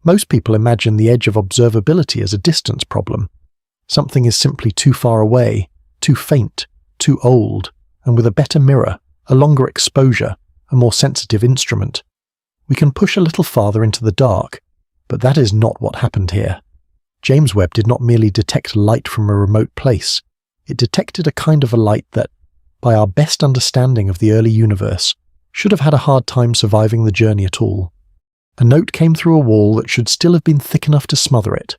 Most people imagine the edge of observability as a distance problem. Something is simply too far away, too faint, too old, and with a better mirror, a longer exposure, a more sensitive instrument, we can push a little farther into the dark, but that is not what happened here. James Webb did not merely detect light from a remote place, it detected a kind of a light that, by our best understanding of the early universe, should have had a hard time surviving the journey at all. A note came through a wall that should still have been thick enough to smother it.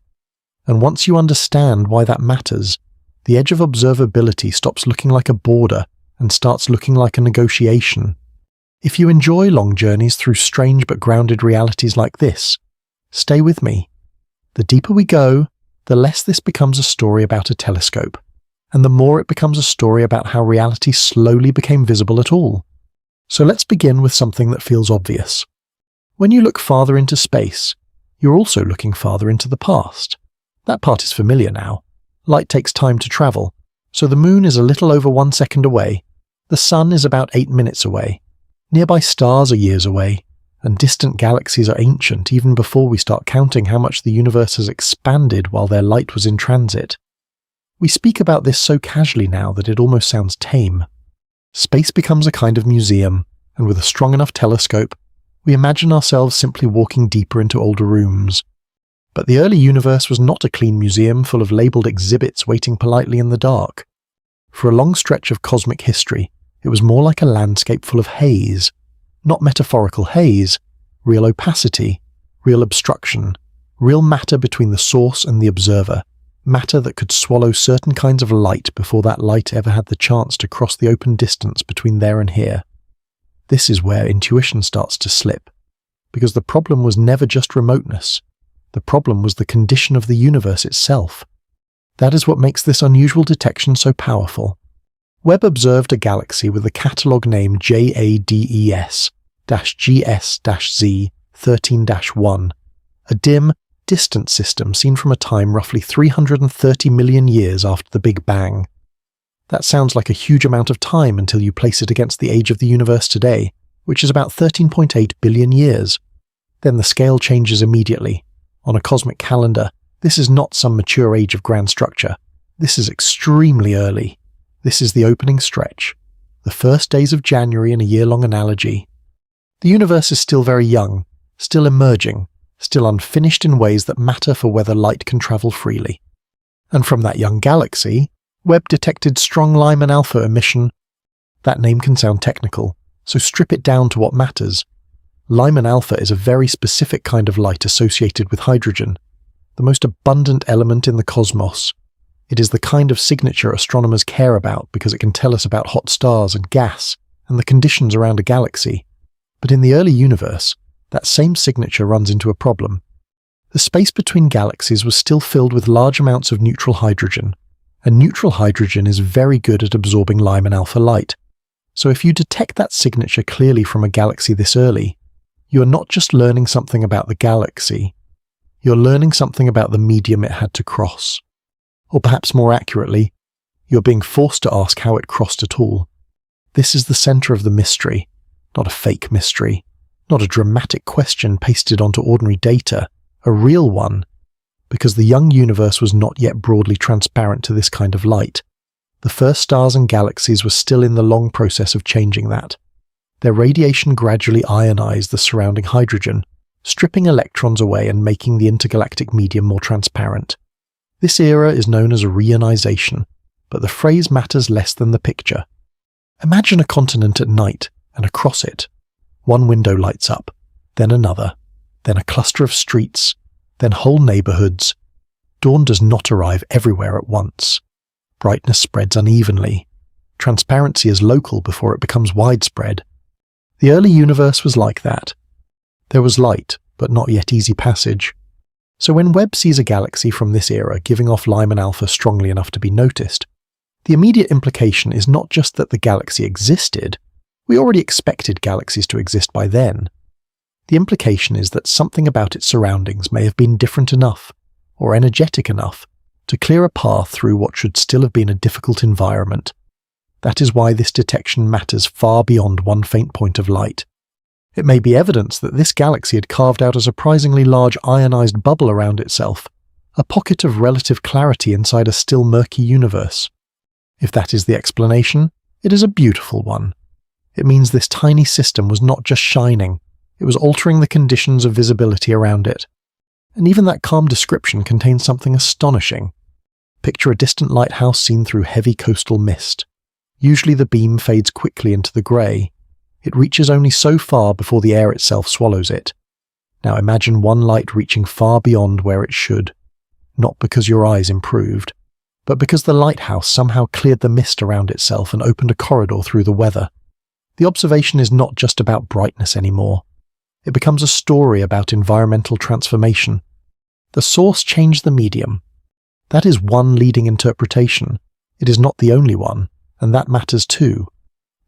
And once you understand why that matters, the edge of observability stops looking like a border and starts looking like a negotiation. If you enjoy long journeys through strange but grounded realities like this, stay with me. The deeper we go, the less this becomes a story about a telescope, and the more it becomes a story about how reality slowly became visible at all. So let's begin with something that feels obvious. When you look farther into space, you're also looking farther into the past. That part is familiar now. Light takes time to travel, so the moon is a little over 1 second away, the sun is about 8 minutes away, nearby stars are years away, and distant galaxies are ancient even before we start counting how much the universe has expanded while their light was in transit. We speak about this so casually now that it almost sounds tame. Space becomes a kind of museum, and with a strong enough telescope, we imagine ourselves simply walking deeper into older rooms. But the early universe was not a clean museum full of labelled exhibits waiting politely in the dark. For a long stretch of cosmic history, it was more like a landscape full of haze. Not metaphorical haze, real opacity, real obstruction, real matter between the source and the observer, matter that could swallow certain kinds of light before that light ever had the chance to cross the open distance between there and here. This is where intuition starts to slip, because the problem was never just remoteness. The problem was the condition of the universe itself. That is what makes this unusual detection so powerful. Webb observed a galaxy with the catalogue name JADES-GS-Z13-1, a dim, distant system seen from a time roughly 330 million years after the Big Bang. That sounds like a huge amount of time until you place it against the age of the universe today, which is about 13.8 billion years. Then the scale changes immediately. On a cosmic calendar, this is not some mature age of grand structure. This is extremely early. This is the opening stretch, the first days of January in a year-long analogy. The universe is still very young, still emerging, still unfinished in ways that matter for whether light can travel freely. And from that young galaxy, Webb detected strong Lyman-alpha emission. That name can sound technical, so strip it down to what matters. Lyman-alpha is a very specific kind of light associated with hydrogen, the most abundant element in the cosmos. It is the kind of signature astronomers care about because it can tell us about hot stars and gas and the conditions around a galaxy. But in the early universe, that same signature runs into a problem. The space between galaxies was still filled with large amounts of neutral hydrogen, and neutral hydrogen is very good at absorbing Lyman-alpha light. So if you detect that signature clearly from a galaxy this early, you are not just learning something about the galaxy, you're learning something about the medium it had to cross. Or perhaps more accurately, you're being forced to ask how it crossed at all. This is the center of the mystery, not a fake mystery, not a dramatic question pasted onto ordinary data, a real one, because the young universe was not yet broadly transparent to this kind of light. The first stars and galaxies were still in the long process of changing that. Their radiation gradually ionized the surrounding hydrogen, stripping electrons away and making the intergalactic medium more transparent. This era is known as a reionization, but the phrase matters less than the picture. Imagine a continent at night, and across it, one window lights up, then another, then a cluster of streets, then whole neighborhoods. Dawn does not arrive everywhere at once. Brightness spreads unevenly. Transparency is local before it becomes widespread. The early universe was like that. There was light, but not yet easy passage. So when Webb sees a galaxy from this era giving off Lyman-alpha strongly enough to be noticed, the immediate implication is not just that the galaxy existed. We already expected galaxies to exist by then. The implication is that something about its surroundings may have been different enough, or energetic enough, to clear a path through what should still have been a difficult environment. That is why this detection matters far beyond one faint point of light. It may be evidence that this galaxy had carved out a surprisingly large ionized bubble around itself, a pocket of relative clarity inside a still murky universe. If that is the explanation, it is a beautiful one. It means this tiny system was not just shining, it was altering the conditions of visibility around it. And even that calm description contains something astonishing. Picture a distant lighthouse seen through heavy coastal mist. Usually the beam fades quickly into the grey. It reaches only so far before the air itself swallows it. Now imagine one light reaching far beyond where it should, not because your eyes improved, but because the lighthouse somehow cleared the mist around itself and opened a corridor through the weather. The observation is not just about brightness anymore. It becomes a story about environmental transformation. The source changed the medium. That is one leading interpretation. It is not the only one, and that matters too.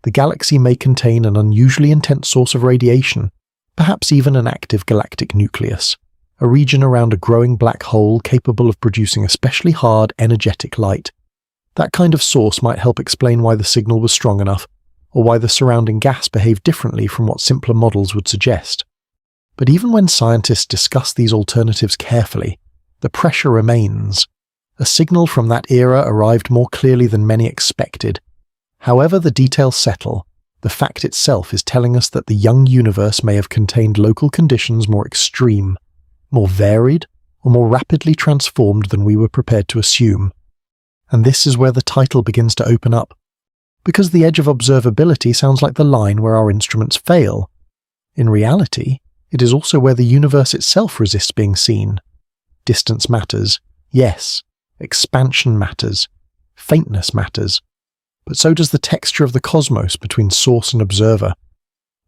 The galaxy may contain an unusually intense source of radiation, perhaps even an active galactic nucleus, a region around a growing black hole capable of producing especially hard, energetic light. That kind of source might help explain why the signal was strong enough, or why the surrounding gas behaved differently from what simpler models would suggest. But even when scientists discuss these alternatives carefully, the pressure remains. A signal from that era arrived more clearly than many expected. However the details settle, the fact itself is telling us that the young universe may have contained local conditions more extreme, more varied, or more rapidly transformed than we were prepared to assume. And this is where the title begins to open up. Because the edge of observability sounds like the line where our instruments fail. In reality, it is also where the universe itself resists being seen. Distance matters, yes. Expansion matters. Faintness matters. But so does the texture of the cosmos between source and observer.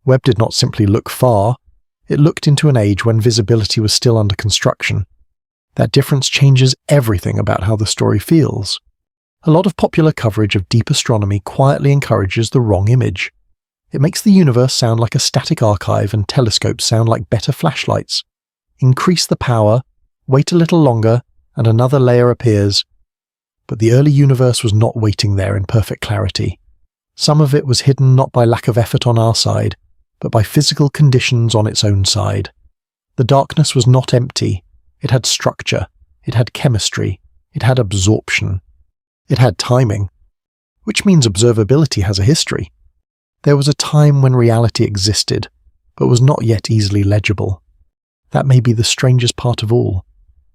Webb did not simply look far, it looked into an age when visibility was still under construction. That difference changes everything about how the story feels. A lot of popular coverage of deep astronomy quietly encourages the wrong image. It makes the universe sound like a static archive and telescopes sound like better flashlights. Increase the power, wait a little longer, and another layer appears. But the early universe was not waiting there in perfect clarity. Some of it was hidden not by lack of effort on our side, but by physical conditions on its own side. The darkness was not empty. It had structure. It had chemistry. It had absorption. It had timing. Which means observability has a history. There was a time when reality existed, but was not yet easily legible. That may be the strangest part of all.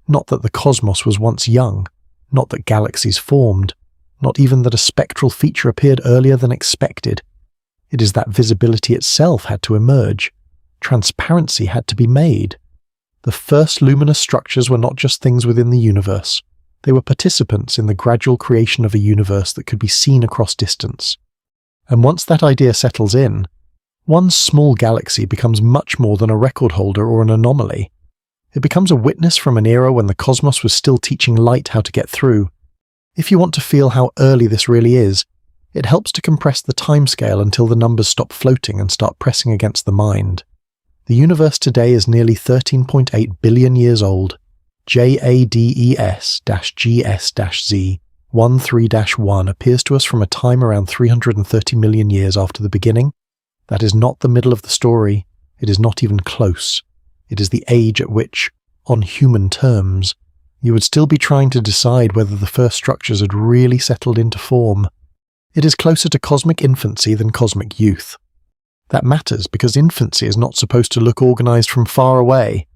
Not that the cosmos was once young, not that galaxies formed, not even that a spectral feature appeared earlier than expected. It is that visibility itself had to emerge. Transparency had to be made. The first luminous structures were not just things within the universe. They were participants in the gradual creation of a universe that could be seen across distance. And once that idea settles in, one small galaxy becomes much more than a record holder or an anomaly. It becomes a witness from an era when the cosmos was still teaching light how to get through. If you want to feel how early this really is, it helps to compress the timescale until the numbers stop floating and start pressing against the mind. The universe today is nearly 13.8 billion years old. JADES-GS-Z 13-1 appears to us from a time around 330 million years after the beginning. That is not the middle of the story. It is not even close. It is the age at which, on human terms, you would still be trying to decide whether the first structures had really settled into form. It is closer to cosmic infancy than cosmic youth. That matters because infancy is not supposed to look organized from far away.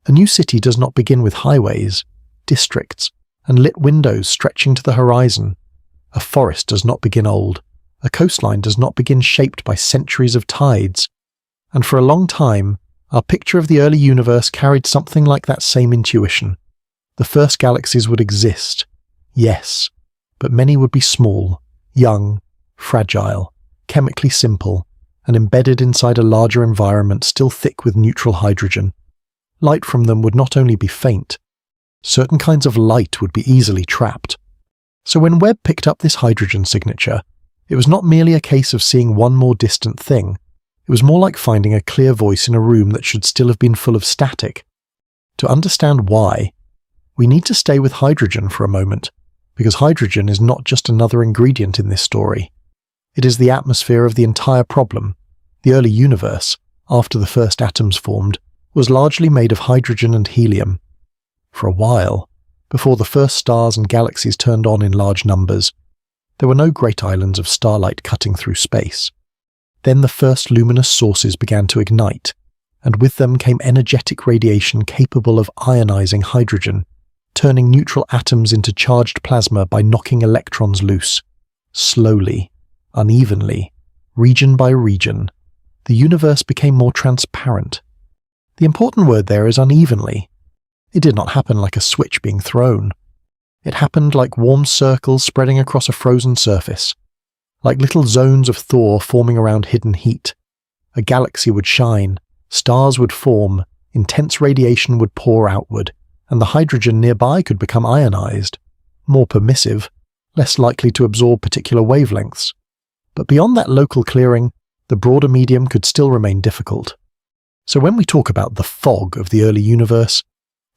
A new city does not begin with highways, districts, and lit windows stretching to the horizon. A forest does not begin old. A coastline does not begin shaped by centuries of tides. And for a long time, our picture of the early universe carried something like that same intuition. The first galaxies would exist, yes, but many would be small, young, fragile, chemically simple, and embedded inside a larger environment still thick with neutral hydrogen. Light from them would not only be faint, certain kinds of light would be easily trapped. So when Webb picked up this hydrogen signature, it was not merely a case of seeing one more distant thing. It was more like finding a clear voice in a room that should still have been full of static. To understand why, we need to stay with hydrogen for a moment, because hydrogen is not just another ingredient in this story. It is the atmosphere of the entire problem. The early universe, after the first atoms formed, was largely made of hydrogen and helium. For a while, before the first stars and galaxies turned on in large numbers, there were no great islands of starlight cutting through space. Then the first luminous sources began to ignite, and with them came energetic radiation capable of ionizing hydrogen, turning neutral atoms into charged plasma by knocking electrons loose. Slowly, unevenly, region by region, the universe became more transparent. The important word there is unevenly. It did not happen like a switch being thrown. It happened like warm circles spreading across a frozen surface, like little zones of thaw forming around hidden heat. A galaxy would shine, stars would form, intense radiation would pour outward, and the hydrogen nearby could become ionized, more permissive, less likely to absorb particular wavelengths. But beyond that local clearing, the broader medium could still remain difficult. So when we talk about the fog of the early universe,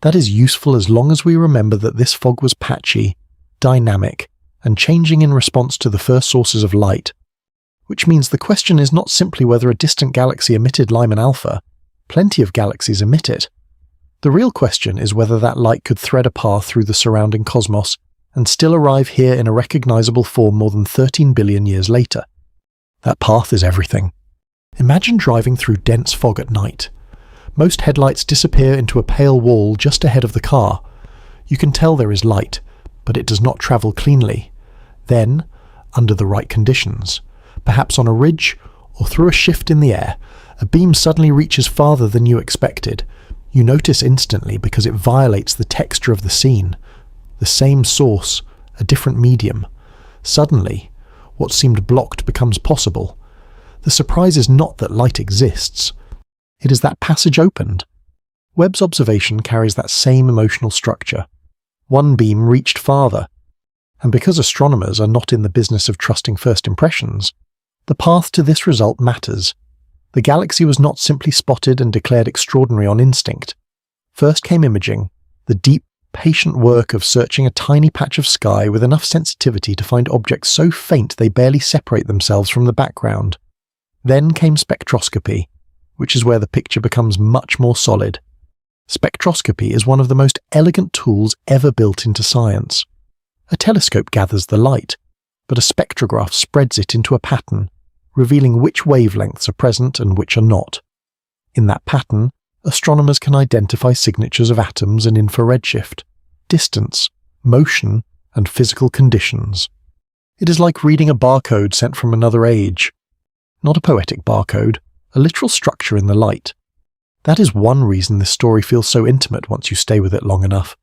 that is useful as long as we remember that this fog was patchy, dynamic, and changing in response to the first sources of light, which means the question is not simply whether a distant galaxy emitted Lyman-alpha. Plenty of galaxies emit it. The real question is whether that light could thread a path through the surrounding cosmos and still arrive here in a recognizable form more than 13 billion years later. That path is everything. Imagine driving through dense fog at night. Most headlights disappear into a pale wall just ahead of the car. You can tell there is light, but it does not travel cleanly. Then, under the right conditions, perhaps on a ridge or through a shift in the air, a beam suddenly reaches farther than you expected. You notice instantly because it violates the texture of the scene. The same source, a different medium. Suddenly, what seemed blocked becomes possible. The surprise is not that light exists. It is that passage opened. Webb's observation carries that same emotional structure. One beam reached farther. And because astronomers are not in the business of trusting first impressions, the path to this result matters. The galaxy was not simply spotted and declared extraordinary on instinct. First came imaging, the deep, patient work of searching a tiny patch of sky with enough sensitivity to find objects so faint they barely separate themselves from the background. Then came spectroscopy, which is where the picture becomes much more solid. Spectroscopy is one of the most elegant tools ever built into science. A telescope gathers the light, but a spectrograph spreads it into a pattern, revealing which wavelengths are present and which are not. In that pattern, astronomers can identify signatures of atoms and infrared shift, distance, motion, and physical conditions. It is like reading a barcode sent from another age. Not a poetic barcode, a literal structure in the light. That is one reason this story feels so intimate once you stay with it long enough.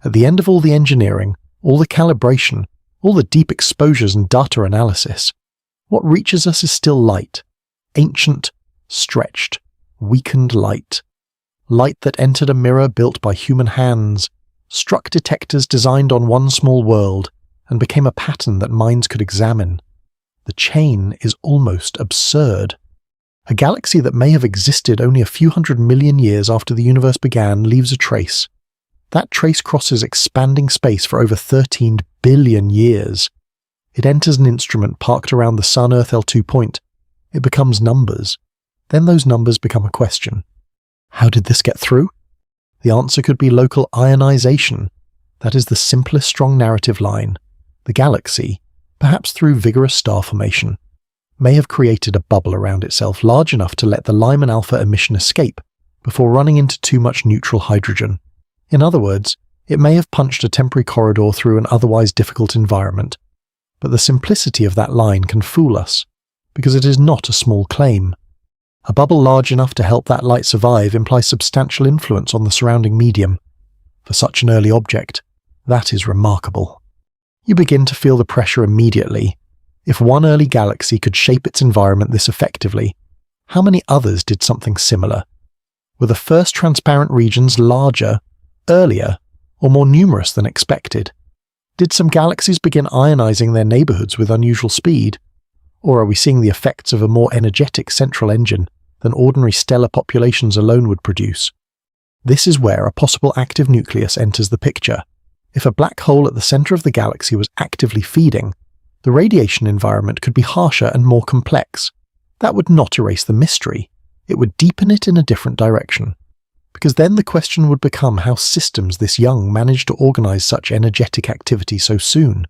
At the end of all the engineering, all the calibration, all the deep exposures and data analysis, what reaches us is still light. Ancient, stretched, weakened light. Light that entered a mirror built by human hands, struck detectors designed on one small world, and became a pattern that minds could examine. The chain is almost absurd. A galaxy that may have existed only a few 100 million years after the universe began leaves a trace. That trace crosses expanding space for over 13 billion years. It enters an instrument parked around the Sun-Earth L2 point. It becomes numbers. Then those numbers become a question. How did this get through? The answer could be local ionization. That is the simplest strong narrative line. The galaxy, perhaps through vigorous star formation, may have created a bubble around itself large enough to let the Lyman-alpha emission escape before running into too much neutral hydrogen. In other words, it may have punched a temporary corridor through an otherwise difficult environment. But the simplicity of that line can fool us, because it is not a small claim. A bubble large enough to help that light survive implies substantial influence on the surrounding medium. For such an early object, that is remarkable. You begin to feel the pressure immediately. If one early galaxy could shape its environment this effectively, how many others did something similar? Were the first transparent regions larger, earlier, or more numerous than expected? Did some galaxies begin ionizing their neighborhoods with unusual speed? Or are we seeing the effects of a more energetic central engine than ordinary stellar populations alone would produce? This is where a possible active nucleus enters the picture. If a black hole at the center of the galaxy was actively feeding, the radiation environment could be harsher and more complex. That would not erase the mystery. it would deepen it in a different direction. Because then the question would become how systems this young managed to organize such energetic activity so soon.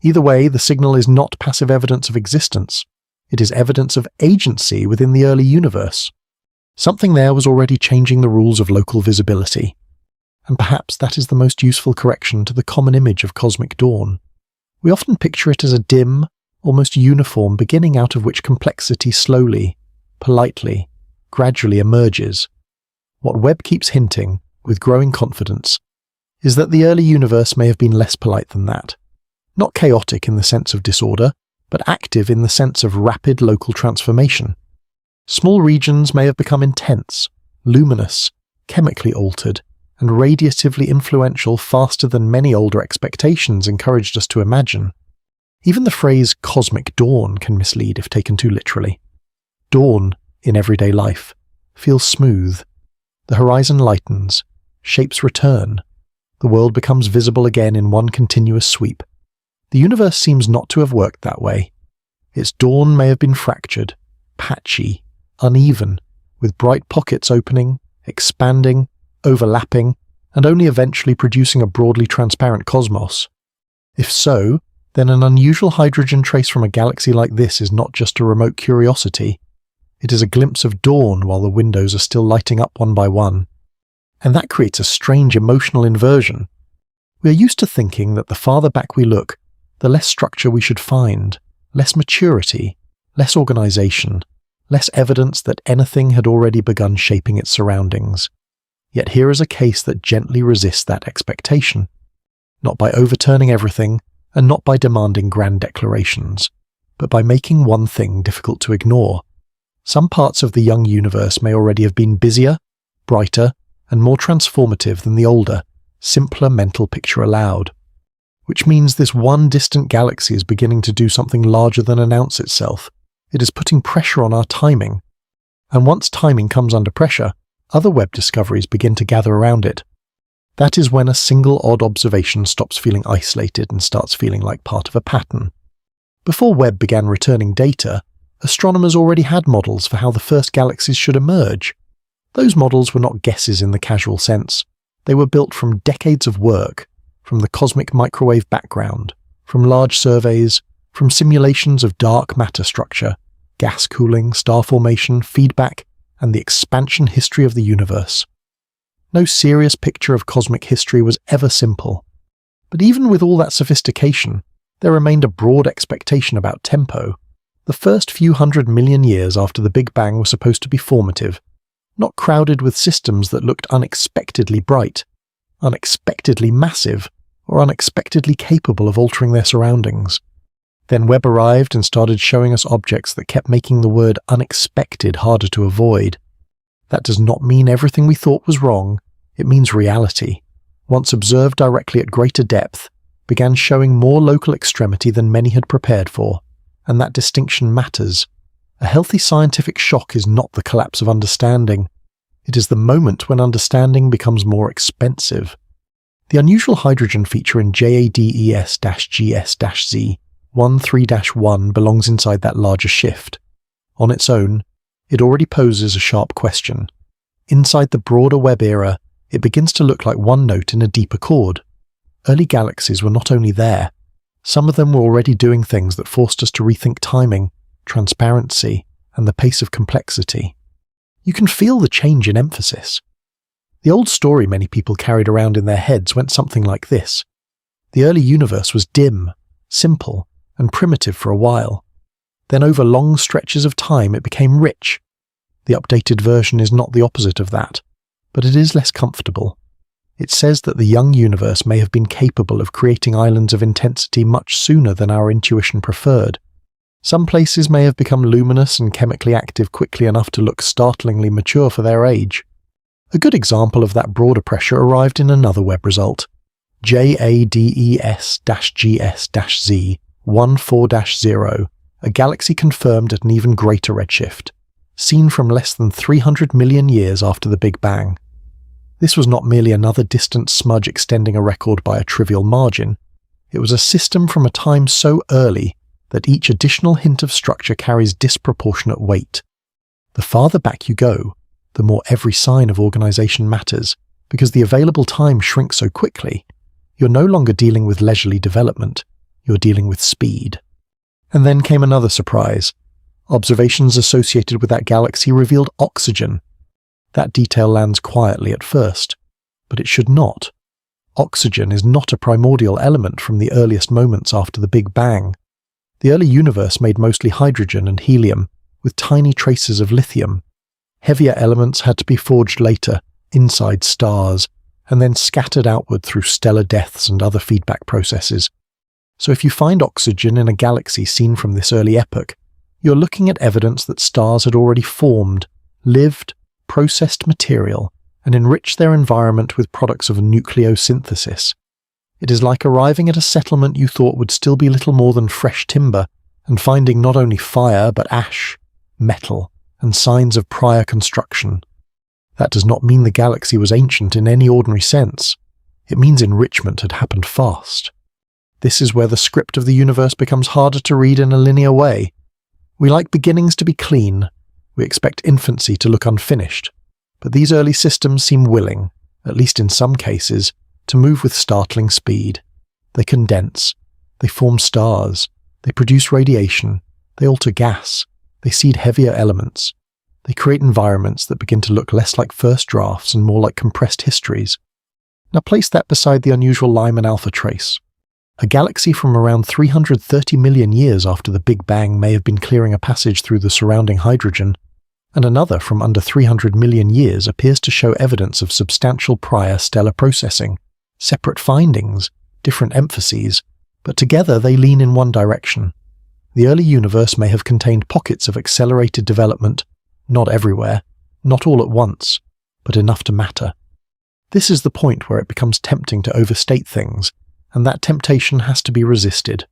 Either way, the signal is not passive evidence of existence. It is evidence of agency within the early universe. Something there was already changing the rules of local visibility. And perhaps that is the most useful correction to the common image of cosmic dawn. We often picture it as a dim, almost uniform beginning out of which complexity slowly, politely, gradually emerges. What Webb keeps hinting, with growing confidence, is that the early universe may have been less polite than that. Not chaotic in the sense of disorder, but active in the sense of rapid local transformation. Small regions may have become intense, luminous, chemically altered, and radiatively influential faster than many older expectations encouraged us to imagine. Even the phrase cosmic dawn can mislead if taken too literally. Dawn, in everyday life, feels smooth. The horizon lightens, shapes return, the world becomes visible again in one continuous sweep. The universe seems not to have worked that way. Its dawn may have been fractured, patchy, uneven, with bright pockets opening, expanding, overlapping, and only eventually producing a broadly transparent cosmos. If so, then an unusual hydrogen trace from a galaxy like this is not just a remote curiosity. It is a glimpse of dawn while the windows are still lighting up one by one. And that creates a strange emotional inversion. We are used to thinking that the farther back we look, the less structure we should find, less maturity, less organization, less evidence that anything had already begun shaping its surroundings. Yet here is a case that gently resists that expectation, not by overturning everything and not by demanding grand declarations, but by making one thing difficult to ignore. Some parts of the young universe may already have been busier, brighter, and more transformative than the older, simpler mental picture allowed. Which means this one distant galaxy is beginning to do something larger than announce itself. It is putting pressure on our timing. And once timing comes under pressure, other Webb discoveries begin to gather around it. That is when a single odd observation stops feeling isolated and starts feeling like part of a pattern. Before Webb began returning data, astronomers already had models for how the first galaxies should emerge. Those models were not guesses in the casual sense. They were built from decades of work, from the cosmic microwave background, from large surveys, from simulations of dark matter structure, gas cooling, star formation, feedback, and the expansion history of the universe. No serious picture of cosmic history was ever simple. But even with all that sophistication, there remained a broad expectation about tempo. The first few 100 million years after the Big Bang were supposed to be formative, not crowded with systems that looked unexpectedly bright, unexpectedly massive, or unexpectedly capable of altering their surroundings. Then Webb arrived and started showing us objects that kept making the word unexpected harder to avoid. That does not mean everything we thought was wrong. It means reality, once observed directly at greater depth, began showing more local extremity than many had prepared for, and that distinction matters. A healthy scientific shock is not the collapse of understanding. It is the moment when understanding becomes more expensive. The unusual hydrogen feature in JADES-GS-Z 13-1 belongs inside that larger shift. On its own, it already poses a sharp question. Inside the broader Webb era, it begins to look like one note in a deeper chord. Early galaxies were not only there, some of them were already doing things that forced us to rethink timing, transparency, and the pace of complexity. You can feel the change in emphasis. The old story many people carried around in their heads went something like this. The early universe was dim, simple, and primitive for a while. Then over long stretches of time it became rich. The updated version is not the opposite of that, but it is less comfortable. It says that the young universe may have been capable of creating islands of intensity much sooner than our intuition preferred. Some places may have become luminous and chemically active quickly enough to look startlingly mature for their age. A good example of that broader pressure arrived in another Webb result, JADES-GS-Z 14-0, a galaxy confirmed at an even greater redshift, seen from less than 300 million years after the Big Bang. This was not merely another distant smudge extending a record by a trivial margin. It was a system from a time so early that each additional hint of structure carries disproportionate weight. The farther back you go, the more every sign of organization matters, because the available time shrinks so quickly. You're no longer dealing with leisurely development, you're dealing with speed. And then came another surprise. Observations associated with that galaxy revealed oxygen. That detail lands quietly at first, but it should not. Oxygen is not a primordial element from the earliest moments after the Big Bang. The early universe made mostly hydrogen and helium, with tiny traces of lithium. Heavier elements had to be forged later, inside stars, and then scattered outward through stellar deaths and other feedback processes. So if you find oxygen in a galaxy seen from this early epoch, you're looking at evidence that stars had already formed, lived, processed material, and enriched their environment with products of nucleosynthesis. It is like arriving at a settlement you thought would still be little more than fresh timber, and finding not only fire but ash, metal, and signs of prior construction. That does not mean the galaxy was ancient in any ordinary sense. It means enrichment had happened fast. This is where the script of the universe becomes harder to read in a linear way. We like beginnings to be clean. We expect infancy to look unfinished. But these early systems seem willing, at least in some cases, to move with startling speed. They condense. They form stars. They produce radiation. They alter gas. They seed heavier elements. They create environments that begin to look less like first drafts and more like compressed histories. Now place that beside the unusual Lyman-alpha trace. A galaxy from around 330 million years after the Big Bang may have been clearing a passage through the surrounding hydrogen, and another from under 300 million years appears to show evidence of substantial prior stellar processing, separate findings, different emphases, but together they lean in one direction. The early universe may have contained pockets of accelerated development, not everywhere, not all at once, but enough to matter. This is the point where it becomes tempting to overstate things, and that temptation has to be resisted.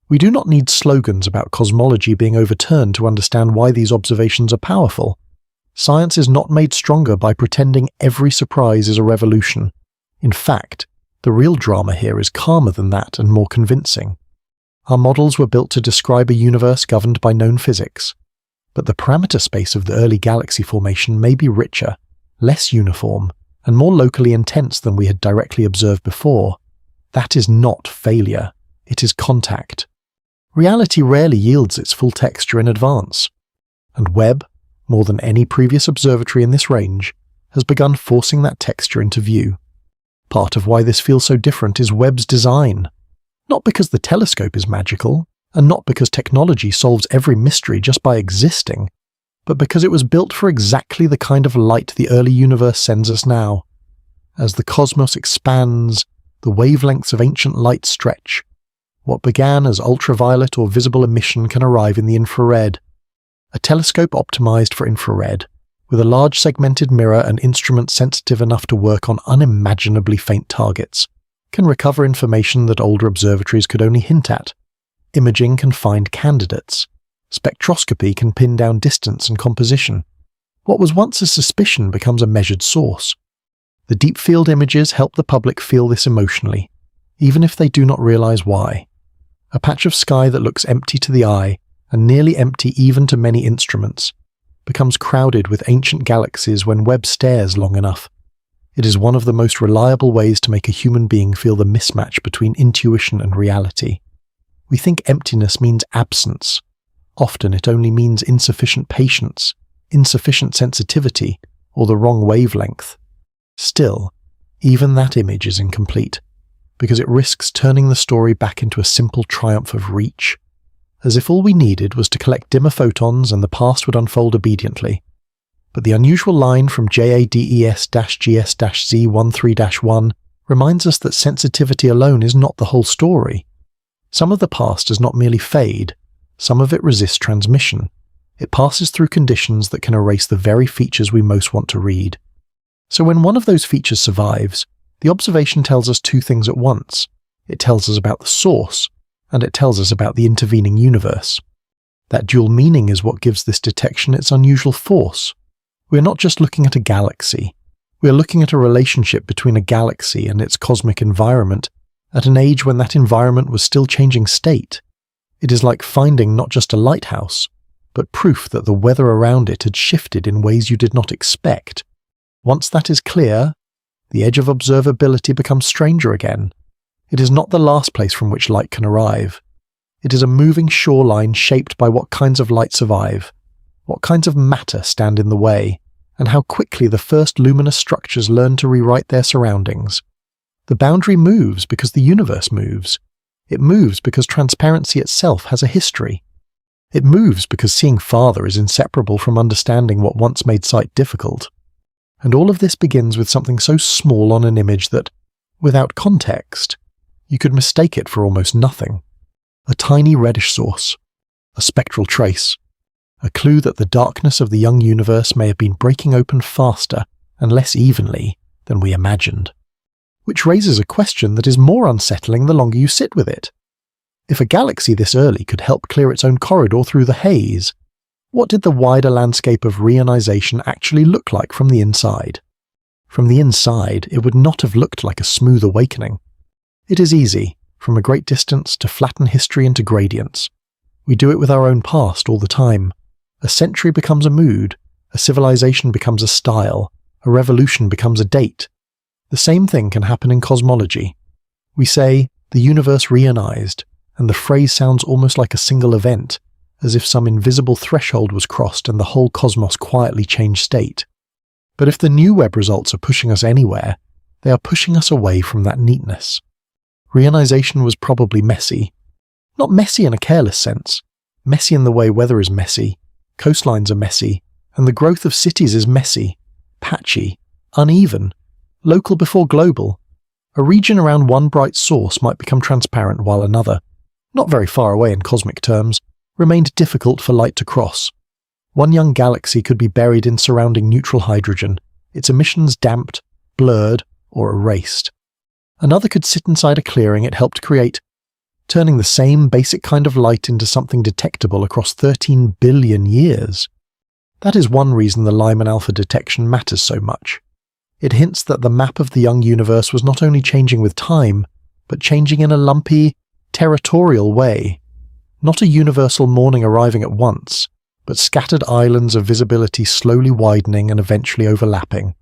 We do not need slogans about cosmology being overturned to understand why these observations are powerful. Science is not made stronger by pretending every surprise is a revolution. In fact, the real drama here is calmer than that and more convincing. Our models were built to describe a universe governed by known physics, but the parameter space of the early galaxy formation may be richer, less uniform, and more locally intense than we had directly observed before. That is not failure, it is contact. Reality rarely yields its full texture in advance, and Webb, more than any previous observatory in this range, has begun forcing that texture into view. Part of why this feels so different is Webb's design. Not because the telescope is magical, and not because technology solves every mystery just by existing, but because it was built for exactly the kind of light the early universe sends us now. As the cosmos expands, the wavelengths of ancient light stretch. What began as ultraviolet or visible emission can arrive in the infrared. A telescope optimized for infrared, with a large segmented mirror and instruments sensitive enough to work on unimaginably faint targets, can recover information that older observatories could only hint at. Imaging can find candidates. Spectroscopy can pin down distance and composition. What was once a suspicion becomes a measured source. The deep field images help the public feel this emotionally, even if they do not realize why. A patch of sky that looks empty to the eye, and nearly empty even to many instruments, becomes crowded with ancient galaxies when Webb stares long enough. It is one of the most reliable ways to make a human being feel the mismatch between intuition and reality. We think emptiness means absence. Often it only means insufficient patience, insufficient sensitivity, or the wrong wavelength. Still, even that image is incomplete, because it risks turning the story back into a simple triumph of reach, as if all we needed was to collect dimmer photons and the past would unfold obediently. But the unusual line from JADES-GS-Z13-1 reminds us that sensitivity alone is not the whole story. Some of the past does not merely fade, some of it resists transmission. It passes through conditions that can erase the very features we most want to read. So when one of those features survives, the observation tells us two things at once. It tells us about the source, and it tells us about the intervening universe. That dual meaning is what gives this detection its unusual force. We are not just looking at a galaxy. We are looking at a relationship between a galaxy and its cosmic environment at an age when that environment was still changing state. It is like finding not just a lighthouse, but proof that the weather around it had shifted in ways you did not expect. Once that is clear, the edge of observability becomes stranger again. It is not the last place from which light can arrive. It is a moving shoreline shaped by what kinds of light survive, what kinds of matter stand in the way, and how quickly the first luminous structures learn to rewrite their surroundings. The boundary moves because the universe moves. It moves because transparency itself has a history. It moves because seeing farther is inseparable from understanding what once made sight difficult. And all of this begins with something so small on an image that, without context, you could mistake it for almost nothing. A tiny reddish source, a spectral trace, a clue that the darkness of the young universe may have been breaking open faster and less evenly than we imagined. Which raises a question that is more unsettling the longer you sit with it. If a galaxy this early could help clear its own corridor through the haze, what did the wider landscape of reionization actually look like from the inside? From the inside, it would not have looked like a smooth awakening. It is easy, from a great distance, to flatten history into gradients. We do it with our own past all the time. A century becomes a mood, a civilization becomes a style, a revolution becomes a date. The same thing can happen in cosmology. We say, the universe reionized, and the phrase sounds almost like a single event, as if some invisible threshold was crossed and the whole cosmos quietly changed state. But if the new Webb results are pushing us anywhere, they are pushing us away from that neatness. Reionization was probably messy. Not messy in a careless sense. Messy in the way weather is messy, coastlines are messy, and the growth of cities is messy, patchy, uneven, local before global. A region around one bright source might become transparent while another, not very far away in cosmic terms, remained difficult for light to cross. One young galaxy could be buried in surrounding neutral hydrogen, its emissions damped, blurred, or erased. Another could sit inside a clearing it helped create, turning the same basic kind of light into something detectable across 13 billion years. That is one reason the Lyman-alpha detection matters so much. It hints that the map of the young universe was not only changing with time, but changing in a lumpy, territorial way. Not a universal morning arriving at once, but scattered islands of visibility slowly widening and eventually overlapping.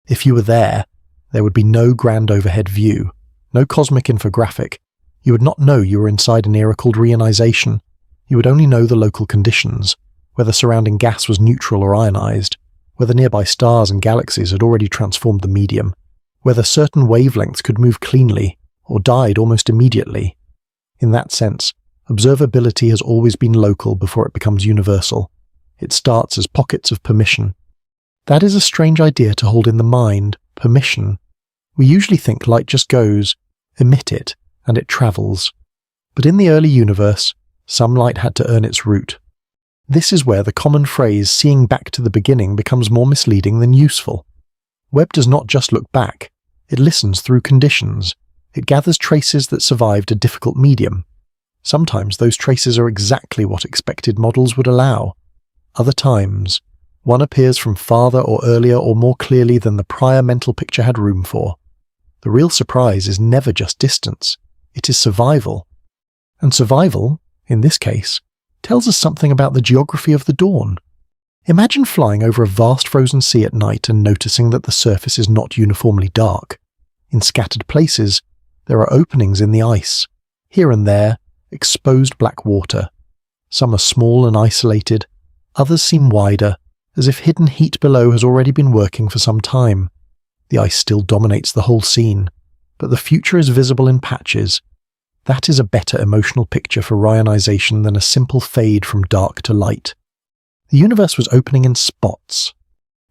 If you were there would be no grand overhead view, no cosmic infographic. You would not know you were inside an era called reionization. You would only know the local conditions, whether surrounding gas was neutral or ionized, whether nearby stars and galaxies had already transformed the medium, whether certain wavelengths could move cleanly or died almost immediately. In that sense, observability has always been local before it becomes universal. It starts as pockets of permission. That is a strange idea to hold in the mind, permission. We usually think light just goes, emit it, and it travels. But in the early universe, some light had to earn its route. This is where the common phrase seeing back to the beginning becomes more misleading than useful. Webb does not just look back, it listens through conditions. It gathers traces that survived a difficult medium. Sometimes those traces are exactly what expected models would allow. Other times, one appears from farther or earlier or more clearly than the prior mental picture had room for. The real surprise is never just distance, it is survival. And survival, in this case, tells us something about the geography of the dawn. Imagine flying over a vast frozen sea at night and noticing that the surface is not uniformly dark. In scattered places, there are openings in the ice. Here and there, exposed black water. Some are small and isolated, others seem wider, as if hidden heat below has already been working for some time. The ice still dominates the whole scene, but the future is visible in patches. That is a better emotional picture for reionization than a simple fade from dark to light. The universe was opening in spots.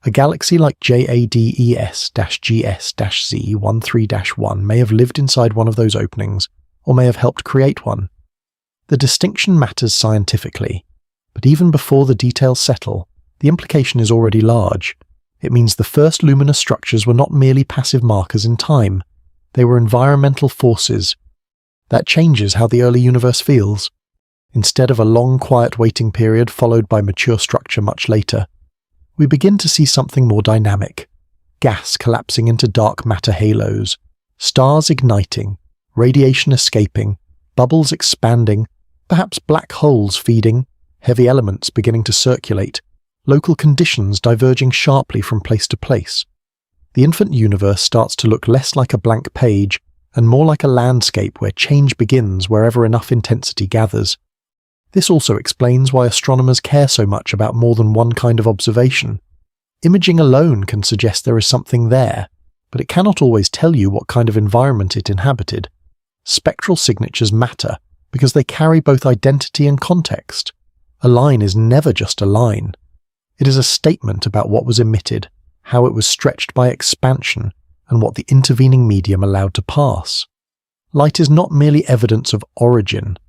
A galaxy like JADES-GS-Z13-1 may have lived inside one of those openings, or may have helped create one. The distinction matters scientifically, but even before the details settle, the implication is already large. It means the first luminous structures were not merely passive markers in time, they were environmental forces. That changes how the early universe feels. Instead of a long quiet waiting period followed by mature structure much later, we begin to see something more dynamic. Gas collapsing into dark matter halos, stars igniting, radiation escaping, bubbles expanding, perhaps black holes feeding, heavy elements beginning to circulate, local conditions diverging sharply from place to place. The infant universe starts to look less like a blank page and more like a landscape where change begins wherever enough intensity gathers. This also explains why astronomers care so much about more than one kind of observation. Imaging alone can suggest there is something there, but it cannot always tell you what kind of environment it inhabited. Spectral signatures matter because they carry both identity and context. A line is never just a line. It is a statement about what was emitted, how it was stretched by expansion, and what the intervening medium allowed to pass. Light is not merely evidence of origin.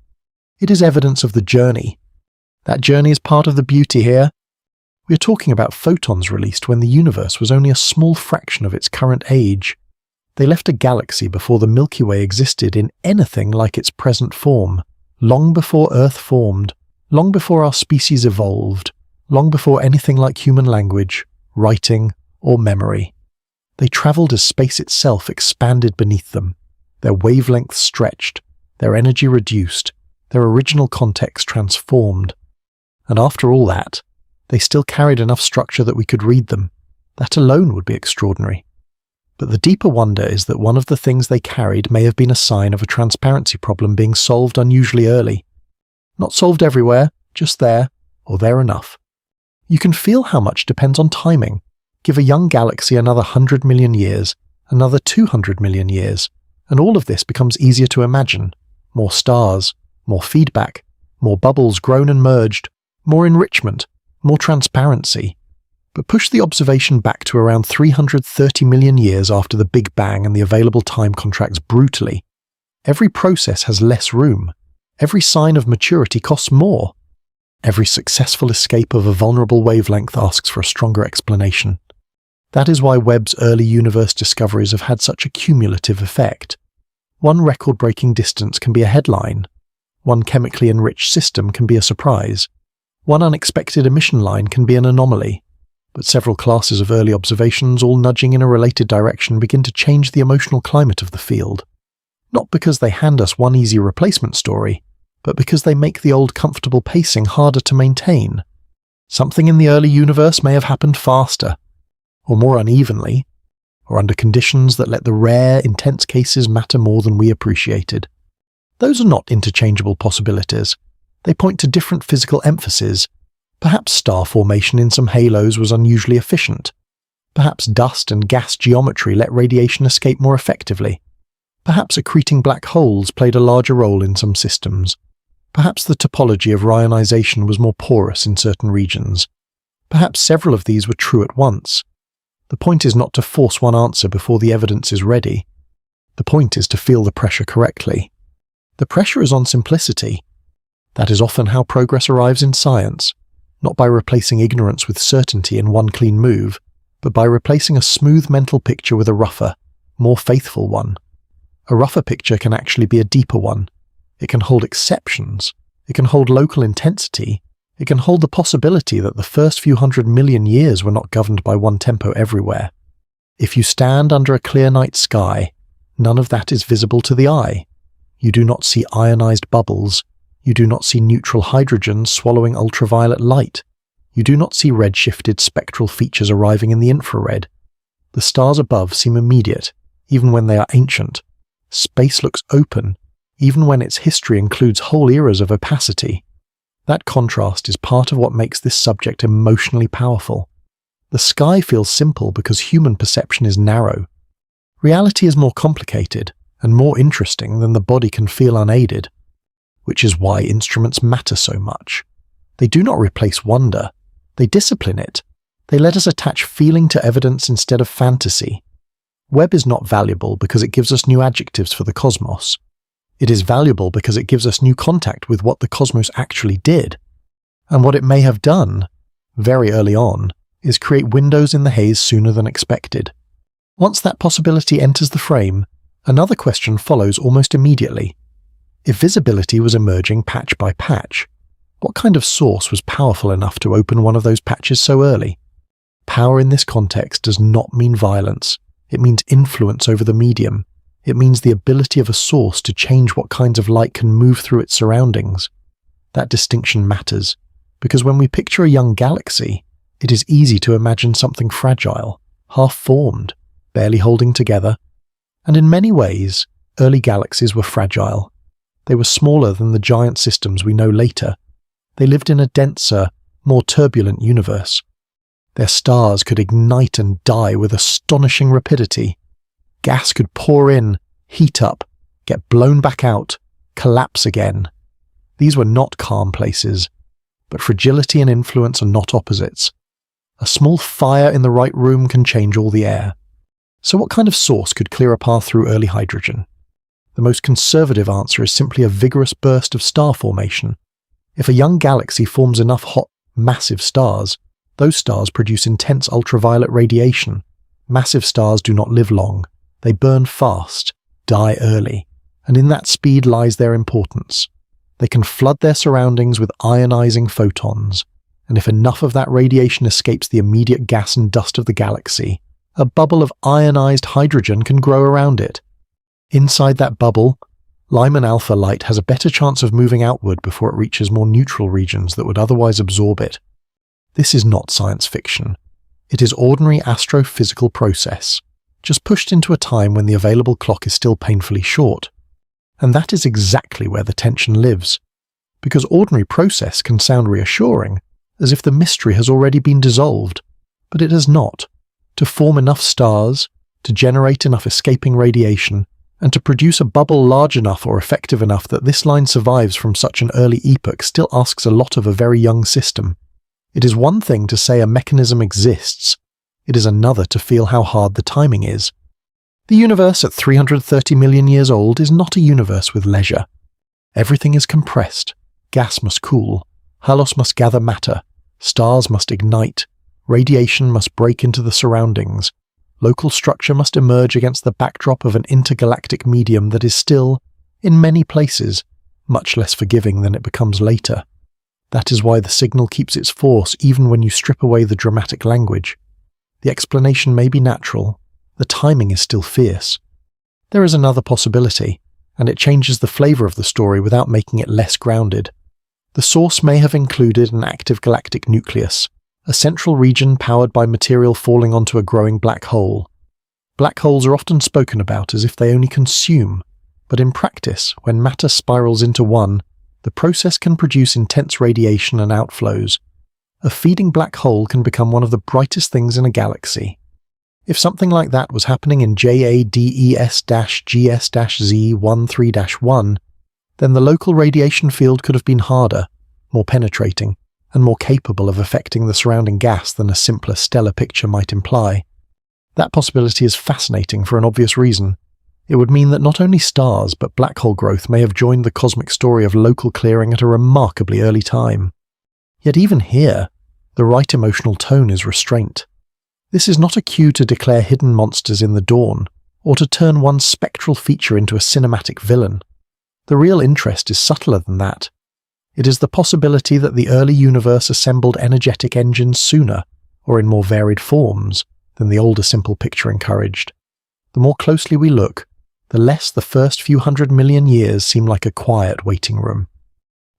It is evidence of the journey. That journey is part of the beauty here. We are talking about photons released when the universe was only a small fraction of its current age. They left a galaxy before the Milky Way existed in anything like its present form, long before Earth formed, long before our species evolved, long before anything like human language, writing, or memory. They travelled as space itself expanded beneath them, their wavelengths stretched, their energy reduced, their original context transformed. And after all that, they still carried enough structure that we could read them. That alone would be extraordinary. But the deeper wonder is that one of the things they carried may have been a sign of a transparency problem being solved unusually early. Not solved everywhere, just there, or there enough. You can feel how much depends on timing. Give a young galaxy another 100 million years, another 200 million years, and all of this becomes easier to imagine. More stars, more feedback, more bubbles grown and merged, more enrichment, more transparency. But push the observation back to around 330 million years after the Big Bang and the available time contracts brutally. Every process has less room. Every sign of maturity costs more. Every successful escape of a vulnerable wavelength asks for a stronger explanation. That is why Webb's early universe discoveries have had such a cumulative effect. One record-breaking distance can be a headline. One chemically enriched system can be a surprise. One unexpected emission line can be an anomaly. But several classes of early observations, all nudging in a related direction, begin to change the emotional climate of the field. Not because they hand us one easy replacement story, but because they make the old comfortable pacing harder to maintain. Something in the early universe may have happened faster, or more unevenly, or under conditions that let the rare, intense cases matter more than we appreciated. Those are not interchangeable possibilities. They point to different physical emphases. Perhaps star formation in some halos was unusually efficient. Perhaps dust and gas geometry let radiation escape more effectively. Perhaps accreting black holes played a larger role in some systems. Perhaps the topology of Reionization was more porous in certain regions. Perhaps several of these were true at once. The point is not to force one answer before the evidence is ready. The point is to feel the pressure correctly. The pressure is on simplicity. That is often how progress arrives in science, not by replacing ignorance with certainty in one clean move, but by replacing a smooth mental picture with a rougher, more faithful one. A rougher picture can actually be a deeper one. It can hold exceptions. It can hold local intensity. It can hold the possibility that the first few 100 million years were not governed by one tempo everywhere. If you stand under a clear night sky, none of that is visible to the eye. You do not see ionized bubbles. You do not see neutral hydrogen swallowing ultraviolet light. You do not see red-shifted spectral features arriving in the infrared. The stars above seem immediate, even when they are ancient. Space looks open, even when its history includes whole eras of opacity. That contrast is part of what makes this subject emotionally powerful. The sky feels simple because human perception is narrow. Reality is more complicated and more interesting than the body can feel unaided, which is why instruments matter so much. They do not replace wonder. They discipline it. They let us attach feeling to evidence instead of fantasy. Webb is not valuable because it gives us new adjectives for the cosmos. It is valuable because it gives us new contact with what the cosmos actually did. And what it may have done, very early on, is create windows in the haze sooner than expected. Once that possibility enters the frame, another question follows almost immediately. If visibility was emerging patch by patch, what kind of source was powerful enough to open one of those patches so early? Power in this context does not mean violence. It means influence over the medium. It means the ability of a source to change what kinds of light can move through its surroundings. That distinction matters. because when we picture a young galaxy, it is easy to imagine something fragile, half-formed, barely holding together. And in many ways, early galaxies were fragile. They were smaller than the giant systems we know later. They lived in a denser, more turbulent universe. Their stars could ignite and die with astonishing rapidity. Gas could pour in, heat up, get blown back out, collapse again. These were not calm places, but fragility and influence are not opposites. A small fire in the right room can change all the air. So what kind of source could clear a path through early hydrogen? The most conservative answer is simply a vigorous burst of star formation. If a young galaxy forms enough hot, massive stars, those stars produce intense ultraviolet radiation. Massive stars do not live long. They burn fast, die early, and in that speed lies their importance. They can flood their surroundings with ionizing photons, and if enough of that radiation escapes the immediate gas and dust of the galaxy, a bubble of ionized hydrogen can grow around it. Inside that bubble, Lyman-alpha light has a better chance of moving outward before it reaches more neutral regions that would otherwise absorb it. This is not science fiction. It is ordinary astrophysical process, just pushed into a time when the available clock is still painfully short. And that is exactly where the tension lives, because ordinary process can sound reassuring, as if the mystery has already been dissolved, but it has not. To form enough stars, to generate enough escaping radiation, and to produce a bubble large enough or effective enough that this line survives from such an early epoch still asks a lot of a very young system. It is one thing to say a mechanism exists, it is another to feel how hard the timing is. The universe at 330 million years old is not a universe with leisure. Everything is compressed, gas must cool, halos must gather matter, stars must ignite, radiation must break into the surroundings, local structure must emerge against the backdrop of an intergalactic medium that is still, in many places, much less forgiving than it becomes later. That is why the signal keeps its force even when you strip away the dramatic language. The explanation may be natural, the timing is still fierce. There is another possibility, and it changes the flavor of the story without making it less grounded. The source may have included an active galactic nucleus, a central region powered by material falling onto a growing black hole. Black holes are often spoken about as if they only consume, but in practice, when matter spirals into one, the process can produce intense radiation and outflows. A feeding black hole can become one of the brightest things in a galaxy. If something like that was happening in JADES-GS-Z13-1, then the local radiation field could have been harder, more penetrating, and more capable of affecting the surrounding gas than a simpler stellar picture might imply. That possibility is fascinating for an obvious reason. It would mean that not only stars but black hole growth may have joined the cosmic story of local clearing at a remarkably early time. Yet even here, the right emotional tone is restraint. This is not a cue to declare hidden monsters in the dawn, or to turn one spectral feature into a cinematic villain. The real interest is subtler than that. It is the possibility that the early universe assembled energetic engines sooner, or in more varied forms, than the older simple picture encouraged. The more closely we look, the less the first few 100 million years seem like a quiet waiting room.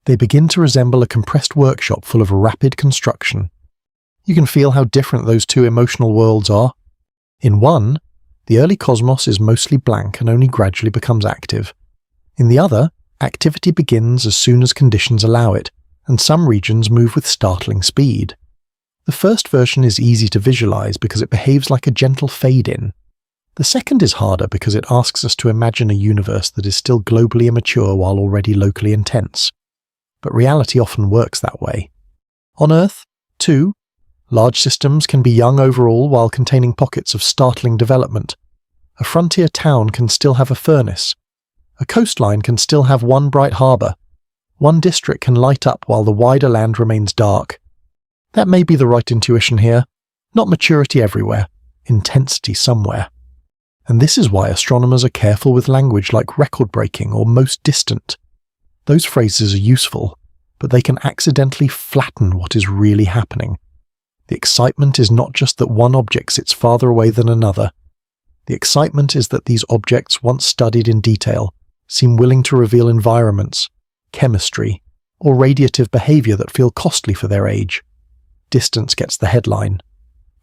They begin to resemble a compressed workshop full of rapid construction. You can feel how different those two emotional worlds are. In one, the early cosmos is mostly blank and only gradually becomes active. In the other, activity begins as soon as conditions allow it, and some regions move with startling speed. The first version is easy to visualize because it behaves like a gentle fade-in. The second is harder because it asks us to imagine a universe that is still globally immature while already locally intense. But reality often works that way. On Earth, too, large systems can be young overall while containing pockets of startling development. A frontier town can still have a furnace. A coastline can still have one bright harbour. One district can light up while the wider land remains dark. That may be the right intuition here. Not maturity everywhere, intensity somewhere. And this is why astronomers are careful with language like record-breaking or most distant. Those phrases are useful, but they can accidentally flatten what is really happening. The excitement is not just that one object sits farther away than another. The excitement is that these objects, once studied in detail, seem willing to reveal environments, chemistry, or radiative behavior that feel costly for their age. Distance gets the headline.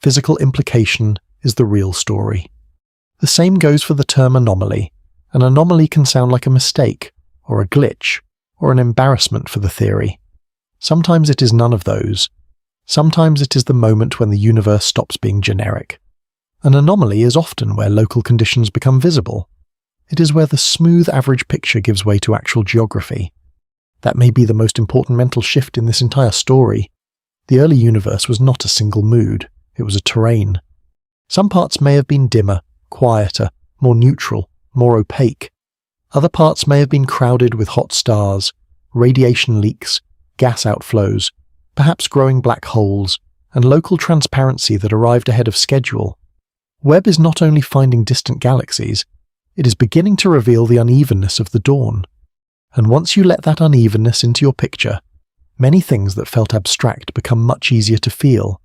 Physical implication is the real story. The same goes for the term anomaly. An anomaly can sound like a mistake, or a glitch, or an embarrassment for the theory. Sometimes it is none of those. Sometimes it is the moment when the universe stops being generic. An anomaly is often where local conditions become visible. It is where the smooth average picture gives way to actual geography. That may be the most important mental shift in this entire story. The early universe was not a single mood, it was a terrain. Some parts may have been dimmer, quieter, more neutral, more opaque. Other parts may have been crowded with hot stars, radiation leaks, gas outflows, perhaps growing black holes, and local transparency that arrived ahead of schedule. Webb is not only finding distant galaxies, it is beginning to reveal the unevenness of the dawn. And once you let that unevenness into your picture, many things that felt abstract become much easier to feel.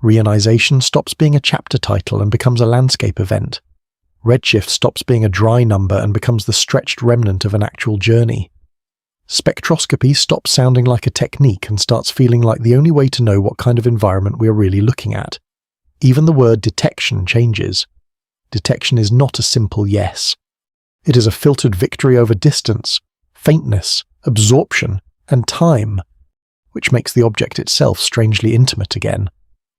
Reionization stops being a chapter title and becomes a landscape event. Redshift stops being a dry number and becomes the stretched remnant of an actual journey. Spectroscopy stops sounding like a technique and starts feeling like the only way to know what kind of environment we are really looking at. Even the word detection changes. Detection is not a simple yes. It is a filtered victory over distance, faintness, absorption, and time, which makes the object itself strangely intimate again.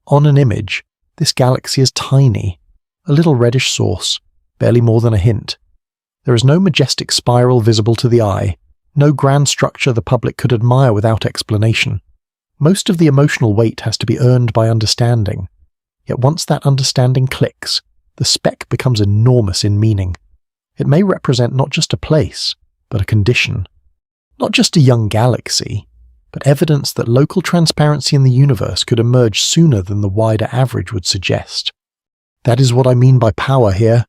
On an image, this galaxy is tiny, a little reddish source, barely more than a hint. There is no majestic spiral visible to the eye, no grand structure the public could admire without explanation. Most of the emotional weight has to be earned by understanding. Yet once that understanding clicks, the speck becomes enormous in meaning. It may represent not just a place, but a condition. Not just a young galaxy, but evidence that local transparency in the universe could emerge sooner than the wider average would suggest. That is what I mean by power here.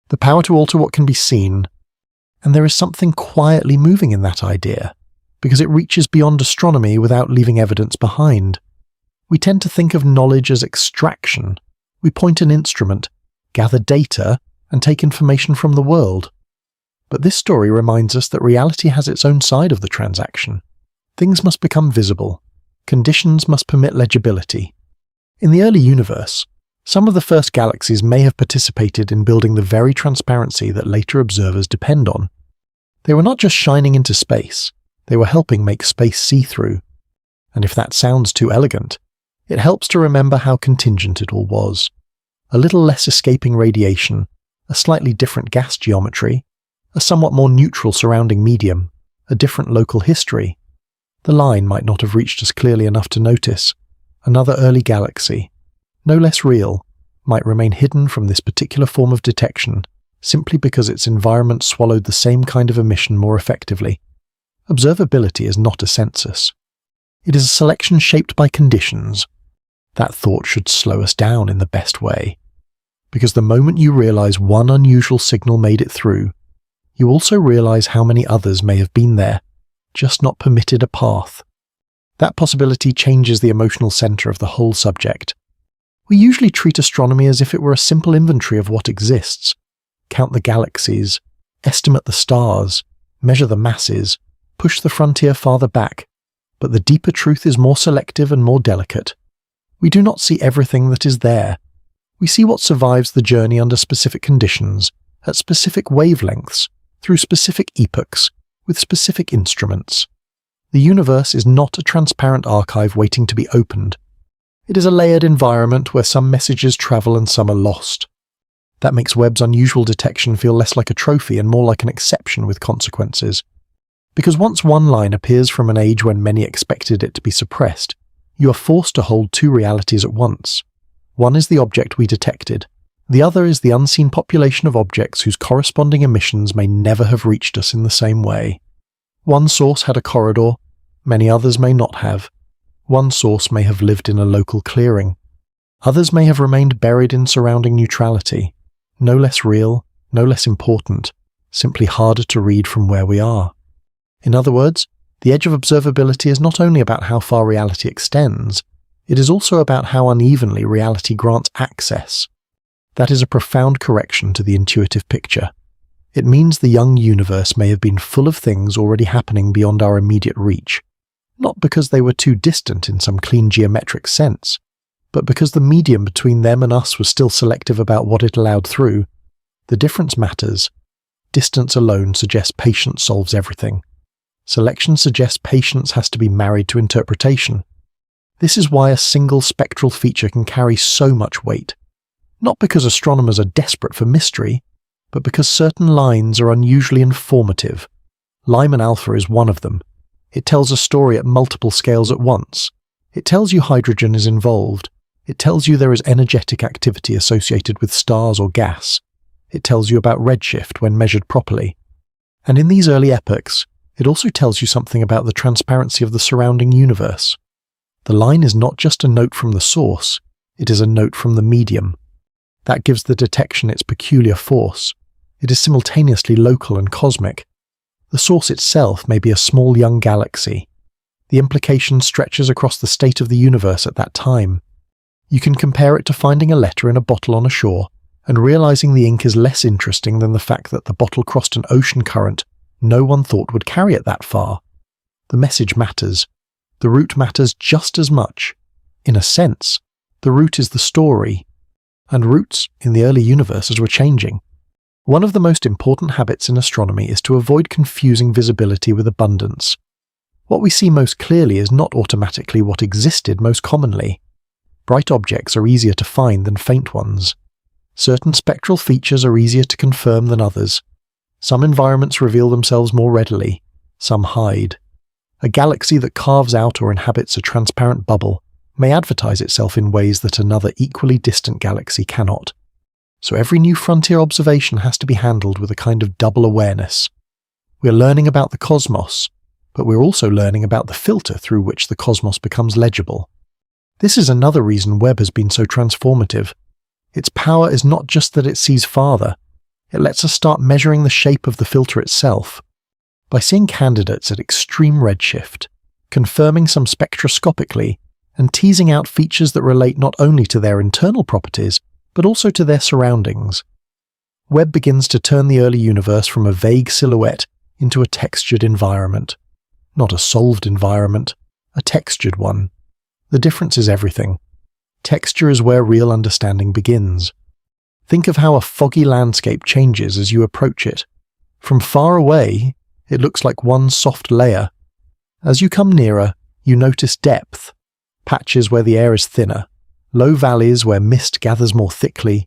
The power to alter what can be seen. And there is something quietly moving in that idea, because it reaches beyond astronomy without leaving evidence behind. We tend to think of knowledge as extraction. We point an instrument, gather data, and take information from the world. But this story reminds us that reality has its own side of the transaction. Things must become visible. Conditions must permit legibility. In the early universe, some of the first galaxies may have participated in building the very transparency that later observers depend on. They were not just shining into space, they were helping make space see-through. And if that sounds too elegant, it helps to remember how contingent it all was. A little less escaping radiation, a slightly different gas geometry, a somewhat more neutral surrounding medium, a different local history. The line might not have reached us clearly enough to notice. Another early galaxy, no less real, might remain hidden from this particular form of detection simply because its environment swallowed the same kind of emission more effectively. Observability is not a census. It is a selection shaped by conditions. That thought should slow us down in the best way. Because the moment you realize one unusual signal made it through, you also realize how many others may have been there, just not permitted a path. That possibility changes the emotional center of the whole subject. We usually treat astronomy as if it were a simple inventory of what exists. Count the galaxies, estimate the stars, measure the masses, push the frontier farther back. But the deeper truth is more selective and more delicate. We do not see everything that is there. We see what survives the journey under specific conditions, at specific wavelengths, through specific epochs, with specific instruments. The universe is not a transparent archive waiting to be opened. It is a layered environment where some messages travel and some are lost. That makes Webb's unusual detection feel less like a trophy and more like an exception with consequences. Because once one line appears from an age when many expected it to be suppressed, you are forced to hold two realities at once. One is the object we detected. The other is the unseen population of objects whose corresponding emissions may never have reached us in the same way. One source had a corridor, many others may not have. One source may have lived in a local clearing. Others may have remained buried in surrounding neutrality, no less real, no less important, simply harder to read from where we are. In other words, the edge of observability is not only about how far reality extends, it is also about how unevenly reality grants access. That is a profound correction to the intuitive picture. It means the young universe may have been full of things already happening beyond our immediate reach, not because they were too distant in some clean geometric sense, but because the medium between them and us was still selective about what it allowed through. The difference matters. Distance alone suggests patience solves everything. Selection suggests patience has to be married to interpretation. This is why a single spectral feature can carry so much weight. Not because astronomers are desperate for mystery, but because certain lines are unusually informative. Lyman-alpha is one of them. It tells a story at multiple scales at once. It tells you hydrogen is involved. It tells you there is energetic activity associated with stars or gas. It tells you about redshift when measured properly. And in these early epochs, it also tells you something about the transparency of the surrounding universe. The line is not just a note from the source, it is a note from the medium. That gives the detection its peculiar force. It is simultaneously local and cosmic. The source itself may be a small young galaxy. The implication stretches across the state of the universe at that time. You can compare it to finding a letter in a bottle on a shore and realizing the ink is less interesting than the fact that the bottle crossed an ocean current no one thought would carry it that far. The message matters. The route matters just as much. In a sense, the route is the story. And routes in the early universes were changing. One of the most important habits in astronomy is to avoid confusing visibility with abundance. What we see most clearly is not automatically what existed most commonly. Bright objects are easier to find than faint ones. Certain spectral features are easier to confirm than others. Some environments reveal themselves more readily, some hide. A galaxy that carves out or inhabits a transparent bubble may advertise itself in ways that another equally distant galaxy cannot. So every new frontier observation has to be handled with a kind of double awareness. We're learning about the cosmos, but we're also learning about the filter through which the cosmos becomes legible. This is another reason Webb has been so transformative. Its power is not just that it sees farther, it lets us start measuring the shape of the filter itself. By seeing candidates at extreme redshift, confirming some spectroscopically, and teasing out features that relate not only to their internal properties, but also to their surroundings. Webb begins to turn the early universe from a vague silhouette into a textured environment. Not a solved environment, a textured one. The difference is everything. Texture is where real understanding begins. Think of how a foggy landscape changes as you approach it. From far away, it looks like one soft layer. As you come nearer, you notice depth. Patches where the air is thinner, low valleys where mist gathers more thickly,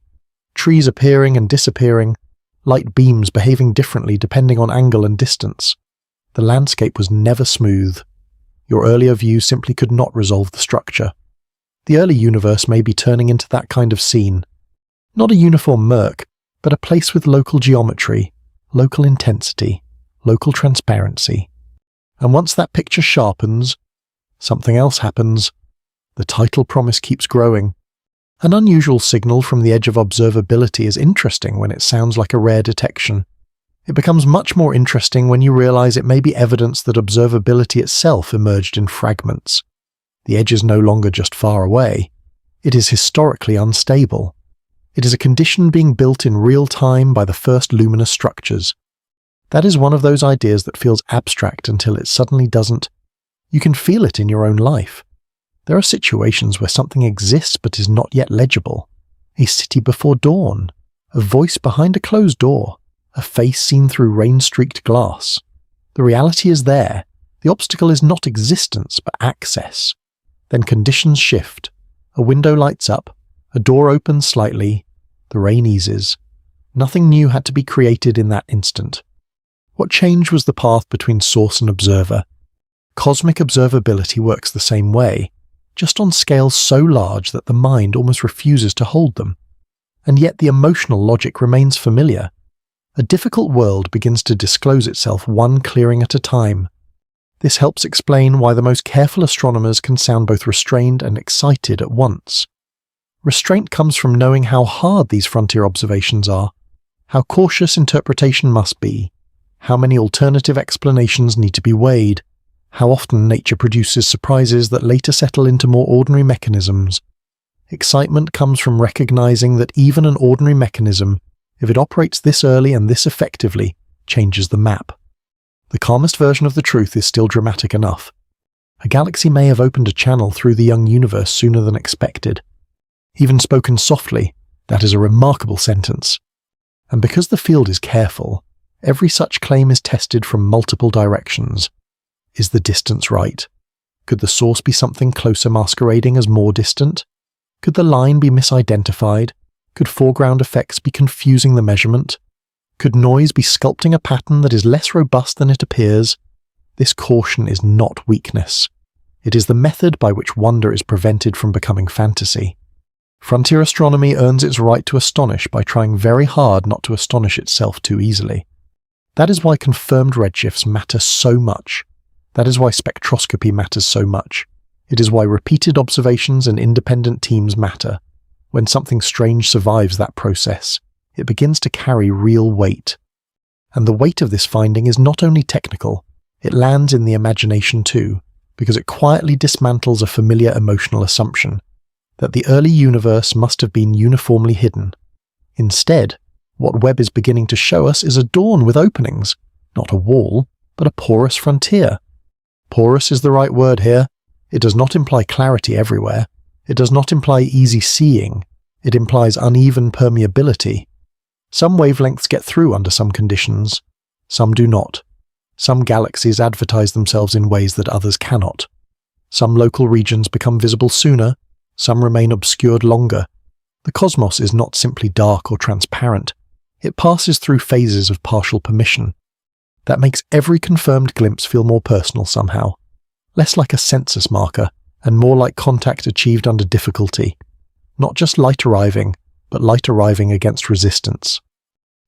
trees appearing and disappearing, light beams behaving differently depending on angle and distance. The landscape was never smooth. Your earlier view simply could not resolve the structure. The early universe may be turning into that kind of scene. Not a uniform murk, but a place with local geometry, local intensity, local transparency. And once that picture sharpens, something else happens. The tidal promise keeps growing. An unusual signal from the edge of observability is interesting when it sounds like a rare detection. It becomes much more interesting when you realize it may be evidence that observability itself emerged in fragments. The edge is no longer just far away. It is historically unstable. It is a condition being built in real time by the first luminous structures. That is one of those ideas that feels abstract until it suddenly doesn't. You can feel it in your own life. There are situations where something exists but is not yet legible. A city before dawn, a voice behind a closed door, a face seen through rain-streaked glass. The reality is there. The obstacle is not existence, but access. Then conditions shift. A window lights up, a door opens slightly, the rain eases. Nothing new had to be created in that instant. What changed was the path between source and observer. Cosmic observability works the same way, just on scales so large that the mind almost refuses to hold them. And yet the emotional logic remains familiar. A difficult world begins to disclose itself one clearing at a time. This helps explain why the most careful astronomers can sound both restrained and excited at once. Restraint comes from knowing how hard these frontier observations are, how cautious interpretation must be, how many alternative explanations need to be weighed, how often nature produces surprises that later settle into more ordinary mechanisms. Excitement comes from recognizing that even an ordinary mechanism, if it operates this early and this effectively, changes the map. The calmest version of the truth is still dramatic enough. A galaxy may have opened a channel through the young universe sooner than expected. Even spoken softly, that is a remarkable sentence. And because the field is careful, every such claim is tested from multiple directions. Is the distance right? Could the source be something closer masquerading as more distant? Could the line be misidentified? Could foreground effects be confusing the measurement? Could noise be sculpting a pattern that is less robust than it appears? This caution is not weakness. It is the method by which wonder is prevented from becoming fantasy. Frontier astronomy earns its right to astonish by trying very hard not to astonish itself too easily. That is why confirmed redshifts matter so much. That is why spectroscopy matters so much. It is why repeated observations and independent teams matter. When something strange survives that process, it begins to carry real weight. And the weight of this finding is not only technical, it lands in the imagination too, because it quietly dismantles a familiar emotional assumption that the early universe must have been uniformly hidden. Instead, what Webb is beginning to show us is a dawn with openings, not a wall, but a porous frontier. Porous is the right word here. It does not imply clarity everywhere. It does not imply easy seeing. It implies uneven permeability. Some wavelengths get through under some conditions. Some do not. Some galaxies advertise themselves in ways that others cannot. Some local regions become visible sooner. Some remain obscured longer. The cosmos is not simply dark or transparent. It passes through phases of partial permission. That makes every confirmed glimpse feel more personal somehow. Less like a census marker, and more like contact achieved under difficulty. Not just light arriving, but light arriving against resistance.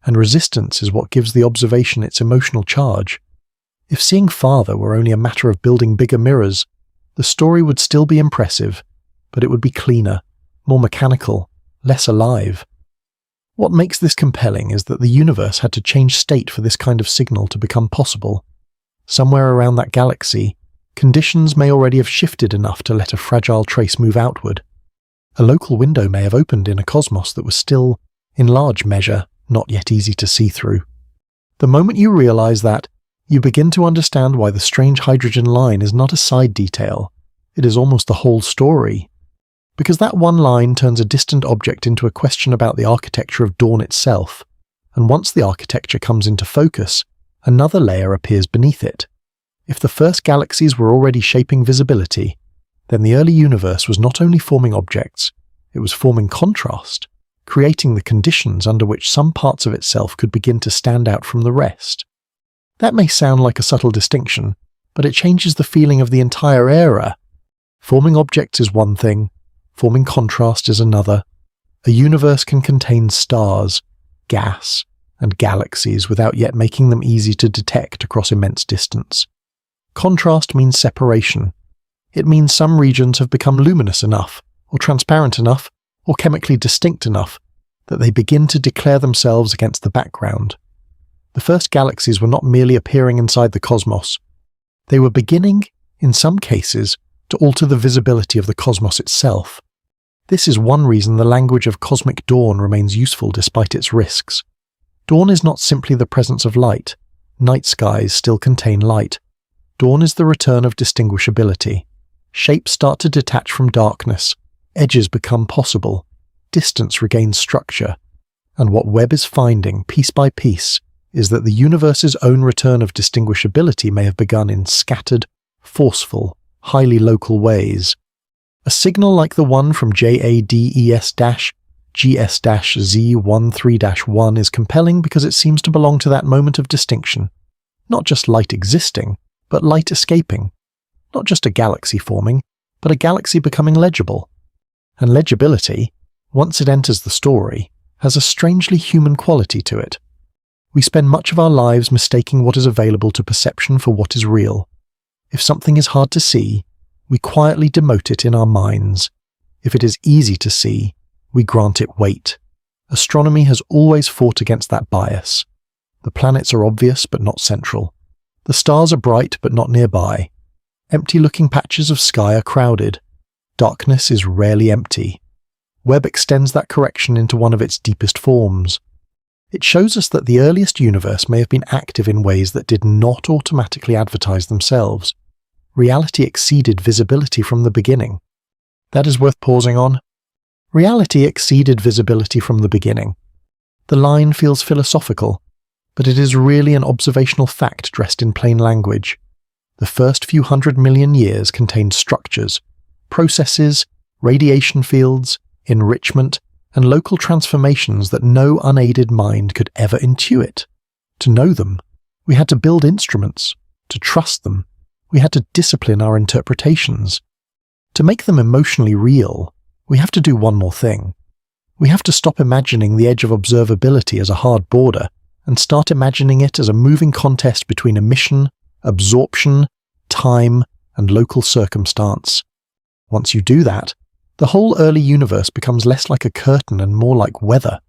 And resistance is what gives the observation its emotional charge. If seeing farther were only a matter of building bigger mirrors, the story would still be impressive, but it would be cleaner, more mechanical, less alive. What makes this compelling is that the universe had to change state for this kind of signal to become possible. Somewhere around that galaxy, conditions may already have shifted enough to let a fragile trace move outward. A local window may have opened in a cosmos that was still, in large measure, not yet easy to see through. The moment you realize that, you begin to understand why the strange hydrogen line is not a side detail. It is almost the whole story. Because that one line turns a distant object into a question about the architecture of dawn itself, and once the architecture comes into focus, another layer appears beneath it. If the first galaxies were already shaping visibility, then the early universe was not only forming objects, it was forming contrast, creating the conditions under which some parts of itself could begin to stand out from the rest. That may sound like a subtle distinction, but it changes the feeling of the entire era. Forming objects is one thing, forming contrast is another. A universe can contain stars, gas, and galaxies without yet making them easy to detect across immense distance. Contrast means separation. It means some regions have become luminous enough, or transparent enough, or chemically distinct enough, that they begin to declare themselves against the background. The first galaxies were not merely appearing inside the cosmos. They were beginning, in some cases, to alter the visibility of the cosmos itself. This is one reason the language of cosmic dawn remains useful despite its risks. Dawn is not simply the presence of light. Night skies still contain light. Dawn is the return of distinguishability. Shapes start to detach from darkness. Edges become possible. Distance regains structure. And what Webb is finding, piece by piece, is that the universe's own return of distinguishability may have begun in scattered, forceful, highly local ways. A signal like the one from JADES-GS-Z13-1 is compelling because it seems to belong to that moment of distinction. Not just light existing, but light escaping. Not just a galaxy forming, but a galaxy becoming legible. And legibility, once it enters the story, has a strangely human quality to it. We spend much of our lives mistaking what is available to perception for what is real. If something is hard to see, we quietly demote it in our minds. If it is easy to see, we grant it weight. Astronomy has always fought against that bias. The planets are obvious but not central. The stars are bright but not nearby. Empty-looking patches of sky are crowded. Darkness is rarely empty. Webb extends that correction into one of its deepest forms. It shows us that the earliest universe may have been active in ways that did not automatically advertise themselves. reality exceeded visibility from the beginning. That is worth pausing on. Reality exceeded visibility from the beginning. The line feels philosophical, but it is really an observational fact dressed in plain language. The first few 100 million years contained structures, processes, radiation fields, enrichment, and local transformations that no unaided mind could ever intuit. To know them, we had to build instruments. To trust them, we had to discipline our interpretations. To make them emotionally real, we have to do one more thing. We have to stop imagining the edge of observability as a hard border and start imagining it as a moving contest between emission, absorption, time, and local circumstance. Once you do that, the whole early universe becomes less like a curtain and more like weather.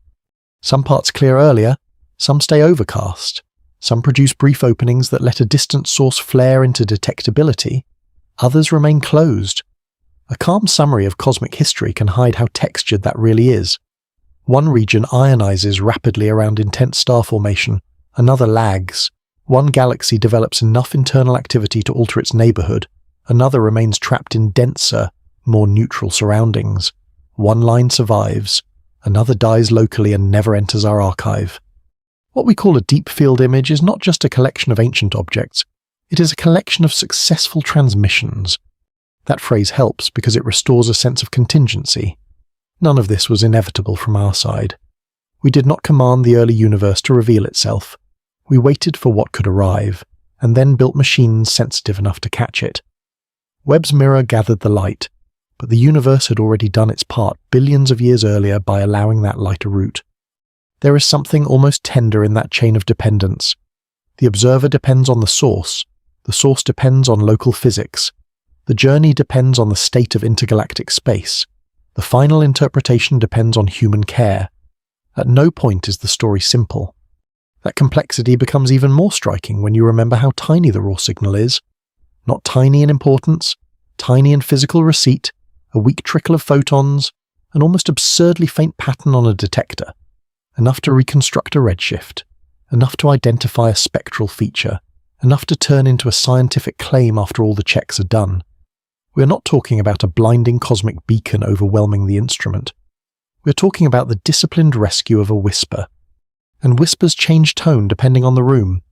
Some parts clear earlier, some stay overcast, some produce brief openings that let a distant source flare into detectability, others remain closed. A calm summary of cosmic history can hide how textured that really is. One region ionizes rapidly around intense star formation, another lags. One galaxy develops enough internal activity to alter its neighborhood, another remains trapped in denser, more neutral surroundings. One line survives, another dies locally and never enters our archive. What we call a deep field image is not just a collection of ancient objects, it is a collection of successful transmissions. That phrase helps because it restores a sense of contingency. None of this was inevitable from our side. We did not command the early universe to reveal itself. We waited for what could arrive, and then built machines sensitive enough to catch it. Webb's mirror gathered the light, but the universe had already done its part billions of years earlier by allowing that light a route. There is something almost tender in that chain of dependence. The observer depends on the source depends on local physics, the journey depends on the state of intergalactic space, the final interpretation depends on human care. At no point is the story simple. That complexity becomes even more striking when you remember how tiny the raw signal is. Not tiny in importance, tiny in physical receipt, a weak trickle of photons, an almost absurdly faint pattern on a detector. Enough to reconstruct a redshift, enough to identify a spectral feature, enough to turn into a scientific claim after all the checks are done. We are not talking about a blinding cosmic beacon overwhelming the instrument. We are talking about the disciplined rescue of a whisper. And whispers change tone depending on the room.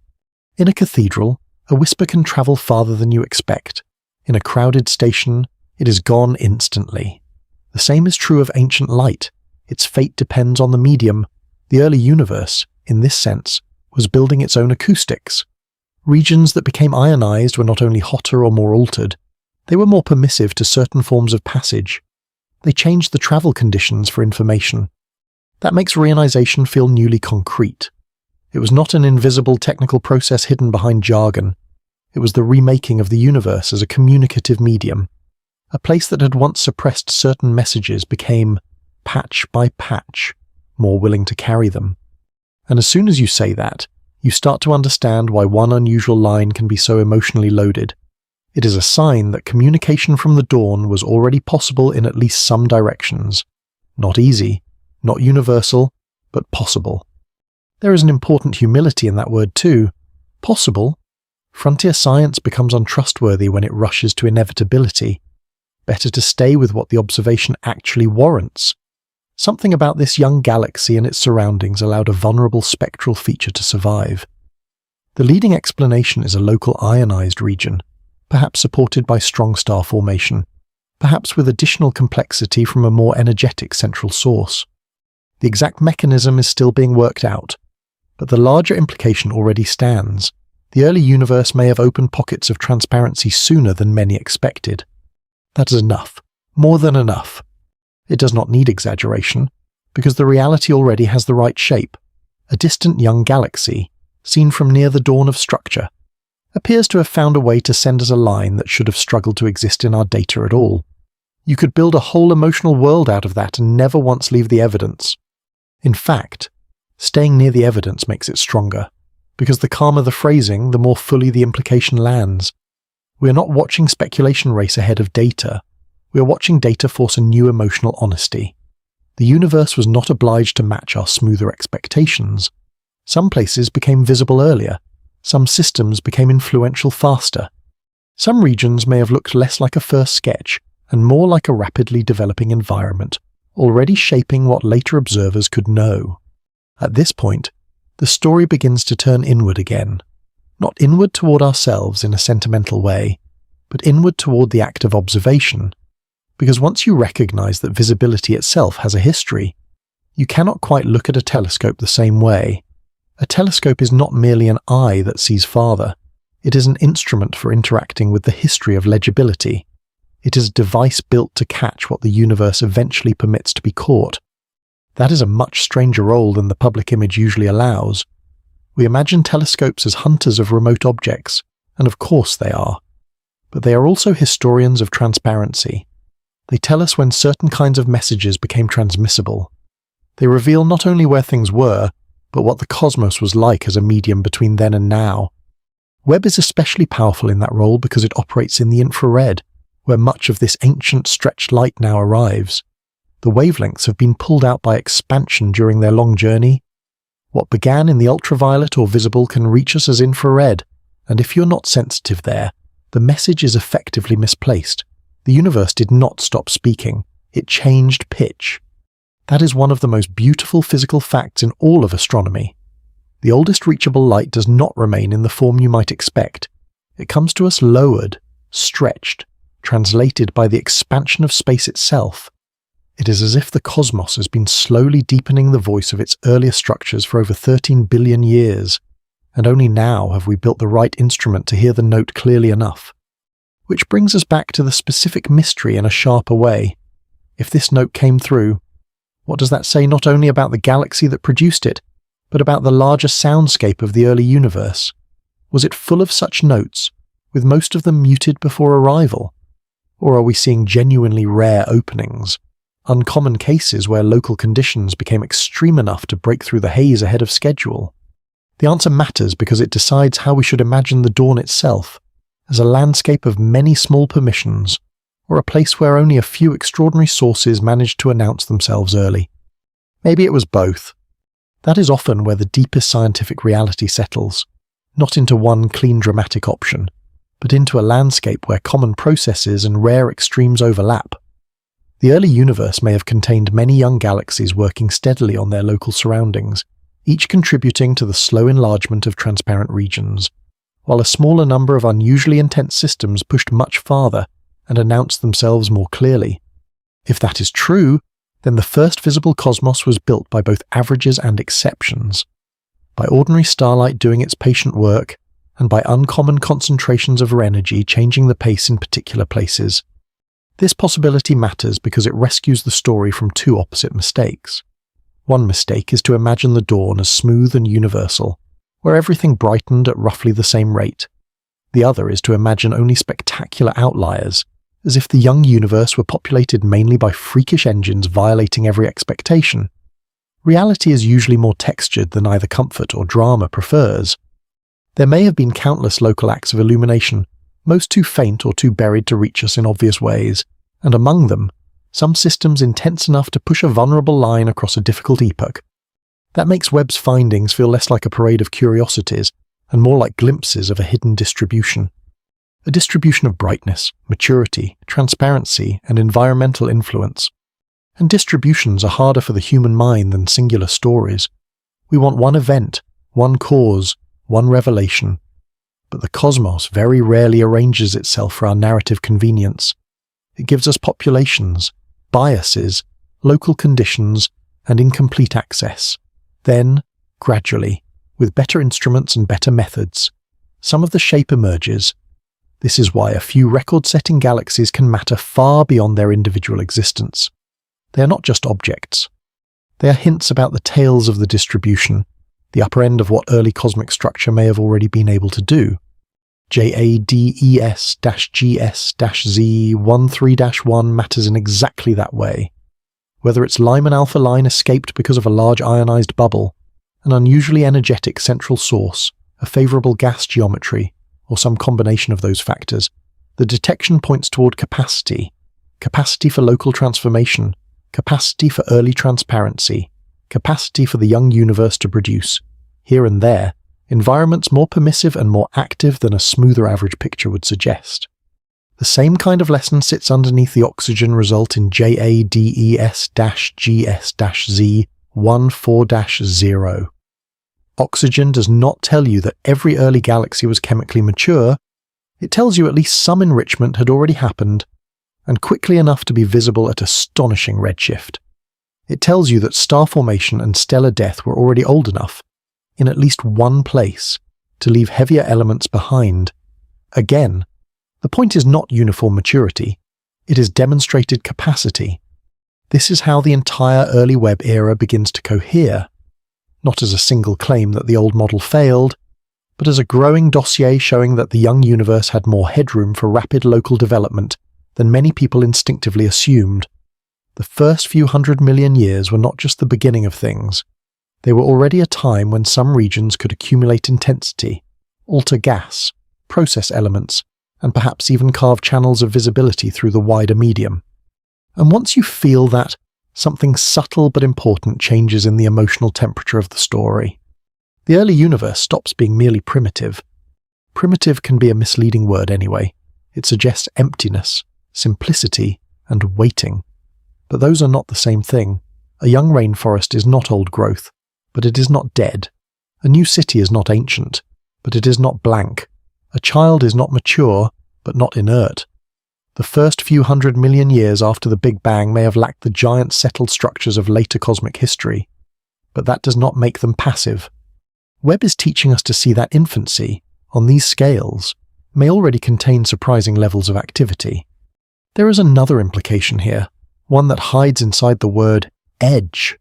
In a cathedral, a whisper can travel farther than you expect. In a crowded station, it is gone instantly. The same is true of ancient light. Its fate depends on the medium. The early universe, in this sense, was building its own acoustics. Regions that became ionized were not only hotter or more altered, they were more permissive to certain forms of passage. They changed the travel conditions for information. That makes reionization feel newly concrete. It was not an invisible technical process hidden behind jargon. It was the remaking of the universe as a communicative medium. A place that had once suppressed certain messages became, patch by patch, more willing to carry them. And as soon as you say that, you start to understand why one unusual line can be so emotionally loaded. It is a sign that communication from the dawn was already possible in at least some directions. Not easy, not universal, but possible. There is an important humility in that word too. Possible. Frontier science becomes untrustworthy when it rushes to inevitability. Better to stay with what the observation actually warrants. Something about this young galaxy and its surroundings allowed a vulnerable spectral feature to survive. The leading explanation is a local ionized region, perhaps supported by strong star formation, perhaps with additional complexity from a more energetic central source. The exact mechanism is still being worked out, but the larger implication already stands. The early universe may have opened pockets of transparency sooner than many expected. That is enough, more than enough. It does not need exaggeration, because the reality already has the right shape. A distant young galaxy, seen from near the dawn of structure, appears to have found a way to send us a line that should have struggled to exist in our data at all. You could build a whole emotional world out of that and never once leave the evidence. In fact, staying near the evidence makes it stronger, because the calmer the phrasing, the more fully the implication lands. We are not watching speculation race ahead of data. We are watching data force a new emotional honesty. The universe was not obliged to match our smoother expectations. Some places became visible earlier. Some systems became influential faster. Some regions may have looked less like a first sketch and more like a rapidly developing environment, already shaping what later observers could know. At this point, the story begins to turn inward again. Not inward toward ourselves in a sentimental way, but inward toward the act of observation. Because once you recognize that visibility itself has a history, you cannot quite look at a telescope the same way. A telescope is not merely an eye that sees farther. It is an instrument for interacting with the history of legibility. It is a device built to catch what the universe eventually permits to be caught. That is a much stranger role than the public image usually allows. We imagine telescopes as hunters of remote objects, and of course they are. But they are also historians of transparency. They tell us when certain kinds of messages became transmissible. They reveal not only where things were, but what the cosmos was like as a medium between then and now. Webb is especially powerful in that role because it operates in the infrared, where much of this ancient stretched light now arrives. The wavelengths have been pulled out by expansion during their long journey. What began in the ultraviolet or visible can reach us as infrared, and if you're not sensitive there, the message is effectively misplaced. The universe did not stop speaking, it changed pitch. That is one of the most beautiful physical facts in all of astronomy. The oldest reachable light does not remain in the form you might expect. It comes to us lowered, stretched, translated by the expansion of space itself. It is as if the cosmos has been slowly deepening the voice of its earlier structures for over 13 billion years, and only now have we built the right instrument to hear the note clearly enough. Which brings us back to the specific mystery in a sharper way. If this note came through, what does that say not only about the galaxy that produced it, but about the larger soundscape of the early universe? Was it full of such notes, with most of them muted before arrival? Or are we seeing genuinely rare openings, uncommon cases where local conditions became extreme enough to break through the haze ahead of schedule? The answer matters because it decides how we should imagine the dawn itself, as a landscape of many small permissions, or a place where only a few extraordinary sources managed to announce themselves early. Maybe it was both. That is often where the deepest scientific reality settles, not into one clean dramatic option, but into a landscape where common processes and rare extremes overlap. The early universe may have contained many young galaxies working steadily on their local surroundings, each contributing to the slow enlargement of transparent regions, while a smaller number of unusually intense systems pushed much farther and announced themselves more clearly. If that is true, then the first visible cosmos was built by both averages and exceptions, by ordinary starlight doing its patient work, and by uncommon concentrations of energy changing the pace in particular places. This possibility matters because it rescues the story from two opposite mistakes. One mistake is to imagine the dawn as smooth and universal, where everything brightened at roughly the same rate. The other is to imagine only spectacular outliers, as if the young universe were populated mainly by freakish engines violating every expectation. Reality is usually more textured than either comfort or drama prefers. There may have been countless local acts of illumination, most too faint or too buried to reach us in obvious ways, and among them, some systems intense enough to push a vulnerable line across a difficult epoch. That makes Webb's findings feel less like a parade of curiosities and more like glimpses of a hidden distribution. A distribution of brightness, maturity, transparency, and environmental influence. And distributions are harder for the human mind than singular stories. We want one event, one cause, one revelation. But the cosmos very rarely arranges itself for our narrative convenience. It gives us populations, biases, local conditions, and incomplete access. Then, gradually, with better instruments and better methods, some of the shape emerges. This is why a few record-setting galaxies can matter far beyond their individual existence. They are not just objects. They are hints about the tails of the distribution, the upper end of what early cosmic structure may have already been able to do. JADES-GS-Z13-1 matters in exactly that way. Whether its Lyman-alpha line escaped because of a large ionized bubble, an unusually energetic central source, a favorable gas geometry, or some combination of those factors, the detection points toward capacity for local transformation, capacity for early transparency, capacity for the young universe to produce, here and there, environments more permissive and more active than a smoother average picture would suggest. The same kind of lesson sits underneath the oxygen result in JADES-GS-Z14-0. Oxygen does not tell you that every early galaxy was chemically mature. It tells you at least some enrichment had already happened, and quickly enough to be visible at astonishing redshift. It tells you that star formation and stellar death were already old enough, in at least one place, to leave heavier elements behind. Again, the point is not uniform maturity, it is demonstrated capacity. This is how the entire early Webb era begins to cohere, not as a single claim that the old model failed, but as a growing dossier showing that the young universe had more headroom for rapid local development than many people instinctively assumed. The first few 100 million years were not just the beginning of things. They were already a time when some regions could accumulate intensity, alter gas, process elements, and perhaps even carve channels of visibility through the wider medium. And once you feel that, something subtle but important changes in the emotional temperature of the story. The early universe stops being merely primitive. Primitive can be a misleading word anyway. It suggests emptiness, simplicity, and waiting. But those are not the same thing. A young rainforest is not old growth, but it is not dead. A new city is not ancient, but it is not blank. A child is not mature, but not inert. The first few 100 million years after the Big Bang may have lacked the giant settled structures of later cosmic history, but that does not make them passive. Webb is teaching us to see that infancy, on these scales, may already contain surprising levels of activity. There is another implication here, one that hides inside the word edge.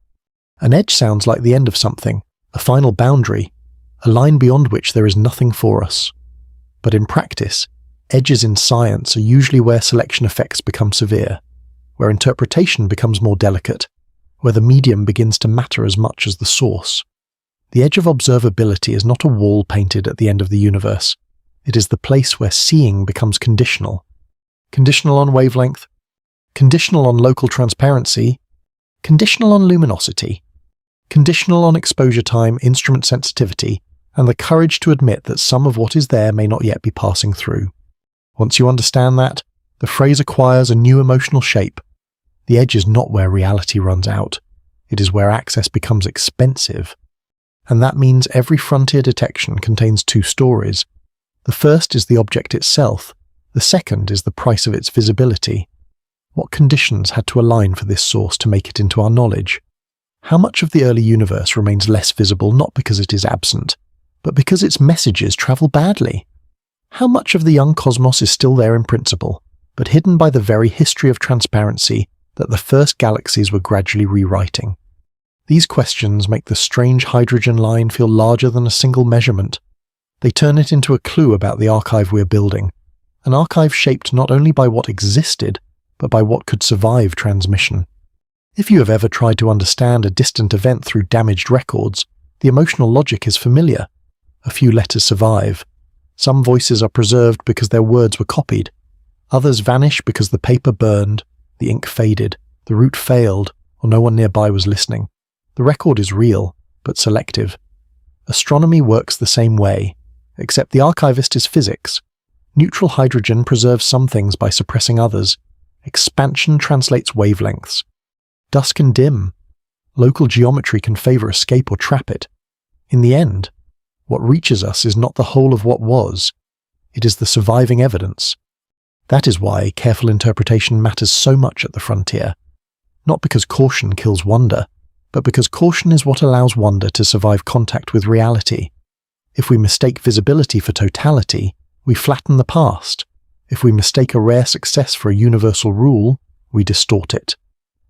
An edge sounds like the end of something, a final boundary, a line beyond which there is nothing for us. But in practice, edges in science are usually where selection effects become severe, where interpretation becomes more delicate, where the medium begins to matter as much as the source. The edge of observability is not a wall painted at the end of the universe. It is the place where seeing becomes conditional. Conditional on wavelength, conditional on local transparency, conditional on luminosity, conditional on exposure time, instrument sensitivity, and the courage to admit that some of what is there may not yet be passing through. Once you understand that, the phrase acquires a new emotional shape. The edge is not where reality runs out. It is where access becomes expensive. And that means every frontier detection contains two stories. The first is the object itself. The second is the price of its visibility. What conditions had to align for this source to make it into our knowledge? How much of the early universe remains less visible not because it is absent, but because its messages travel badly? How much of the young cosmos is still there in principle, but hidden by the very history of transparency that the first galaxies were gradually rewriting? These questions make the strange hydrogen line feel larger than a single measurement. They turn it into a clue about the archive we're building, an archive shaped not only by what existed, but by what could survive transmission. If you have ever tried to understand a distant event through damaged records, the emotional logic is familiar. A few letters survive. Some voices are preserved because their words were copied. Others vanish because the paper burned, the ink faded, the route failed, or no one nearby was listening. The record is real, but selective. Astronomy works the same way, except the archivist is physics. Neutral hydrogen preserves some things by suppressing others. Expansion translates wavelengths. Dusk can dim. Local geometry can favor escape or trap it. In the end, what reaches us is not the whole of what was. It is the surviving evidence. That is why careful interpretation matters so much at the frontier. Not because caution kills wonder, but because caution is what allows wonder to survive contact with reality. If we mistake visibility for totality, we flatten the past. If we mistake a rare success for a universal rule, we distort it.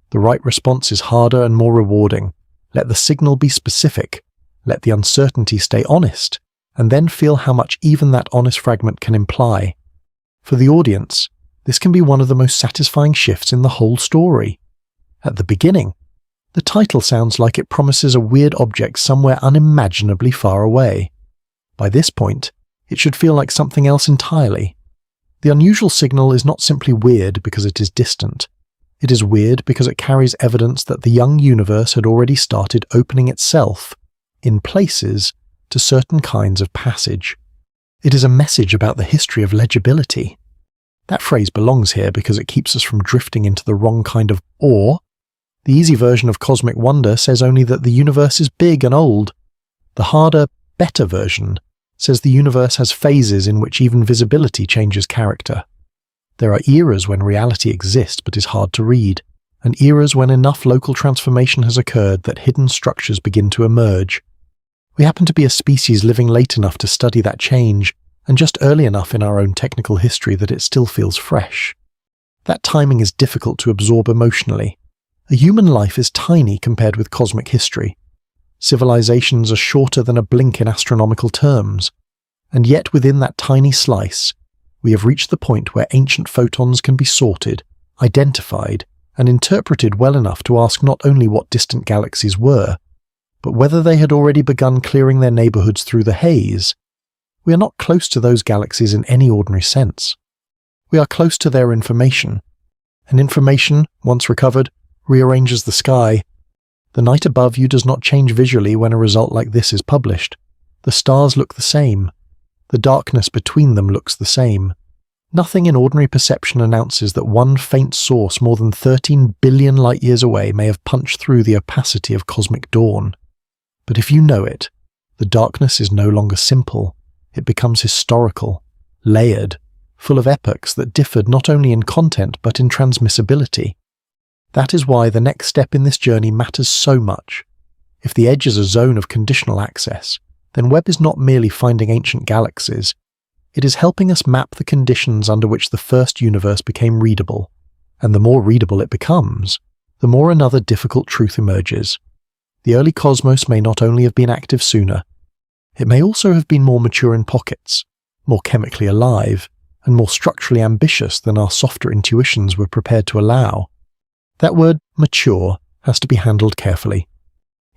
The right response is harder and more rewarding. Let the signal be specific. Let the uncertainty stay honest, and then feel how much even that honest fragment can imply. For the audience, this can be one of the most satisfying shifts in the whole story. At the beginning, the title sounds like it promises a weird object somewhere unimaginably far away. By this point, it should feel like something else entirely. The unusual signal is not simply weird because it is distant. It is weird because it carries evidence that the young universe had already started opening itself, in places, to certain kinds of passage. It is a message about the history of legibility. That phrase belongs here because it keeps us from drifting into the wrong kind of awe. The easy version of cosmic wonder says only that the universe is big and old. The harder, better version says the universe has phases in which even visibility changes character. There are eras when reality exists but is hard to read, and eras when enough local transformation has occurred that hidden structures begin to emerge. We happen to be a species living late enough to study that change, and just early enough in our own technical history that it still feels fresh. That timing is difficult to absorb emotionally. A human life is tiny compared with cosmic history. Civilizations are shorter than a blink in astronomical terms, and yet within that tiny slice, we have reached the point where ancient photons can be sorted, identified, and interpreted well enough to ask not only what distant galaxies were, but whether they had already begun clearing their neighborhoods through the haze. We are not close to those galaxies in any ordinary sense. We are close to their information, and information, once recovered, rearranges the sky. The night above you does not change visually when a result like this is published. The stars look the same. The darkness between them looks the same. Nothing in ordinary perception announces that one faint source more than 13 billion light-years away may have punched through the opacity of cosmic dawn. But if you know it, the darkness is no longer simple. It becomes historical, layered, full of epochs that differed not only in content but in transmissibility. That is why the next step in this journey matters so much. If the edge is a zone of conditional access, then Webb is not merely finding ancient galaxies. It is helping us map the conditions under which the first universe became readable, and the more readable it becomes, the more another difficult truth emerges. The early cosmos may not only have been active sooner, it may also have been more mature in pockets, more chemically alive, and more structurally ambitious than our softer intuitions were prepared to allow. That word, mature, has to be handled carefully.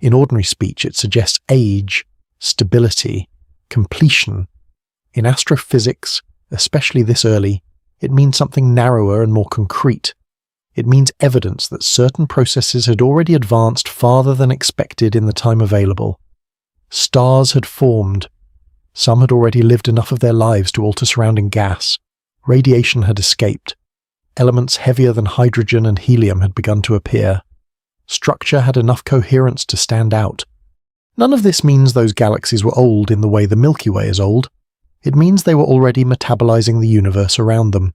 In ordinary speech, it suggests age, stability, completion. In astrophysics, especially this early, it means something narrower and more concrete. It means evidence that certain processes had already advanced farther than expected in the time available. Stars had formed. Some had already lived enough of their lives to alter surrounding gas. Radiation had escaped. Elements heavier than hydrogen and helium had begun to appear. Structure had enough coherence to stand out. None of this means those galaxies were old in the way the Milky Way is old. It means they were already metabolizing the universe around them.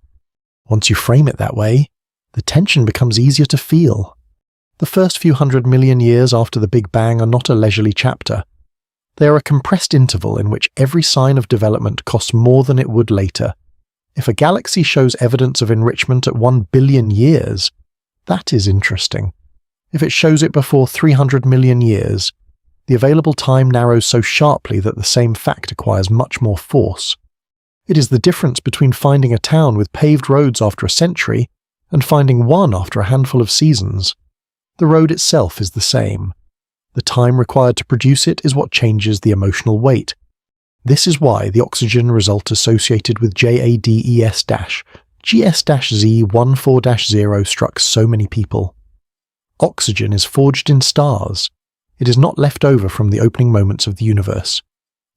Once you frame it that way, the tension becomes easier to feel. The first few 100 million years after the Big Bang are not a leisurely chapter. They are a compressed interval in which every sign of development costs more than it would later. If a galaxy shows evidence of enrichment at 1 billion years, that is interesting. If it shows it before 300 million years, the available time narrows so sharply that the same fact acquires much more force. It is the difference between finding a town with paved roads after a century and finding one after a handful of seasons. The road itself is the same. The time required to produce it is what changes the emotional weight. This is why the oxygen result associated with JADES-GS-Z14-0 struck so many people. Oxygen is forged in stars. It is not left over from the opening moments of the universe.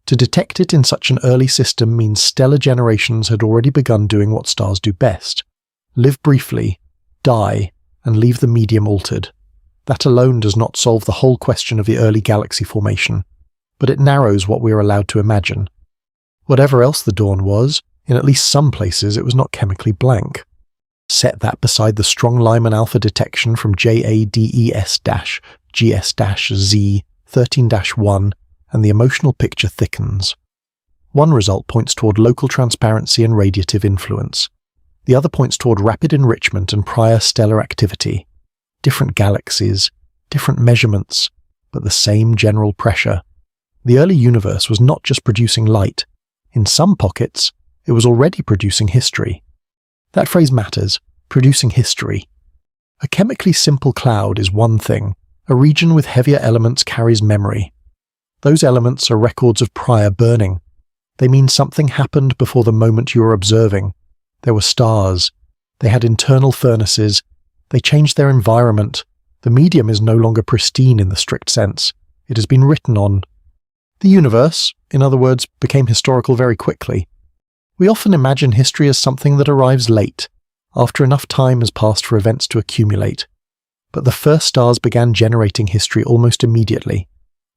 To detect it in such an early system means stellar generations had already begun doing what stars do best: live briefly, die, and leave the medium altered. That alone does not solve the whole question of the early galaxy formation, but it narrows what we are allowed to imagine. Whatever else the dawn was, in at least some places it was not chemically blank. Set that beside the strong Lyman-alpha detection from JADES-GS-Z13-1, and the emotional picture thickens. One result points toward local transparency and radiative influence. The other points toward rapid enrichment and prior stellar activity. Different galaxies, different measurements, but the same general pressure. The early universe was not just producing light. In some pockets, it was already producing history. That phrase matters, producing history. A chemically simple cloud is one thing. A region with heavier elements carries memory. Those elements are records of prior burning. They mean something happened before the moment you are observing. There were stars. They had internal furnaces. They changed their environment. The medium is no longer pristine in the strict sense. It has been written on. The universe, in other words, became historical very quickly. We often imagine history as something that arrives late, after enough time has passed for events to accumulate. But the first stars began generating history almost immediately.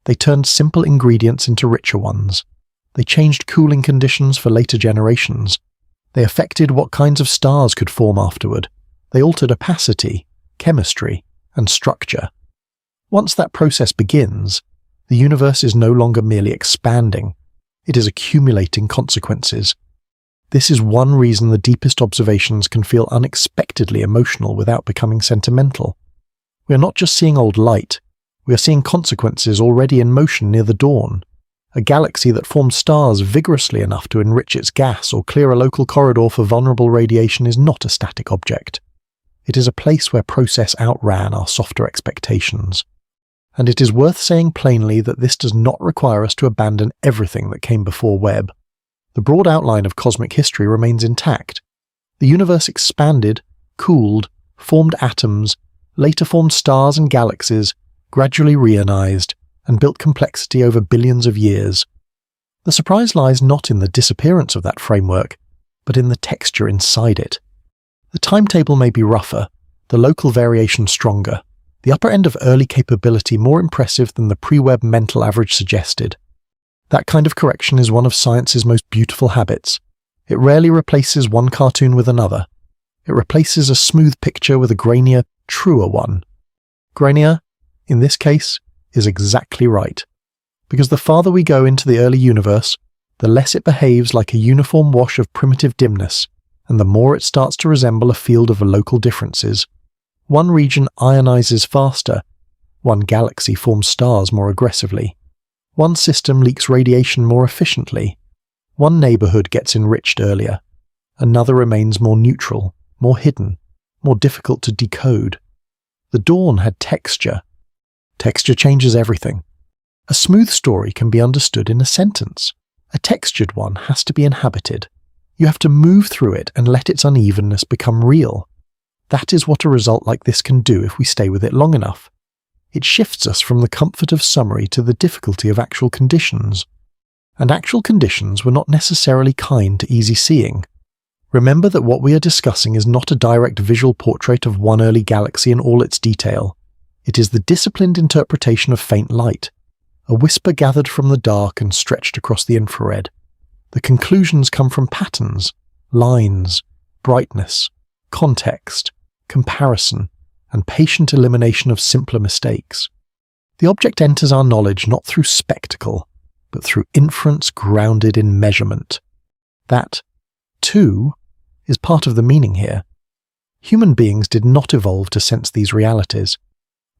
They turned simple ingredients into richer ones. They changed cooling conditions for later generations. They affected what kinds of stars could form afterward. They altered opacity, chemistry, and structure. Once that process begins, the universe is no longer merely expanding. It is accumulating consequences. This is one reason the deepest observations can feel unexpectedly emotional without becoming sentimental. We are not just seeing old light, we are seeing consequences already in motion near the dawn. A galaxy that formed stars vigorously enough to enrich its gas or clear a local corridor for vulnerable radiation is not a static object. It is a place where process outran our softer expectations. And it is worth saying plainly that this does not require us to abandon everything that came before Webb. The broad outline of cosmic history remains intact. The universe expanded, cooled, formed atoms, later formed stars and galaxies, gradually reionized, and built complexity over billions of years. The surprise lies not in the disappearance of that framework, but in the texture inside it. The timetable may be rougher, the local variation stronger, the upper end of early capability more impressive than the pre-Webb mental average suggested. That kind of correction is one of science's most beautiful habits. It rarely replaces one cartoon with another. It replaces a smooth picture with a grainier, truer one. Grainier, in this case, is exactly right. Because the farther we go into the early universe, the less it behaves like a uniform wash of primitive dimness, and the more it starts to resemble a field of local differences. One region ionizes faster, one galaxy forms stars more aggressively, one system leaks radiation more efficiently, one neighborhood gets enriched earlier, another remains more neutral, more hidden, more difficult to decode. The dawn had texture. Texture changes everything. A smooth story can be understood in a sentence. A textured one has to be inhabited. You have to move through it and let its unevenness become real. That is what a result like this can do if we stay with it long enough. It shifts us from the comfort of summary to the difficulty of actual conditions. And actual conditions were not necessarily kind to easy seeing. Remember that what we are discussing is not a direct visual portrait of one early galaxy in all its detail. It is the disciplined interpretation of faint light, a whisper gathered from the dark and stretched across the infrared. The conclusions come from patterns, lines, brightness, context, comparison, and patient elimination of simpler mistakes. The object enters our knowledge not through spectacle, but through inference grounded in measurement. That, too, is part of the meaning here. Human beings did not evolve to sense these realities.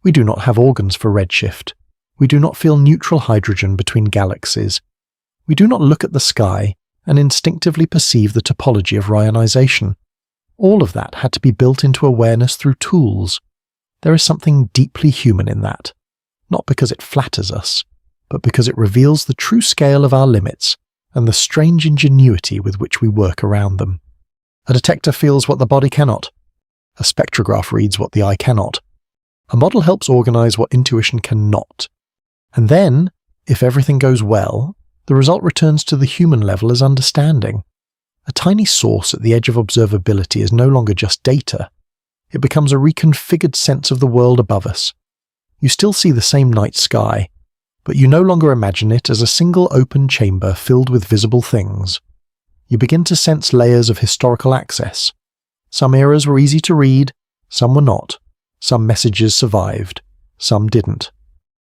We do not have organs for redshift. We do not feel neutral hydrogen between galaxies. We do not look at the sky and instinctively perceive the topology of Reionization. All of that had to be built into awareness through tools. There is something deeply human in that, not because it flatters us, but because it reveals the true scale of our limits and the strange ingenuity with which we work around them. A detector feels what the body cannot. A spectrograph reads what the eye cannot. A model helps organize what intuition cannot. And then, if everything goes well, the result returns to the human level as understanding. A tiny source at the edge of observability is no longer just data. It becomes a reconfigured sense of the world above us. You still see the same night sky, but you no longer imagine it as a single open chamber filled with visible things. You begin to sense layers of historical access. Some eras were easy to read, some were not. Some messages survived, some didn't.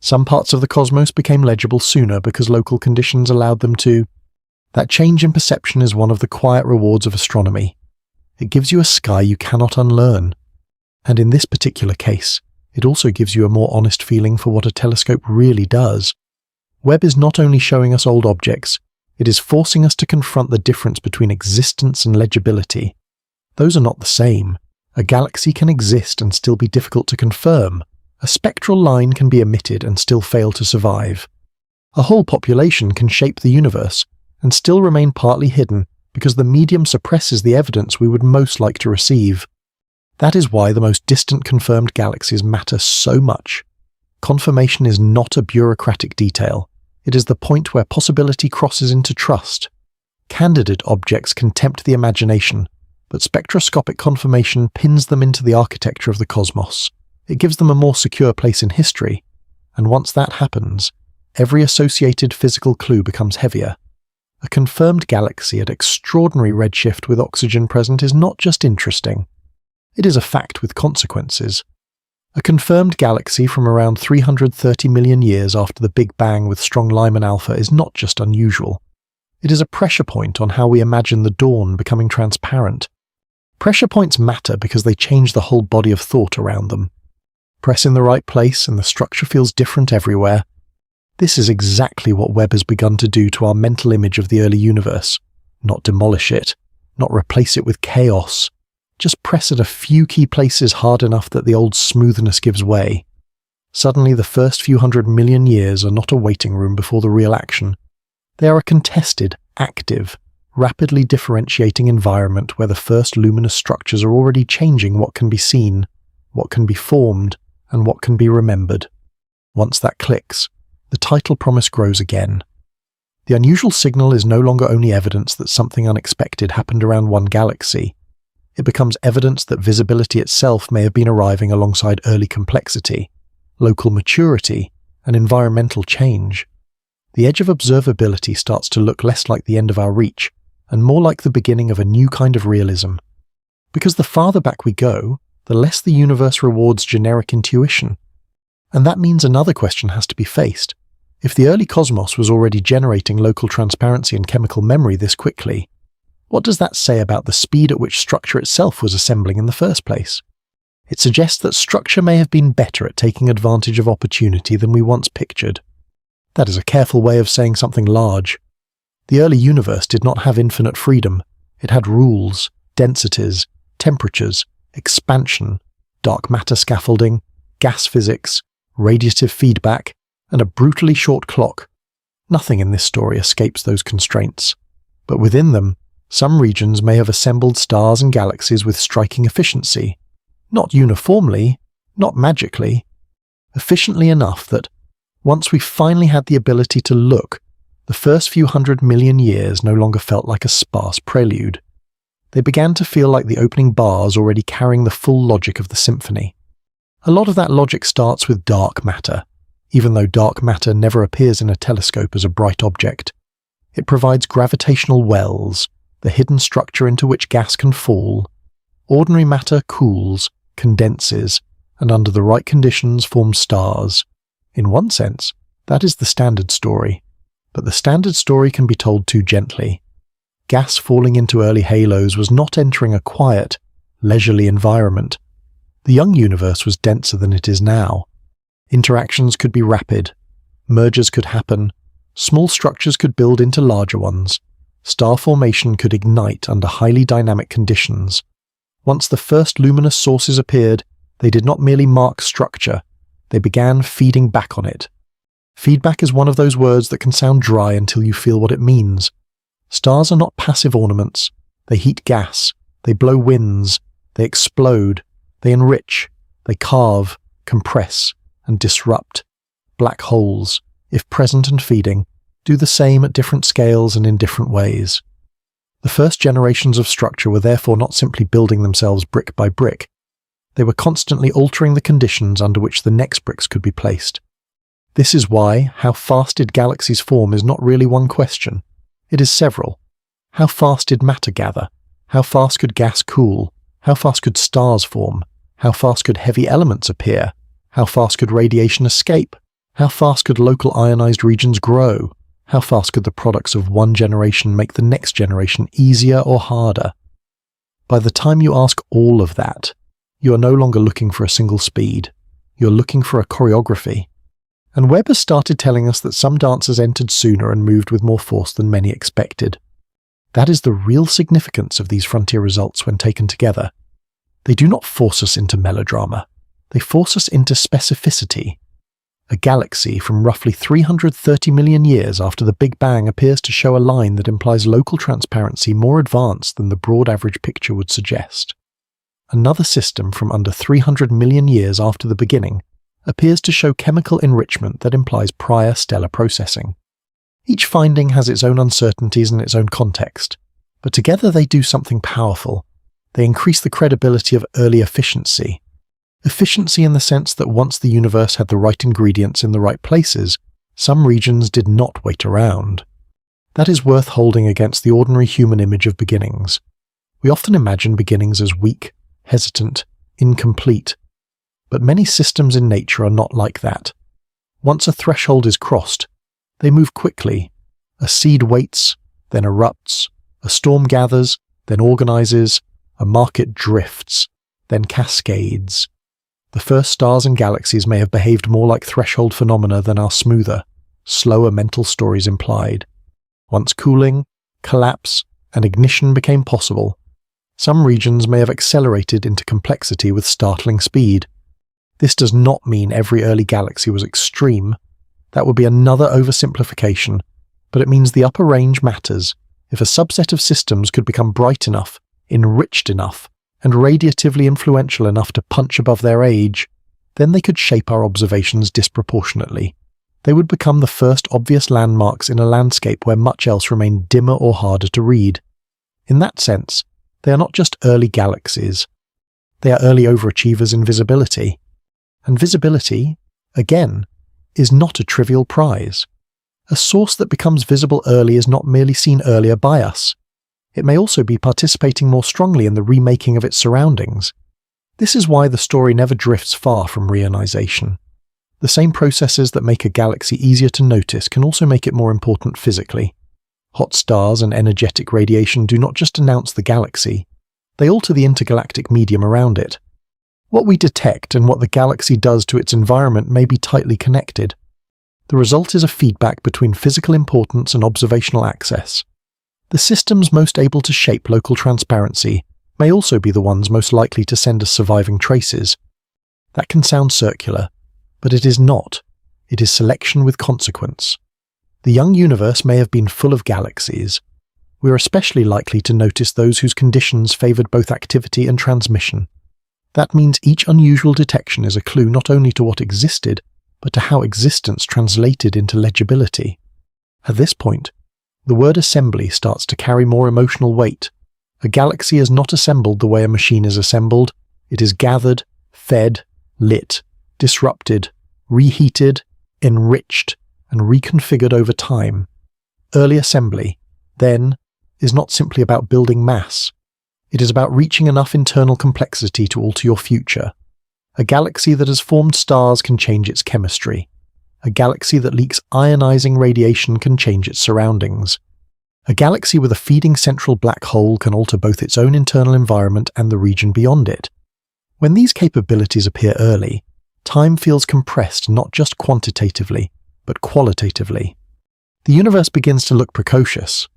Some parts of the cosmos became legible sooner because local conditions allowed them to. That change in perception is one of the quiet rewards of astronomy. It gives you a sky you cannot unlearn. And in this particular case, it also gives you a more honest feeling for what a telescope really does. Webb is not only showing us old objects, it is forcing us to confront the difference between existence and legibility. Those are not the same. A galaxy can exist and still be difficult to confirm. A spectral line can be emitted and still fail to survive. A whole population can shape the universe and still remain partly hidden because the medium suppresses the evidence we would most like to receive. That is why the most distant confirmed galaxies matter so much. Confirmation is not a bureaucratic detail. It is the point where possibility crosses into trust. Candidate objects can tempt the imagination, but spectroscopic confirmation pins them into the architecture of the cosmos. It gives them a more secure place in history, and once that happens, every associated physical clue becomes heavier. A confirmed galaxy at extraordinary redshift with oxygen present is not just interesting. It is a fact with consequences. A confirmed galaxy from around 330 million years after the Big Bang with strong Lyman-alpha is not just unusual. It is a pressure point on how we imagine the dawn becoming transparent. Pressure points matter because they change the whole body of thought around them. Press in the right place and the structure feels different everywhere. This is exactly what Webb has begun to do to our mental image of the early universe. Not demolish it, not replace it with chaos. Just press at a few key places hard enough that the old smoothness gives way. Suddenly the first few 100 million years are not a waiting room before the real action. They are a contested, active, rapidly differentiating environment where the first luminous structures are already changing what can be seen, what can be formed, and what can be remembered. Once that clicks, the title promise grows again. The unusual signal is no longer only evidence that something unexpected happened around one galaxy. It becomes evidence that visibility itself may have been arriving alongside early complexity, local maturity, and environmental change. The edge of observability starts to look less like the end of our reach, and more like the beginning of a new kind of realism. Because the farther back we go, the less the universe rewards generic intuition. And that means another question has to be faced. If the early cosmos was already generating local transparency and chemical memory this quickly, what does that say about the speed at which structure itself was assembling in the first place? It suggests that structure may have been better at taking advantage of opportunity than we once pictured. That is a careful way of saying something large. The early universe did not have infinite freedom. It had rules, densities, temperatures, expansion, dark matter scaffolding, gas physics, radiative feedback, and a brutally short clock. Nothing in this story escapes those constraints. But within them, some regions may have assembled stars and galaxies with striking efficiency. Not uniformly, not magically. Efficiently enough that, once we finally had the ability to look, the first few 100 million years no longer felt like a sparse prelude. They began to feel like the opening bars already carrying the full logic of the symphony. A lot of that logic starts with dark matter, even though dark matter never appears in a telescope as a bright object. It provides gravitational wells, the hidden structure into which gas can fall. Ordinary matter cools, condenses, and under the right conditions forms stars. In one sense, that is the standard story. But the standard story can be told too gently. Gas falling into early halos was not entering a quiet, leisurely environment. The young universe was denser than it is now. Interactions could be rapid. Mergers could happen. Small structures could build into larger ones. Star formation could ignite under highly dynamic conditions. Once the first luminous sources appeared, they did not merely mark structure. They began feeding back on it. Feedback is one of those words that can sound dry until you feel what it means. Stars are not passive ornaments. They heat gas. They blow winds. They explode. They enrich. They carve, compress, and disrupt. Black holes, if present and feeding, do the same at different scales and in different ways. The first generations of structure were therefore not simply building themselves brick by brick. They were constantly altering the conditions under which the next bricks could be placed. This is why how fast did galaxies form is not really one question. It is several. How fast did matter gather? How fast could gas cool? How fast could stars form? How fast could heavy elements appear? How fast could radiation escape? How fast could local ionized regions grow? How fast could the products of one generation make the next generation easier or harder? By the time you ask all of that, you are no longer looking for a single speed. You're looking for a choreography. And Webb has started telling us that some dancers entered sooner and moved with more force than many expected. That is the real significance of these frontier results when taken together. They do not force us into melodrama. They force us into specificity. A galaxy from roughly 330 million years after the Big Bang appears to show a line that implies local transparency more advanced than the broad average picture would suggest. Another system from under 300 million years after the beginning appears to show chemical enrichment that implies prior stellar processing. Each finding has its own uncertainties and its own context, but together they do something powerful. They increase the credibility of early efficiency. Efficiency in the sense that once the universe had the right ingredients in the right places, some regions did not wait around. That is worth holding against the ordinary human image of beginnings. We often imagine beginnings as weak, hesitant, incomplete. But many systems in nature are not like that. Once a threshold is crossed, they move quickly. A seed waits, then erupts. A storm gathers, then organizes. A market drifts, then cascades. The first stars and galaxies may have behaved more like threshold phenomena than our smoother, slower mental stories implied. Once cooling, collapse, and ignition became possible, some regions may have accelerated into complexity with startling speed. This does not mean every early galaxy was extreme. That would be another oversimplification, but it means the upper range matters. If a subset of systems could become bright enough, enriched enough, and radiatively influential enough to punch above their age, then they could shape our observations disproportionately. They would become the first obvious landmarks in a landscape where much else remained dimmer or harder to read. In that sense, they are not just early galaxies. They are early overachievers in visibility. And visibility, again, is not a trivial prize. A source that becomes visible early is not merely seen earlier by us. It may also be participating more strongly in the remaking of its surroundings. This is why the story never drifts far from reionization. The same processes that make a galaxy easier to notice can also make it more important physically. Hot stars and energetic radiation do not just announce the galaxy, they alter the intergalactic medium around it. What we detect and what the galaxy does to its environment may be tightly connected. The result is a feedback between physical importance and observational access. The systems most able to shape local transparency may also be the ones most likely to send us surviving traces. That can sound circular, but it is not. It is selection with consequence. The young universe may have been full of galaxies. We are especially likely to notice those whose conditions favored both activity and transmission. That means each unusual detection is a clue not only to what existed, but to how existence translated into legibility. At this point, the word assembly starts to carry more emotional weight. A galaxy is not assembled the way a machine is assembled. It is gathered, fed, lit, disrupted, reheated, enriched, and reconfigured over time. Early assembly, then, is not simply about building mass. It is about reaching enough internal complexity to alter your future. A galaxy that has formed stars can change its chemistry. A galaxy that leaks ionizing radiation can change its surroundings. A galaxy with a feeding central black hole can alter both its own internal environment and the region beyond it. When these capabilities appear early, time feels compressed not just quantitatively, but qualitatively. The universe begins to look precocious.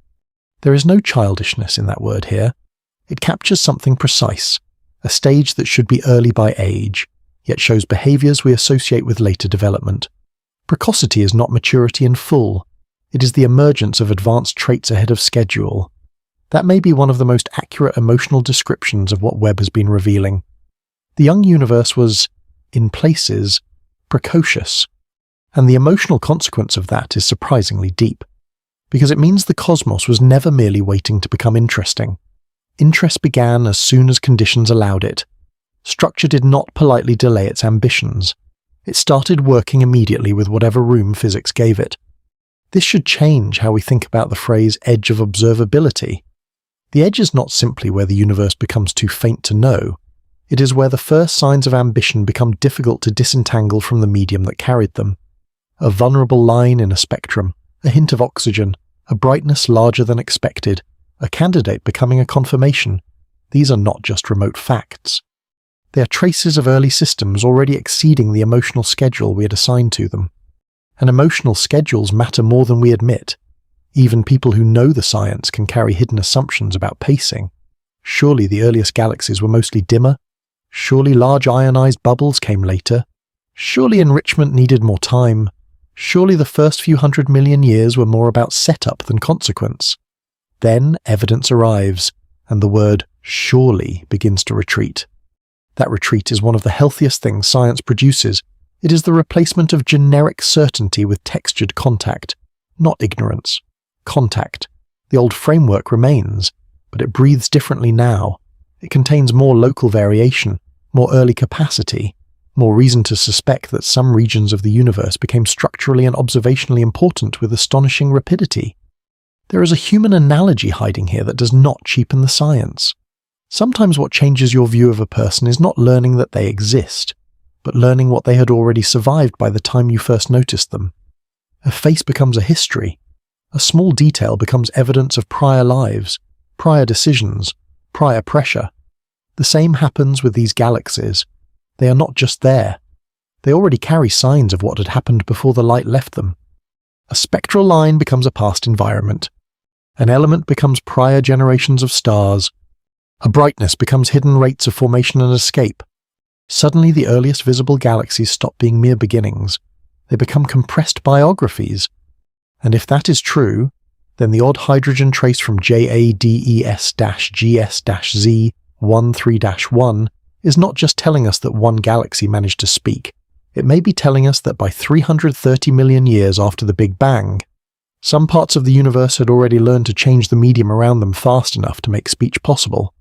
There is no childishness in that word here. It captures something precise, a stage that should be early by age, yet shows behaviors we associate with later development. Precocity is not maturity in full. It is the emergence of advanced traits ahead of schedule. That may be one of the most accurate emotional descriptions of what Webb has been revealing. The young universe was, in places, precocious. And the emotional consequence of that is surprisingly deep, because it means the cosmos was never merely waiting to become interesting. Interest began as soon as conditions allowed it. Structure did not politely delay its ambitions. It started working immediately with whatever room physics gave it. This should change how we think about the phrase edge of observability. The edge is not simply where the universe becomes too faint to know. It is where the first signs of ambition become difficult to disentangle from the medium that carried them. A vulnerable line in a spectrum, a hint of oxygen, a brightness larger than expected, a candidate becoming a confirmation. These are not just remote facts. They are traces of early systems already exceeding the emotional schedule we had assigned to them. And emotional schedules matter more than we admit. Even people who know the science can carry hidden assumptions about pacing. Surely the earliest galaxies were mostly dimmer? Surely large ionized bubbles came later? Surely enrichment needed more time? Surely the first few 100 million years were more about setup than consequence? Then evidence arrives, and the word surely begins to retreat. That retreat is one of the healthiest things science produces. It is the replacement of generic certainty with textured contact. Not ignorance. Contact. The old framework remains, but it breathes differently now. It contains more local variation, more early capacity, more reason to suspect that some regions of the universe became structurally and observationally important with astonishing rapidity. There is a human analogy hiding here that does not cheapen the science. Sometimes what changes your view of a person is not learning that they exist, but learning what they had already survived by the time you first noticed them. A face becomes a history. A small detail becomes evidence of prior lives, prior decisions, prior pressure. The same happens with these galaxies. They are not just there. They already carry signs of what had happened before the light left them. A spectral line becomes a past environment. An element becomes prior generations of stars. A brightness becomes hidden rates of formation and escape. Suddenly the earliest visible galaxies stop being mere beginnings. They become compressed biographies. And if that is true, then the odd hydrogen trace from JADES-GS-Z13-1 is not just telling us that one galaxy managed to speak. It may be telling us that by 330 million years after the Big Bang, some parts of the universe had already learned to change the medium around them fast enough to make speech possible.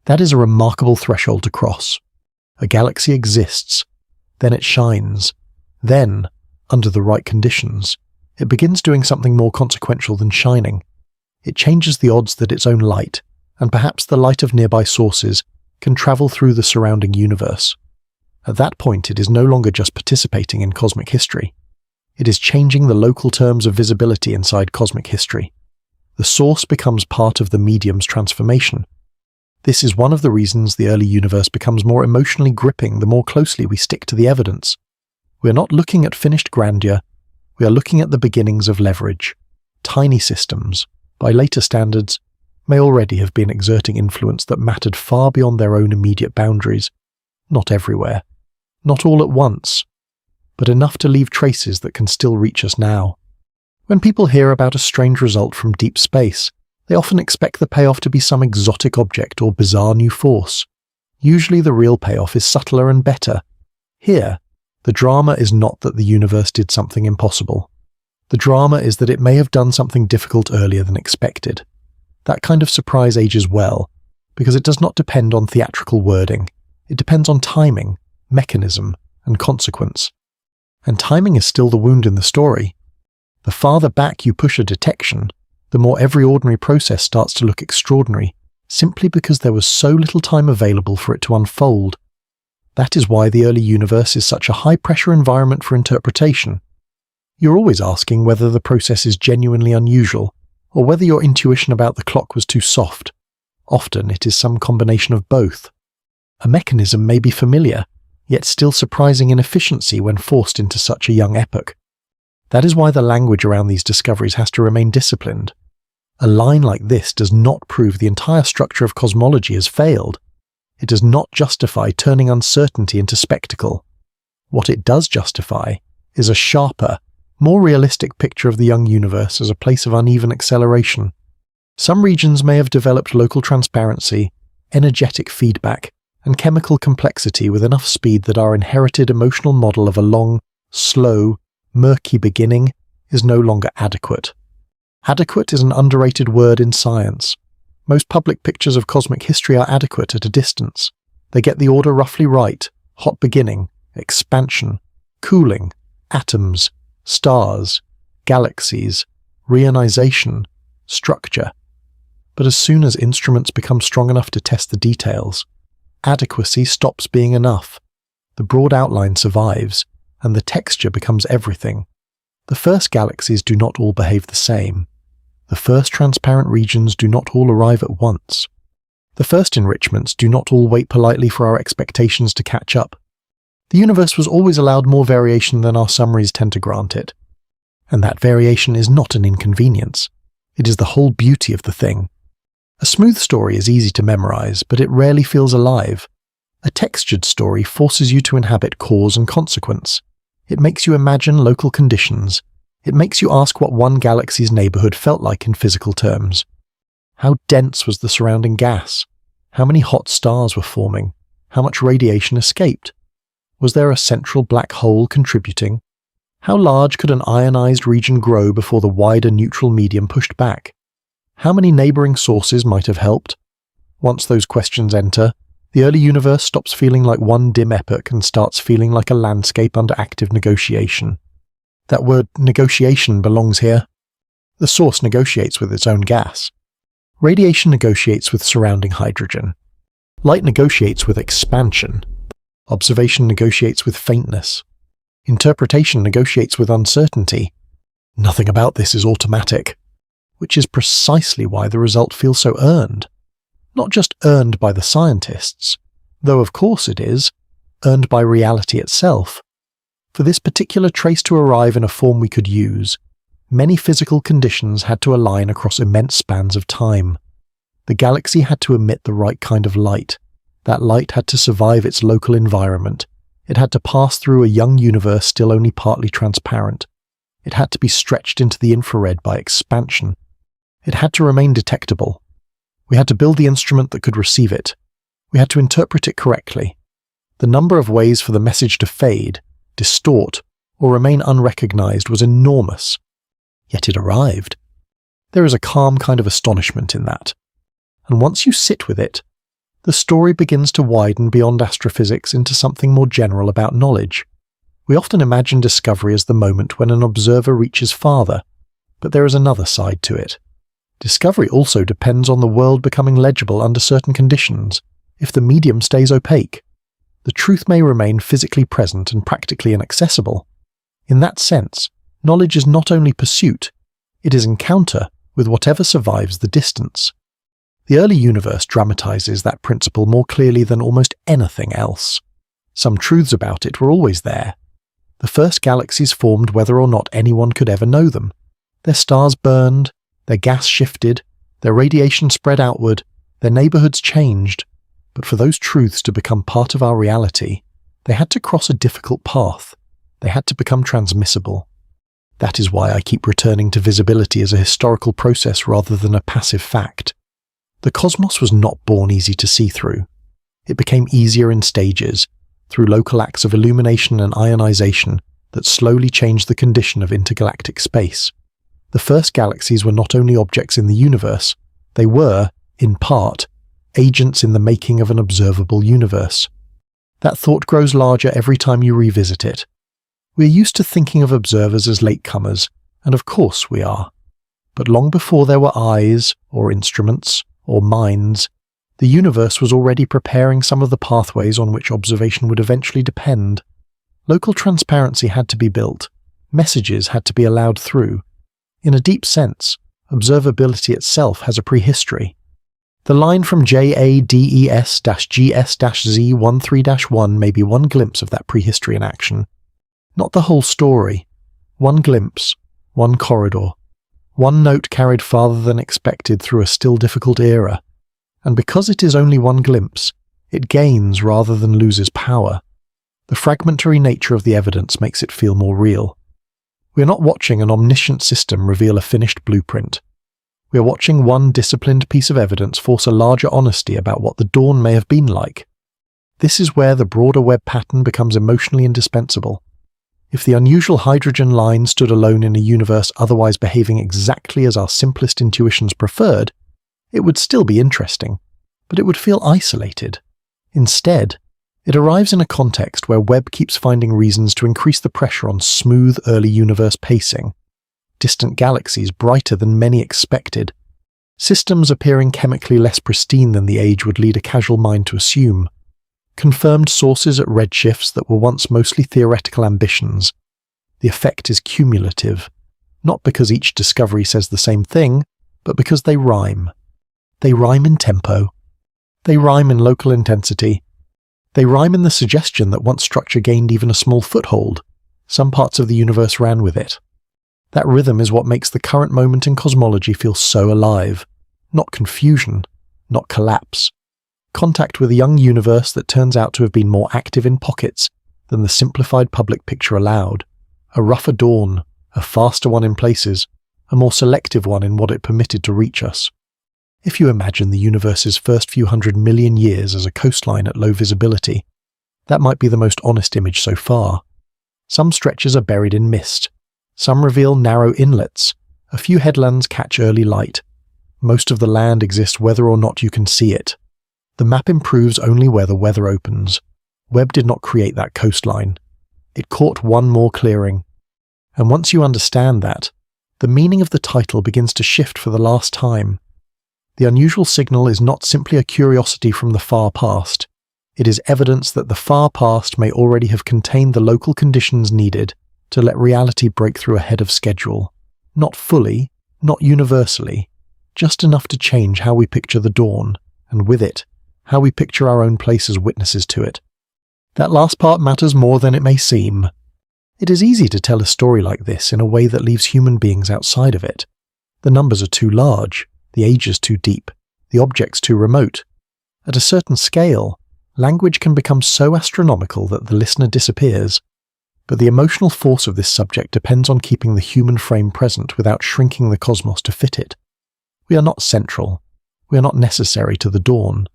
That is a remarkable threshold to cross. A galaxy exists, then it shines, then, under the right conditions, it begins doing something more consequential than shining. It changes the odds that its own light, and perhaps the light of nearby sources, can travel through the surrounding universe. At that point, it is no longer just participating in cosmic history. It is changing the local terms of visibility inside cosmic history. The source becomes part of the medium's transformation. This is one of the reasons the early universe becomes more emotionally gripping the more closely we stick to the evidence. We are not looking at finished grandeur, we are looking at the beginnings of leverage. Tiny systems, by later standards, may already have been exerting influence that mattered far beyond their own immediate boundaries. Not everywhere, not all at once, but enough to leave traces that can still reach us now. When people hear about a strange result from deep space, they often expect the payoff to be some exotic object or bizarre new force. Usually the real payoff is subtler and better. Here, the drama is not that the universe did something impossible. The drama is that it may have done something difficult earlier than expected. That kind of surprise ages well, because it does not depend on theatrical wording. It depends on timing, mechanism, and consequence. And timing is still the wound in the story. The farther back you push a detection, the more every ordinary process starts to look extraordinary, simply because there was so little time available for it to unfold. That is why the early universe is such a high-pressure environment for interpretation. You're always asking whether the process is genuinely unusual, or whether your intuition about the clock was too soft. Often it is some combination of both. A mechanism may be familiar, yet still surprising in efficiency when forced into such a young epoch. That is why the language around these discoveries has to remain disciplined. A line like this does not prove the entire structure of cosmology has failed. It does not justify turning uncertainty into spectacle. What it does justify is a sharper, more realistic picture of the young universe as a place of uneven acceleration. Some regions may have developed local transparency, energetic feedback, and chemical complexity with enough speed that our inherited emotional model of a long, slow, murky beginning is no longer adequate. Adequate is an underrated word in science. Most public pictures of cosmic history are adequate at a distance. They get the order roughly right: hot beginning, expansion, cooling, atoms, stars, galaxies, reionization, structure. But as soon as instruments become strong enough to test the details, adequacy stops being enough. The broad outline survives, and the texture becomes everything. The first galaxies do not all behave the same. The first transparent regions do not all arrive at once. The first enrichments do not all wait politely for our expectations to catch up. The universe was always allowed more variation than our summaries tend to grant it. And that variation is not an inconvenience. It is the whole beauty of the thing. A smooth story is easy to memorize, but it rarely feels alive. A textured story forces you to inhabit cause and consequence. It makes you imagine local conditions. It makes you ask what one galaxy's neighborhood felt like in physical terms. How dense was the surrounding gas? How many hot stars were forming? How much radiation escaped? Was there a central black hole contributing? How large could an ionized region grow before the wider neutral medium pushed back? How many neighboring sources might have helped? Once those questions enter, the early universe stops feeling like one dim epoch and starts feeling like a landscape under active negotiation. That word negotiation belongs here. The source negotiates with its own gas. Radiation negotiates with surrounding hydrogen. Light negotiates with expansion. Observation negotiates with faintness. Interpretation negotiates with uncertainty. Nothing about this is automatic, which is precisely why the result feels so earned. Not just earned by the scientists, though of course it is, earned by reality itself. For this particular trace to arrive in a form we could use, many physical conditions had to align across immense spans of time. The galaxy had to emit the right kind of light. That light had to survive its local environment. It had to pass through a young universe still only partly transparent. It had to be stretched into the infrared by expansion. It had to remain detectable. We had to build the instrument that could receive it. We had to interpret it correctly. The number of ways for the message to fade, distort, or remain unrecognized was enormous. Yet it arrived. There is a calm kind of astonishment in that. And once you sit with it, the story begins to widen beyond astrophysics into something more general about knowledge. We often imagine discovery as the moment when an observer reaches farther, but there is another side to it. Discovery also depends on the world becoming legible under certain conditions, if the medium stays opaque. The truth may remain physically present and practically inaccessible. In that sense, knowledge is not only pursuit, it is encounter with whatever survives the distance. The early universe dramatizes that principle more clearly than almost anything else. Some truths about it were always there. The first galaxies formed whether or not anyone could ever know them. Their stars burned, their gas shifted, their radiation spread outward, their neighborhoods changed. But for those truths to become part of our reality, they had to cross a difficult path. They had to become transmissible. That is why I keep returning to visibility as a historical process rather than a passive fact. The cosmos was not born easy to see through. It became easier in stages, through local acts of illumination and ionization that slowly changed the condition of intergalactic space. The first galaxies were not only objects in the universe, they were, in part, agents in the making of an observable universe. That thought grows larger every time you revisit it. We are used to thinking of observers as latecomers, and of course we are. But long before there were eyes, or instruments, or minds, the universe was already preparing some of the pathways on which observation would eventually depend. Local transparency had to be built. Messages had to be allowed through. In a deep sense, observability itself has a prehistory. The line from JADES-GS-Z13-1 may be one glimpse of that prehistory in action. Not the whole story. One glimpse, one corridor. One note carried farther than expected through a still difficult era. And because it is only one glimpse, it gains rather than loses power. The fragmentary nature of the evidence makes it feel more real. We are not watching an omniscient system reveal a finished blueprint. We are watching one disciplined piece of evidence force a larger honesty about what the dawn may have been like. This is where the broader Webb pattern becomes emotionally indispensable. If the unusual hydrogen line stood alone in a universe otherwise behaving exactly as our simplest intuitions preferred, it would still be interesting, but it would feel isolated. Instead, it arrives in a context where Webb keeps finding reasons to increase the pressure on smooth early universe pacing. Distant galaxies brighter than many expected. Systems appearing chemically less pristine than the age would lead a casual mind to assume. Confirmed sources at redshifts that were once mostly theoretical ambitions. The effect is cumulative, not because each discovery says the same thing, but because they rhyme. They rhyme in tempo. They rhyme in local intensity. They rhyme in the suggestion that once structure gained even a small foothold, some parts of the universe ran with it. That rhythm is what makes the current moment in cosmology feel so alive. Not confusion, not collapse. Contact with a young universe that turns out to have been more active in pockets than the simplified public picture allowed. A rougher dawn, a faster one in places, a more selective one in what it permitted to reach us. If you imagine the universe's first few 100 million years as a coastline at low visibility, that might be the most honest image so far. Some stretches are buried in mist. Some reveal narrow inlets. A few headlands catch early light. Most of the land exists whether or not you can see it. The map improves only where the weather opens. Webb did not create that coastline. It caught one more clearing. And once you understand that, the meaning of the title begins to shift for the last time. The unusual signal is not simply a curiosity from the far past. It is evidence that the far past may already have contained the local conditions needed to let reality break through ahead of schedule. Not fully, not universally, just enough to change how we picture the dawn, and with it, how we picture our own place as witnesses to it. That last part matters more than it may seem. It is easy to tell a story like this in a way that leaves human beings outside of it. The numbers are too large, the ages too deep, the objects too remote. At a certain scale, language can become so astronomical that the listener disappears. But the emotional force of this subject depends on keeping the human frame present without shrinking the cosmos to fit it. We are not central. We are not necessary to the dawn.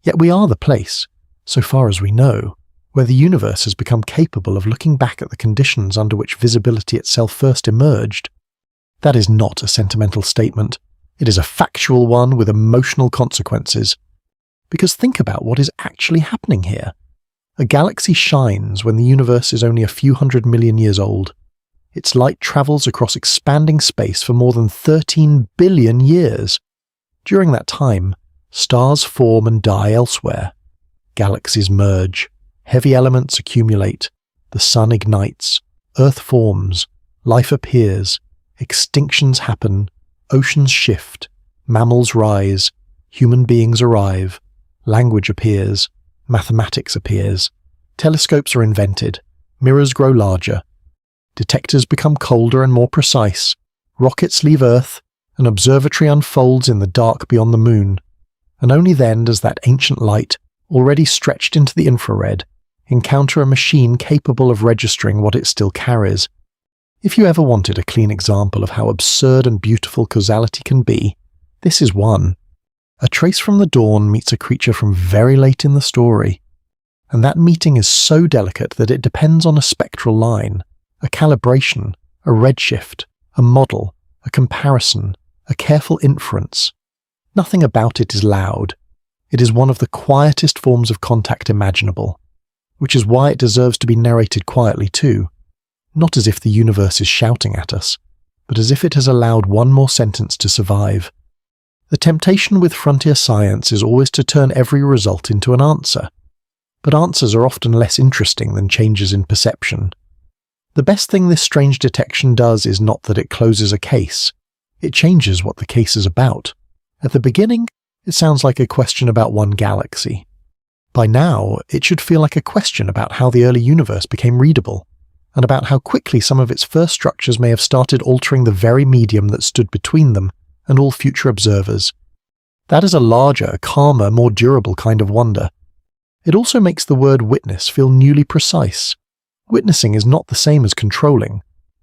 Yet we are the place, so far as we know, where the universe has become capable of looking back at the conditions under which visibility itself first emerged. That is not a sentimental statement. It is a factual one with emotional consequences. Because think about what is actually happening here. A galaxy shines when the universe is only a few 100 million years old. Its light travels across expanding space for more than 13 billion years. During that time, stars form and die elsewhere. Galaxies merge. Heavy elements accumulate, the sun ignites, Earth forms, life appears, extinctions happen, oceans shift, mammals rise, human beings arrive, language appears, mathematics appears, telescopes are invented, mirrors grow larger, detectors become colder and more precise, rockets leave Earth, an observatory unfolds in the dark beyond the moon, and only then does that ancient light, already stretched into the infrared, encounter a machine capable of registering what it still carries. If you ever wanted a clean example of how absurd and beautiful causality can be, this is one. A trace from the dawn meets a creature from very late in the story. And that meeting is so delicate that it depends on a spectral line, a calibration, a redshift, a model, a comparison, a careful inference. Nothing about it is loud. It is one of the quietest forms of contact imaginable, which is why it deserves to be narrated quietly too, not as if the universe is shouting at us, but as if it has allowed one more sentence to survive. The temptation with frontier science is always to turn every result into an answer, but answers are often less interesting than changes in perception. The best thing this strange detection does is not that it closes a case, it changes what the case is about. At the beginning, it sounds like a question about one galaxy. By now, it should feel like a question about how the early universe became readable, and about how quickly some of its first structures may have started altering the very medium that stood between them and all future observers. That is a larger, calmer, more durable kind of wonder. It also makes the word witness feel newly precise. Witnessing is not the same as controlling.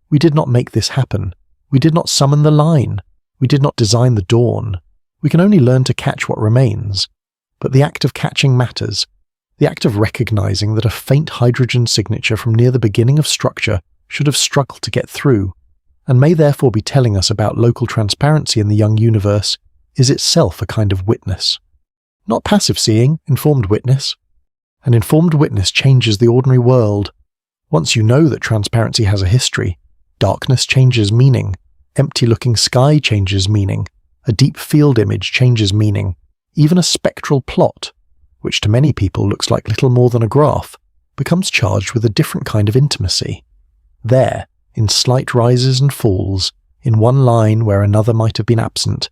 We did not make this happen. We did not summon the line. We did not design the dawn. We can only learn to catch what remains. But the act of catching matters. The act of recognizing that a faint hydrogen signature from near the beginning of structure should have struggled to get through, and may therefore be telling us about local transparency in the young universe, is itself a kind of witness. Not passive seeing, informed witness. An informed witness changes the ordinary world. Once you know that transparency has a history, darkness changes meaning, empty-looking sky changes meaning, a deep field image changes meaning, even a spectral plot, which to many people looks like little more than a graph, becomes charged with a different kind of intimacy. There, in slight rises and falls, in one line where another might have been absent,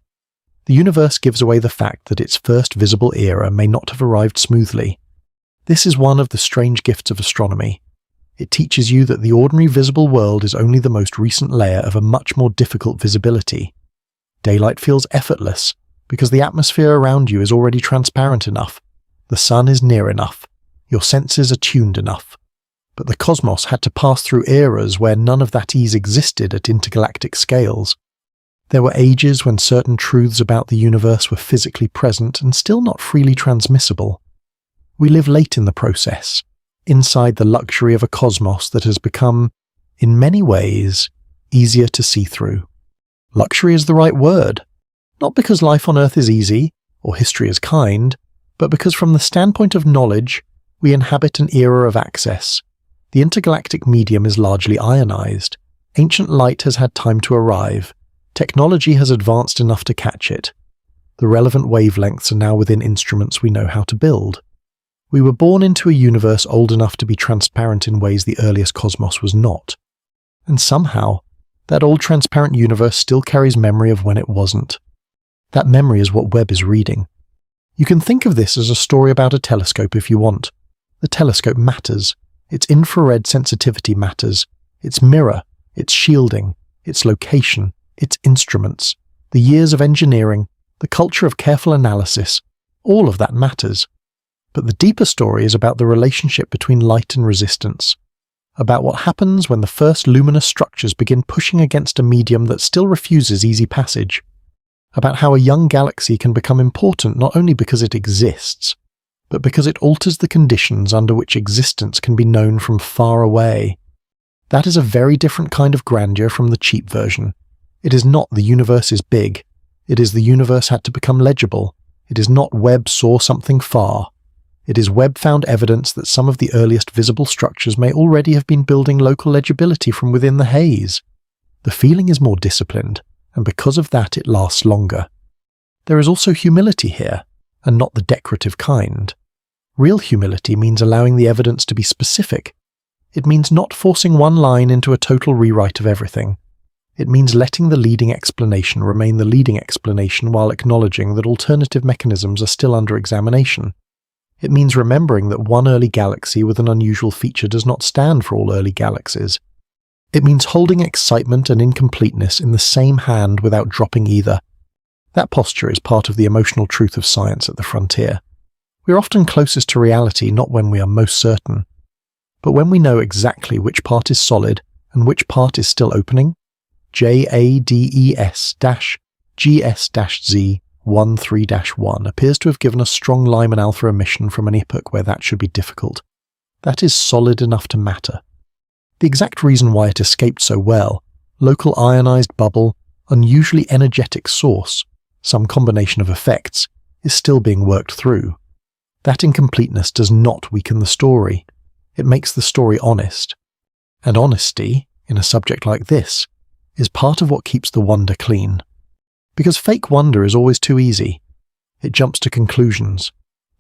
the universe gives away the fact that its first visible era may not have arrived smoothly. This is one of the strange gifts of astronomy. It teaches you that the ordinary visible world is only the most recent layer of a much more difficult visibility. Daylight feels effortless, because the atmosphere around you is already transparent enough, the sun is near enough, your senses are tuned enough. But the cosmos had to pass through eras where none of that ease existed at intergalactic scales. There were ages when certain truths about the universe were physically present and still not freely transmissible. We live late in the process. inside the luxury of a cosmos that has become, in many ways, easier to see through. Luxury is the right word, not because life on Earth is easy, or history is kind, but because from the standpoint of knowledge, we inhabit an era of access. The intergalactic medium is largely ionized. Ancient light has had time to arrive. Technology has advanced enough to catch it. The relevant wavelengths are now within instruments we know how to build. We were born into a universe old enough to be transparent in ways the earliest cosmos was not. And somehow, that old transparent universe still carries memory of when it wasn't. That memory is what Webb is reading. You can think of this as a story about a telescope if you want. The telescope matters. Its infrared sensitivity matters. Its mirror, its shielding, its location, its instruments, the years of engineering, the culture of careful analysis, all of that matters. But the deeper story is about the relationship between light and resistance, about what happens when the first luminous structures begin pushing against a medium that still refuses easy passage, about how a young galaxy can become important not only because it exists, but because it alters the conditions under which existence can be known from far away. That is a very different kind of grandeur from the cheap version. It is not the universe is big. It is the universe had to become legible. It is not Webb saw something far. It is Webb found evidence that some of the earliest visible structures may already have been building local legibility from within the haze. The feeling is more disciplined, and because of that it lasts longer. There is also humility here, and not the decorative kind. Real humility means allowing the evidence to be specific. It means not forcing one line into a total rewrite of everything. It means letting the leading explanation remain the leading explanation while acknowledging that alternative mechanisms are still under examination. It means remembering that one early galaxy with an unusual feature does not stand for all early galaxies. It means holding excitement and incompleteness in the same hand without dropping either. That posture is part of the emotional truth of science at the frontier. We are often closest to reality not when we are most certain, but when we know exactly which part is solid and which part is still opening. JADES-GS-Z13-1 appears to have given a strong Lyman-alpha emission from an epoch where that should be difficult. That is solid enough to matter. The exact reason why it escaped so well, local ionized bubble, unusually energetic source, some combination of effects, is still being worked through. That incompleteness does not weaken the story. It makes the story honest. And honesty, in a subject like this, is part of what keeps the wonder clean. Because fake wonder is always too easy. It jumps to conclusions.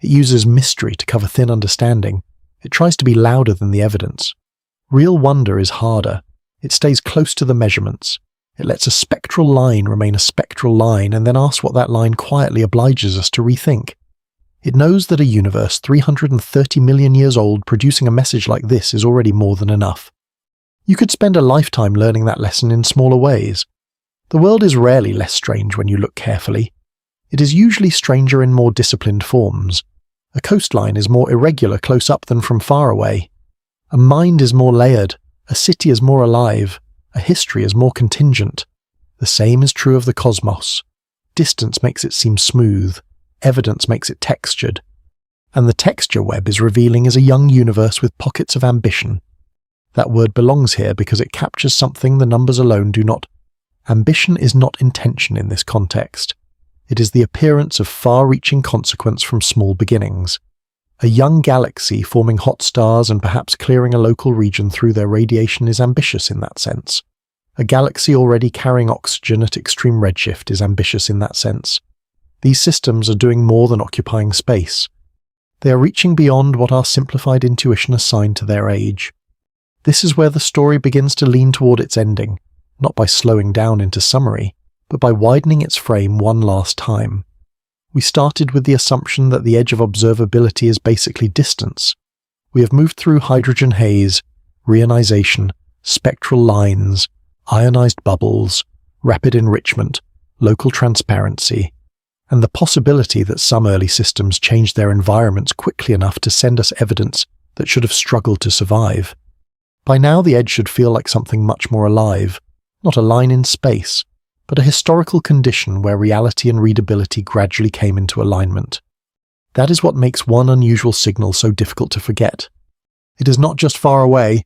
It uses mystery to cover thin understanding. It tries to be louder than the evidence. Real wonder is harder. It stays close to the measurements. It lets a spectral line remain a spectral line and then asks what that line quietly obliges us to rethink. It knows that a universe 330 million years old producing a message like this is already more than enough. You could spend a lifetime learning that lesson in smaller ways. The world is rarely less strange when you look carefully. It is usually stranger in more disciplined forms. A coastline is more irregular close up than from far away. A mind is more layered. A city is more alive. A history is more contingent. The same is true of the cosmos. Distance makes it seem smooth. Evidence makes it textured. And the texture Webb is revealing is a young universe with pockets of ambition. That word belongs here because it captures something the numbers alone do not. Ambition is not intention in this context. It is the appearance of far-reaching consequence from small beginnings. A young galaxy forming hot stars and perhaps clearing a local region through their radiation is ambitious in that sense. A galaxy already carrying oxygen at extreme redshift is ambitious in that sense. These systems are doing more than occupying space. They are reaching beyond what our simplified intuition assigned to their age. This is where the story begins to lean toward its ending, not by slowing down into summary, but by widening its frame one last time. We started with the assumption that the edge of observability is basically distance. We have moved through hydrogen haze, reionization, spectral lines, ionized bubbles, rapid enrichment, local transparency, and the possibility that some early systems changed their environments quickly enough to send us evidence that should have struggled to survive. By now the edge should feel like something much more alive, not a line in space, but a historical condition where reality and readability gradually came into alignment. That is what makes one unusual signal so difficult to forget. It is not just far away.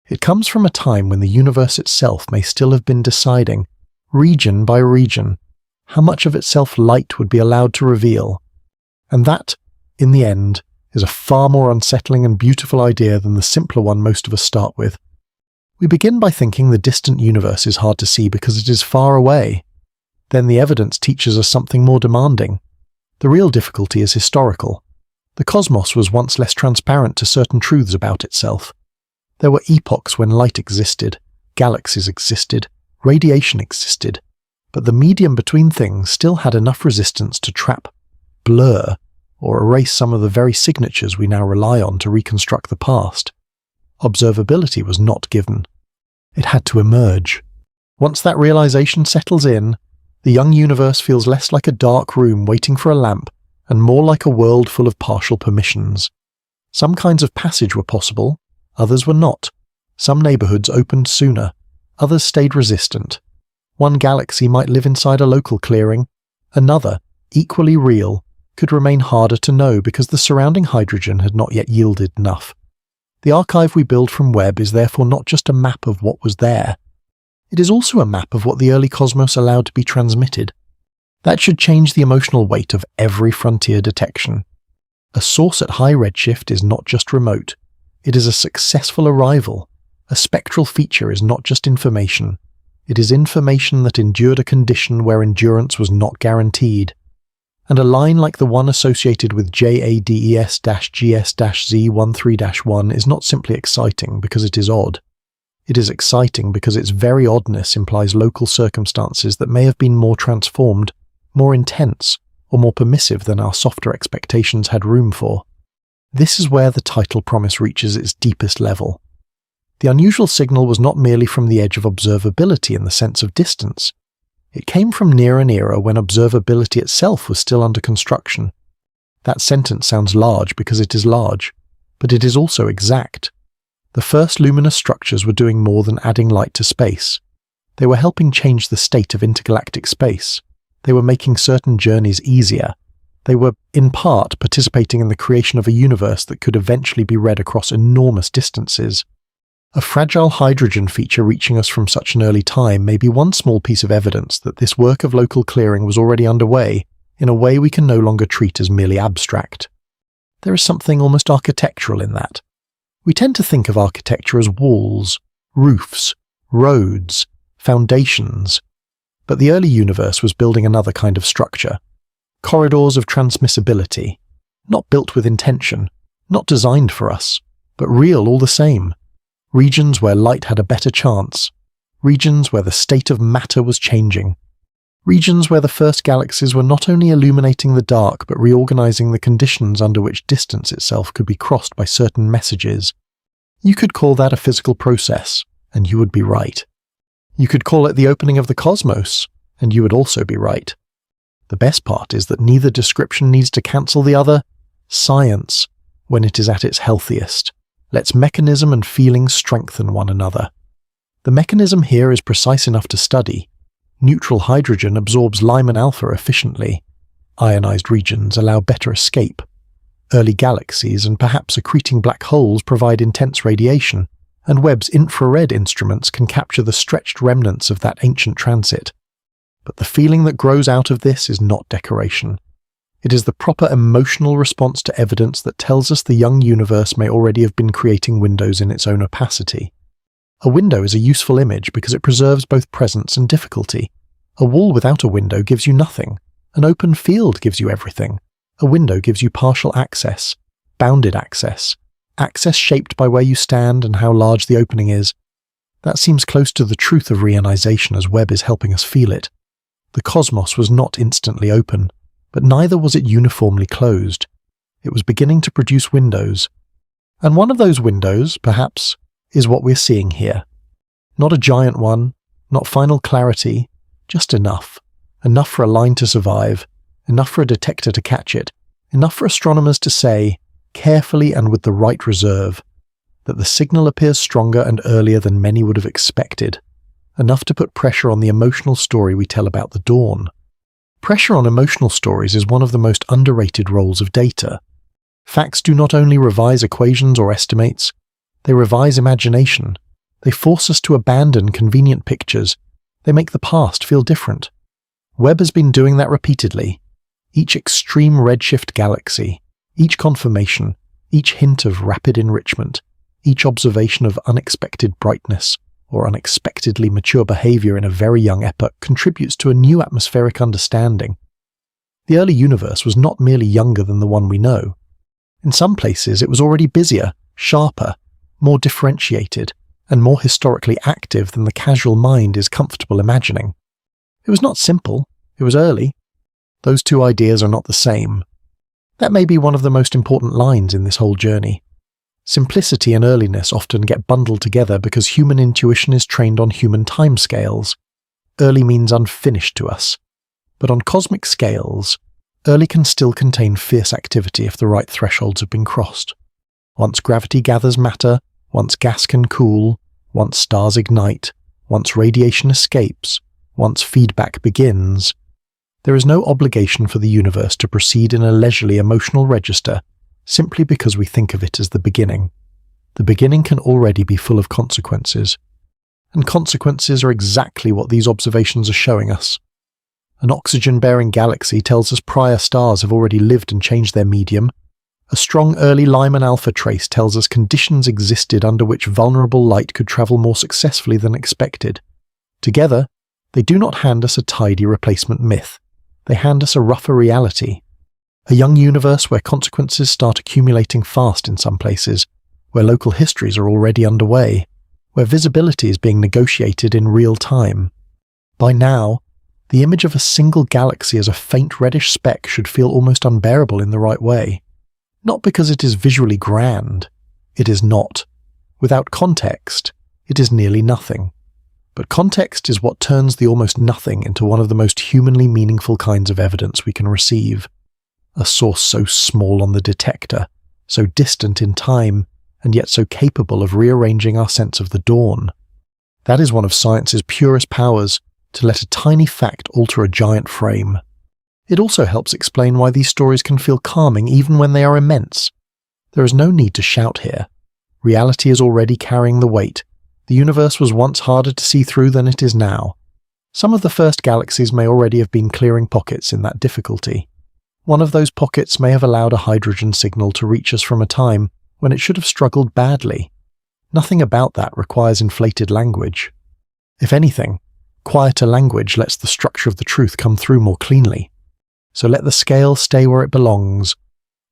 It comes from a time when the universe itself may still have been deciding, region by region, how much of itself light would be allowed to reveal. And that, in the end, is a far more unsettling and beautiful idea than the simpler one most of us start with. We begin by thinking the distant universe is hard to see because it is far away. Then the evidence teaches us something more demanding. The real difficulty is historical. The cosmos was once less transparent to certain truths about itself. There were epochs when light existed, galaxies existed, radiation existed, but the medium between things still had enough resistance to trap, blur, or erase some of the very signatures we now rely on to reconstruct the past. Observability was not given. It had to emerge. Once that realization settles in, the young universe feels less like a dark room waiting for a lamp and more like a world full of partial permissions. Some kinds of passage were possible, others were not. Some neighborhoods opened sooner, others stayed resistant. One galaxy might live inside a local clearing, another, equally real, could remain harder to know because the surrounding hydrogen had not yet yielded enough. The archive we build from Webb is therefore not just a map of what was there. It is also a map of what the early cosmos allowed to be transmitted. That should change the emotional weight of every frontier detection. A source at high redshift is not just remote. It is a successful arrival. A spectral feature is not just information. It is information that endured a condition where endurance was not guaranteed. And a line like the one associated with JADES-GS-Z13-1 is not simply exciting because it is odd. It is exciting because its very oddness implies local circumstances that may have been more transformed, more intense, or more permissive than our softer expectations had room for. This is where the title promise reaches its deepest level. The unusual signal was not merely from the edge of observability in the sense of distance. It came from near an era when observability itself was still under construction. That sentence sounds large because it is large, but it is also exact. The first luminous structures were doing more than adding light to space. They were helping change the state of intergalactic space. They were making certain journeys easier. They were, in part, participating in the creation of a universe that could eventually be read across enormous distances. A fragile hydrogen feature reaching us from such an early time may be one small piece of evidence that this work of local clearing was already underway, in a way we can no longer treat as merely abstract. There is something almost architectural in that. We tend to think of architecture as walls, roofs, roads, foundations, but the early universe was building another kind of structure. Corridors of transmissibility, not built with intention, not designed for us, but real all the same. Regions where light had a better chance. Regions where the state of matter was changing. Regions where the first galaxies were not only illuminating the dark but reorganizing the conditions under which distance itself could be crossed by certain messages. You could call that a physical process, and you would be right. You could call it the opening of the cosmos, and you would also be right. The best part is that neither description needs to cancel the other. Science, when it is at its healthiest, lets mechanism and feeling strengthen one another. The mechanism here is precise enough to study. Neutral hydrogen absorbs Lyman-alpha efficiently. Ionized regions allow better escape. Early galaxies and perhaps accreting black holes provide intense radiation, and Webb's infrared instruments can capture the stretched remnants of that ancient transit. But the feeling that grows out of this is not decoration. It is the proper emotional response to evidence that tells us the young universe may already have been creating windows in its own opacity. A window is a useful image because it preserves both presence and difficulty. A wall without a window gives you nothing. An open field gives you everything. A window gives you partial access, bounded access, access shaped by where you stand and how large the opening is. That seems close to the truth of reionization as Webb is helping us feel it. The cosmos was not instantly open, but neither was it uniformly closed. It was beginning to produce windows. And one of those windows, perhaps, is what we're seeing here. Not a giant one, not final clarity, just enough. Enough for a line to survive, enough for a detector to catch it, enough for astronomers to say, carefully and with the right reserve, that the signal appears stronger and earlier than many would have expected. Enough to put pressure on the emotional story we tell about the dawn. Pressure on emotional stories is one of the most underrated roles of data. Facts do not only revise equations or estimates, They revise imagination. They force us to abandon convenient pictures. They make the past feel different. Webb has been doing that repeatedly. Each extreme redshift galaxy, each confirmation, each hint of rapid enrichment, each observation of unexpected brightness or unexpectedly mature behavior in a very young epoch contributes to a new atmospheric understanding. The early universe was not merely younger than the one we know. In some places it was already busier, sharper, more differentiated, and more historically active than the casual mind is comfortable imagining. It was not simple, it was early. Those two ideas are not the same. That may be one of the most important lines in this whole journey. Simplicity and earliness often get bundled together because human intuition is trained on human timescales. Early means unfinished to us. But on cosmic scales, early can still contain fierce activity if the right thresholds have been crossed. Once gravity gathers matter, once gas can cool, once stars ignite, once radiation escapes, once feedback begins, there is no obligation for the universe to proceed in a leisurely emotional register simply because we think of it as the beginning. The beginning can already be full of consequences. And consequences are exactly what these observations are showing us. An oxygen-bearing galaxy tells us prior stars have already lived and changed their medium. A strong early Lyman-alpha trace tells us conditions existed under which vulnerable light could travel more successfully than expected. Together, they do not hand us a tidy replacement myth. They hand us a rougher reality. A young universe where consequences start accumulating fast in some places, where local histories are already underway, where visibility is being negotiated in real time. By now, the image of a single galaxy as a faint reddish speck should feel almost unbearable in the right way. Not because it is visually grand. It is not. Without context, it is nearly nothing. But context is what turns the almost nothing into one of the most humanly meaningful kinds of evidence we can receive. A source so small on the detector, so distant in time, and yet so capable of rearranging our sense of the dawn. That is one of science's purest powers, to let a tiny fact alter a giant frame. It also helps explain why these stories can feel calming even when they are immense. There is no need to shout here. Reality is already carrying the weight. The universe was once harder to see through than it is now. Some of the first galaxies may already have been clearing pockets in that difficulty. One of those pockets may have allowed a hydrogen signal to reach us from a time when it should have struggled badly. Nothing about that requires inflated language. If anything, quieter language lets the structure of the truth come through more cleanly. So let the scale stay where it belongs.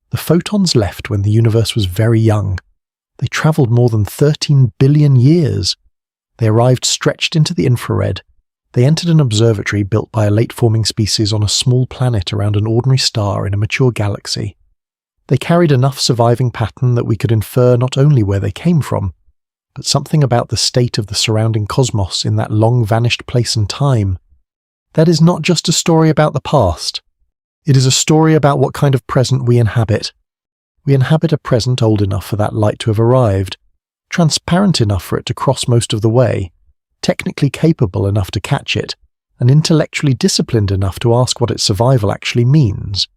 The photons left when the universe was very young. They travelled more than 13 billion years. They arrived stretched into the infrared. They entered an observatory built by a late-forming species on a small planet around an ordinary star in a mature galaxy. They carried enough surviving pattern that we could infer not only where they came from, but something about the state of the surrounding cosmos in that long-vanished place and time. That is not just a story about the past. It is a story about what kind of present we inhabit. We inhabit a present old enough for that light to have arrived, transparent enough for it to cross most of the way, technically capable enough to catch it, and intellectually disciplined enough to ask what its survival actually means.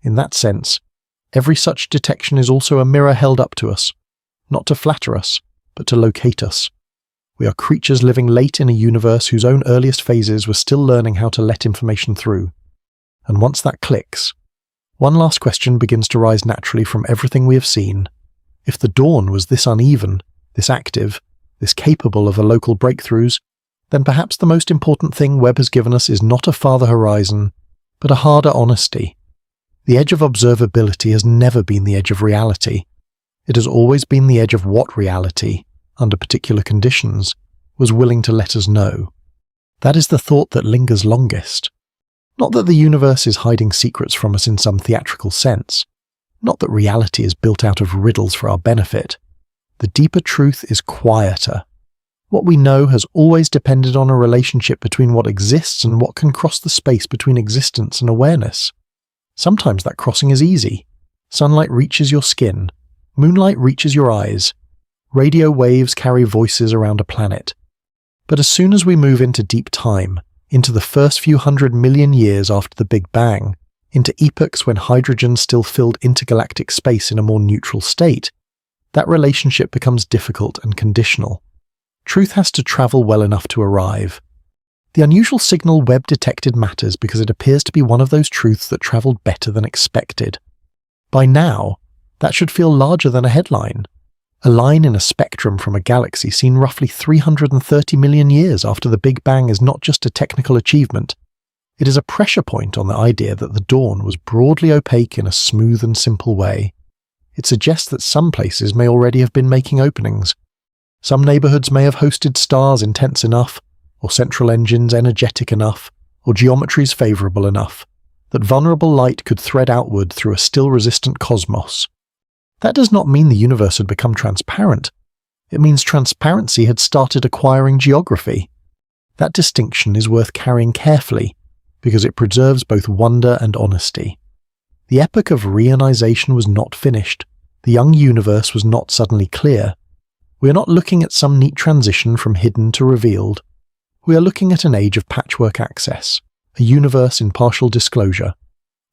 In that sense, every such detection is also a mirror held up to us, not to flatter us, but to locate us. We are creatures living late in a universe whose own earliest phases were still learning how to let information through. And once that clicks, one last question begins to rise naturally from everything we have seen. If the dawn was this uneven, this active, this capable of local breakthroughs, then perhaps the most important thing Webb has given us is not a farther horizon, but a harder honesty. The edge of observability has never been the edge of reality. It has always been the edge of what reality, under particular conditions, was willing to let us know. That is the thought that lingers longest. Not that the universe is hiding secrets from us in some theatrical sense. Not that reality is built out of riddles for our benefit. The deeper truth is quieter. What we know has always depended on a relationship between what exists and what can cross the space between existence and awareness. Sometimes that crossing is easy. Sunlight reaches your skin. Moonlight reaches your eyes. Radio waves carry voices around a planet. But as soon as we move into deep time, into the first few 100 million years after the Big Bang, into epochs when hydrogen still filled intergalactic space in a more neutral state, that relationship becomes difficult and conditional. Truth has to travel well enough to arrive. The unusual signal Webb detected matters because it appears to be one of those truths that traveled better than expected. By now, that should feel larger than a headline. A line in a spectrum from a galaxy seen roughly 330 million years after the Big Bang is not just a technical achievement. It is a pressure point on the idea that the dawn was broadly opaque in a smooth and simple way. It suggests that some places may already have been making openings. Some neighborhoods may have hosted stars intense enough, or central engines energetic enough, or geometries favorable enough, that vulnerable light could thread outward through a still-resistant cosmos. That does not mean the universe had become transparent. It means transparency had started acquiring geography. That distinction is worth carrying carefully, because it preserves both wonder and honesty. The epoch of reionization was not finished. The young universe was not suddenly clear. We are not looking at some neat transition from hidden to revealed. We are looking at an age of patchwork access, a universe in partial disclosure.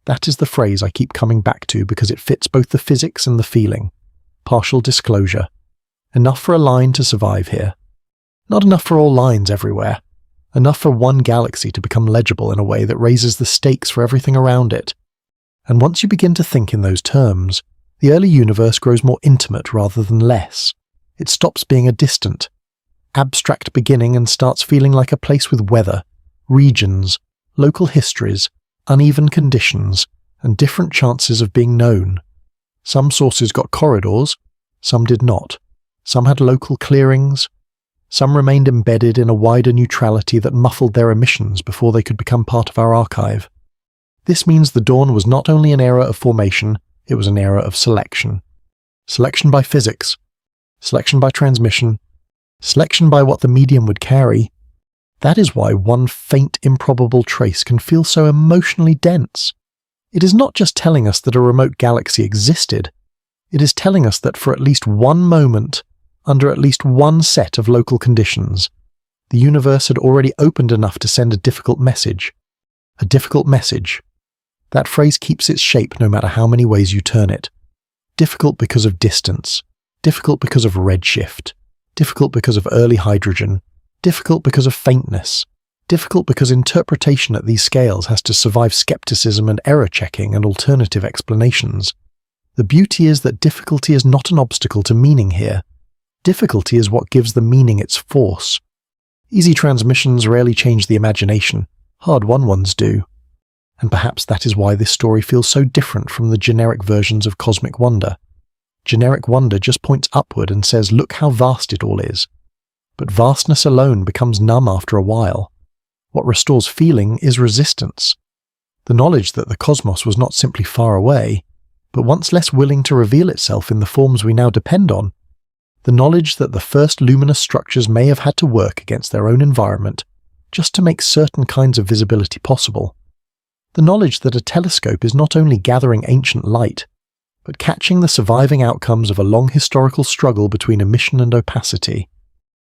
That is the phrase I keep coming back to because it fits both the physics and the feeling. Partial disclosure. Enough for a line to survive here. Not enough for all lines everywhere. Enough for one galaxy to become legible in a way that raises the stakes for everything around it. And once you begin to think in those terms, the early universe grows more intimate rather than less. It stops being a distant, abstract beginning and starts feeling like a place with weather, regions, local histories, uneven conditions, and different chances of being known. Some sources got corridors, some did not. Some had local clearings. Some remained embedded in a wider neutrality that muffled their emissions before they could become part of our archive. This means the dawn was not only an era of formation, it was an era of selection. Selection by physics. Selection by transmission. Selection by what the medium would carry. That is why one faint, improbable trace can feel so emotionally dense. It is not just telling us that a remote galaxy existed. It is telling us that for at least one moment, under at least one set of local conditions, the universe had already opened enough to send a difficult message. A difficult message. That phrase keeps its shape no matter how many ways you turn it. Difficult because of distance. Difficult because of redshift. Difficult because of early hydrogen. Difficult because of faintness. Difficult because interpretation at these scales has to survive skepticism and error checking and alternative explanations. The beauty is that difficulty is not an obstacle to meaning here. Difficulty is what gives the meaning its force. Easy transmissions rarely change the imagination. Hard-won ones do. And perhaps that is why this story feels so different from the generic versions of cosmic wonder. Generic wonder just points upward and says, look how vast it all is. But vastness alone becomes numb after a while. What restores feeling is resistance. The knowledge that the cosmos was not simply far away, but once less willing to reveal itself in the forms we now depend on. The knowledge that the first luminous structures may have had to work against their own environment just to make certain kinds of visibility possible. The knowledge that a telescope is not only gathering ancient light, but catching the surviving outcomes of a long historical struggle between emission and opacity.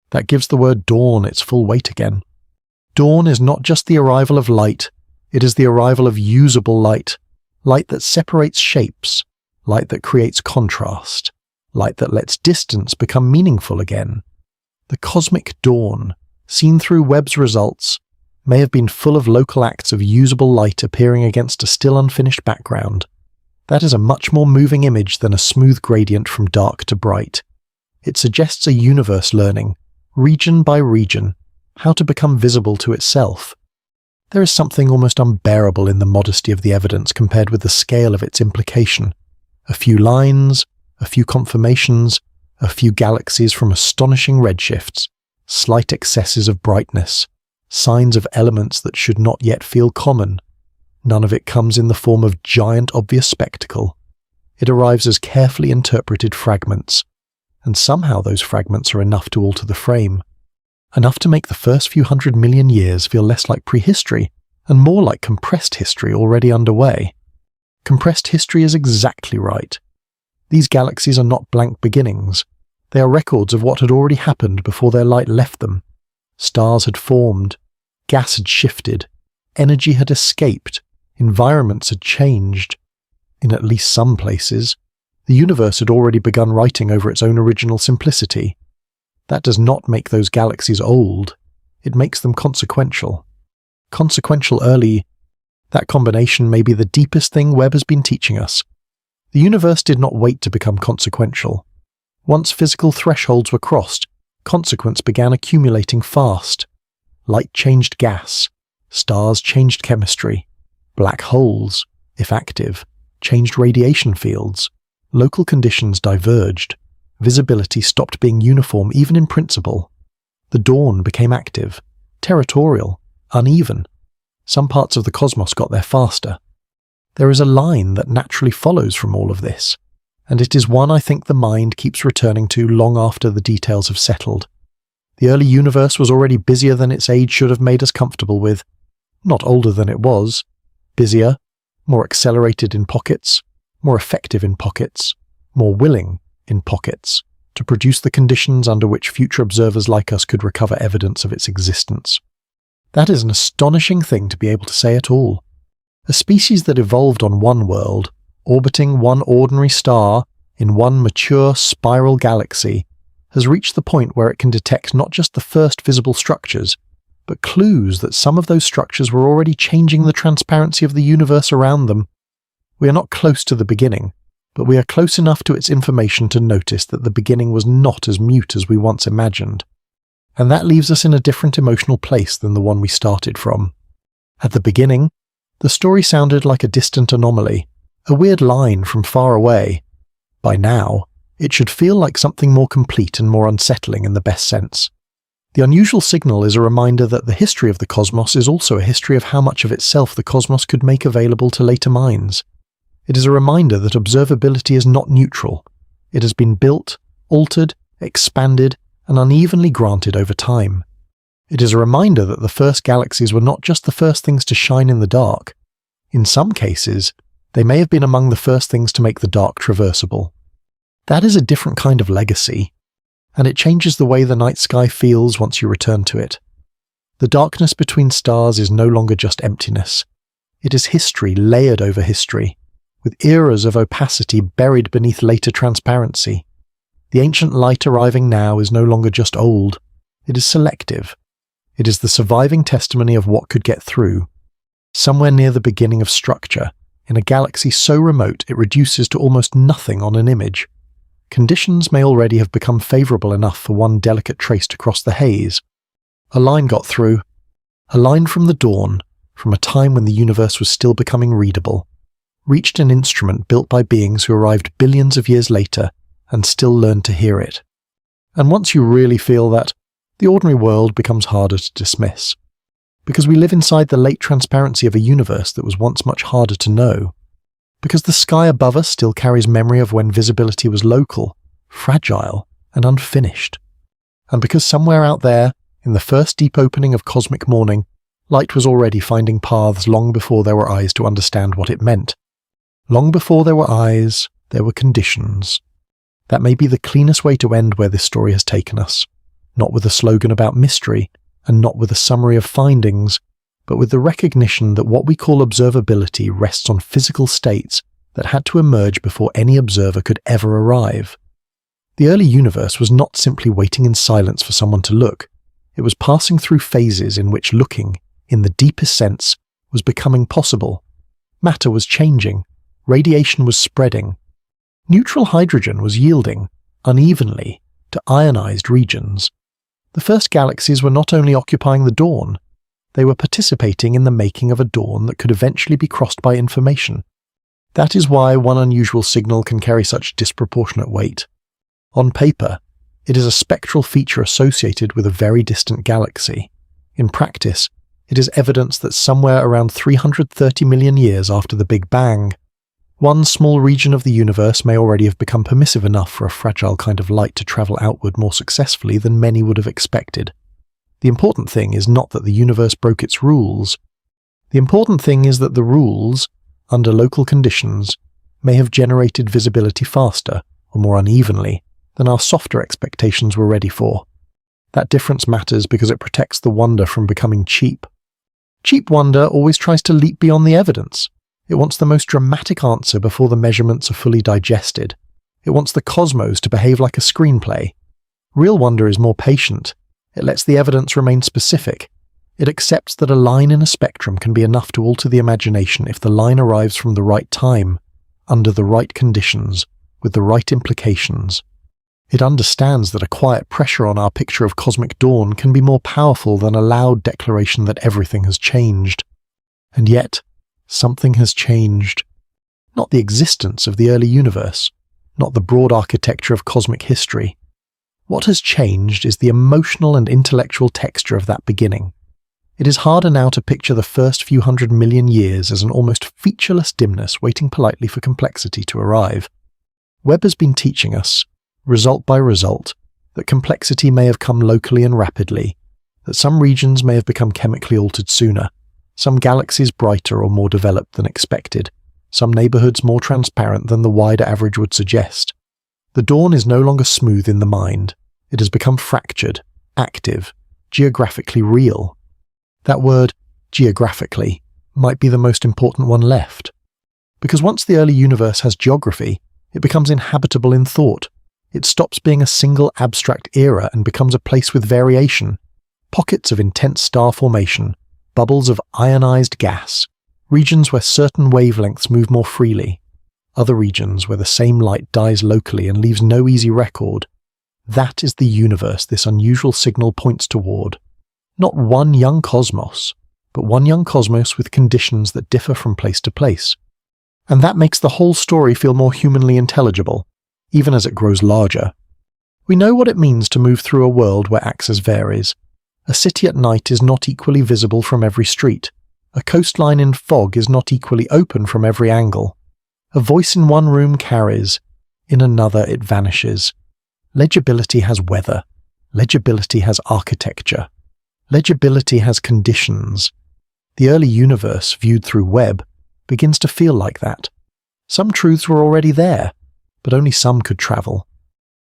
That gives the word dawn its full weight again. Dawn is not just the arrival of light, it is the arrival of usable light, light that separates shapes, light that creates contrast, light that lets distance become meaningful again. The cosmic dawn, seen through Webb's results, may have been full of local acts of usable light appearing against a still unfinished background. That is a much more moving image than a smooth gradient from dark to bright. It suggests a universe learning, region by region, how to become visible to itself. There is something almost unbearable in the modesty of the evidence compared with the scale of its implication. A few lines, a few confirmations, a few galaxies from astonishing redshifts, slight excesses of brightness, signs of elements that should not yet feel common. None of it comes in the form of giant obvious spectacle. It arrives as carefully interpreted fragments, and somehow those fragments are enough to alter the frame. Enough to make the first few 100 million years feel less like prehistory and more like compressed history already underway. Compressed history is exactly right. These galaxies are not blank beginnings. They are records of what had already happened before their light left them. Stars had formed, gas had shifted, energy had escaped, environments had changed. In at least some places, The universe had already begun writing over its own original simplicity. That does not make those galaxies old. It makes them consequential. Consequential early. That combination may be the deepest thing Webb has been teaching us. The universe did not wait to become consequential. Once physical thresholds were crossed, consequence began accumulating fast. Light changed gas. Stars changed chemistry. Black holes, if active, changed radiation fields. Local conditions diverged. Visibility stopped being uniform even in principle. The dawn became active, territorial, uneven. Some parts of the cosmos got there faster. There is a line that naturally follows from all of this, and it is one I think the mind keeps returning to long after the details have settled. The early universe was already busier than its age should have made us comfortable with. Not older than it was. Busier, more accelerated in pockets, more effective in pockets, more willing in pockets, to produce the conditions under which future observers like us could recover evidence of its existence. That is an astonishing thing to be able to say at all. A species that evolved on one world, orbiting one ordinary star in one mature spiral galaxy, has reached the point where it can detect not just the first visible structures, but clues that some of those structures were already changing the transparency of the universe around them. We are not close to the beginning, but we are close enough to its information to notice that the beginning was not as mute as we once imagined. And that leaves us in a different emotional place than the one we started from. At the beginning, the story sounded like a distant anomaly, a weird line from far away. By now, it should feel like something more complete and more unsettling in the best sense. The unusual signal is a reminder that the history of the cosmos is also a history of how much of itself the cosmos could make available to later minds. It is a reminder that observability is not neutral. It has been built, altered, expanded, and unevenly granted over time. It is a reminder that the first galaxies were not just the first things to shine in the dark. In some cases, they may have been among the first things to make the dark traversable. That is a different kind of legacy, and it changes the way the night sky feels once you return to it. The darkness between stars is no longer just emptiness. It is history layered over history, with eras of opacity buried beneath later transparency. The ancient light arriving now is no longer just old, it is selective. It is the surviving testimony of what could get through. Somewhere near the beginning of structure, in a galaxy so remote it reduces to almost nothing on an image. Conditions may already have become favourable enough for one delicate trace to cross the haze. A line got through. A line from the dawn, from a time when the universe was still becoming readable, reached an instrument built by beings who arrived billions of years later and still learned to hear it. And once you really feel that, the ordinary world becomes harder to dismiss. Because we live inside the late transparency of a universe that was once much harder to know. Because the sky above us still carries memory of when visibility was local, fragile, and unfinished. And because somewhere out there, in the first deep opening of cosmic morning, light was already finding paths long before there were eyes to understand what it meant. Long before there were eyes, there were conditions. That may be the cleanest way to end where this story has taken us. Not with a slogan about mystery, and not with a summary of findings, but with the recognition that what we call observability rests on physical states that had to emerge before any observer could ever arrive. The early universe was not simply waiting in silence for someone to look. It was passing through phases in which looking, in the deepest sense, was becoming possible. Matter was changing. Radiation was spreading. Neutral hydrogen was yielding, unevenly, to ionized regions. The first galaxies were not only occupying the dawn, they were participating in the making of a dawn that could eventually be crossed by information. That is why one unusual signal can carry such disproportionate weight. On paper, it is a spectral feature associated with a very distant galaxy. In practice, it is evidence that somewhere around 330 million years after the Big Bang, one small region of the universe may already have become permissive enough for a fragile kind of light to travel outward more successfully than many would have expected. The important thing is not that the universe broke its rules. The important thing is that the rules, under local conditions, may have generated visibility faster, or more unevenly, than our softer expectations were ready for. That difference matters because it protects the wonder from becoming cheap. Cheap wonder always tries to leap beyond the evidence. It wants the most dramatic answer before the measurements are fully digested. It wants the cosmos to behave like a screenplay. Real wonder is more patient. It lets the evidence remain specific. It accepts that a line in a spectrum can be enough to alter the imagination if the line arrives from the right time, under the right conditions, with the right implications. It understands that a quiet pressure on our picture of cosmic dawn can be more powerful than a loud declaration that everything has changed. And yet, something has changed. Not the existence of the early universe, not the broad architecture of cosmic history. What has changed is the emotional and intellectual texture of that beginning. It is harder now to picture the first few 100 million years as an almost featureless dimness waiting politely for complexity to arrive. Webb has been teaching us, result by result, that complexity may have come locally and rapidly, that some regions may have become chemically altered sooner, some galaxies brighter or more developed than expected, some neighborhoods more transparent than the wider average would suggest. The dawn is no longer smooth in the mind. It has become fractured, active, geographically real. That word, geographically, might be the most important one left. Because once the early universe has geography, it becomes inhabitable in thought. It stops being a single abstract era and becomes a place with variation. Pockets of intense star formation, bubbles of ionized gas, regions where certain wavelengths move more freely, other regions where the same light dies locally and leaves no easy record. That is the universe this unusual signal points toward. Not one young cosmos, but one young cosmos with conditions that differ from place to place. And that makes the whole story feel more humanly intelligible, even as it grows larger. We know what it means to move through a world where access varies. A city at night is not equally visible from every street. A coastline in fog is not equally open from every angle. A voice in one room carries, in another it vanishes. Legibility has weather. Legibility has architecture. Legibility has conditions. The early universe, viewed through Webb, begins to feel like that. Some truths were already there, but only some could travel.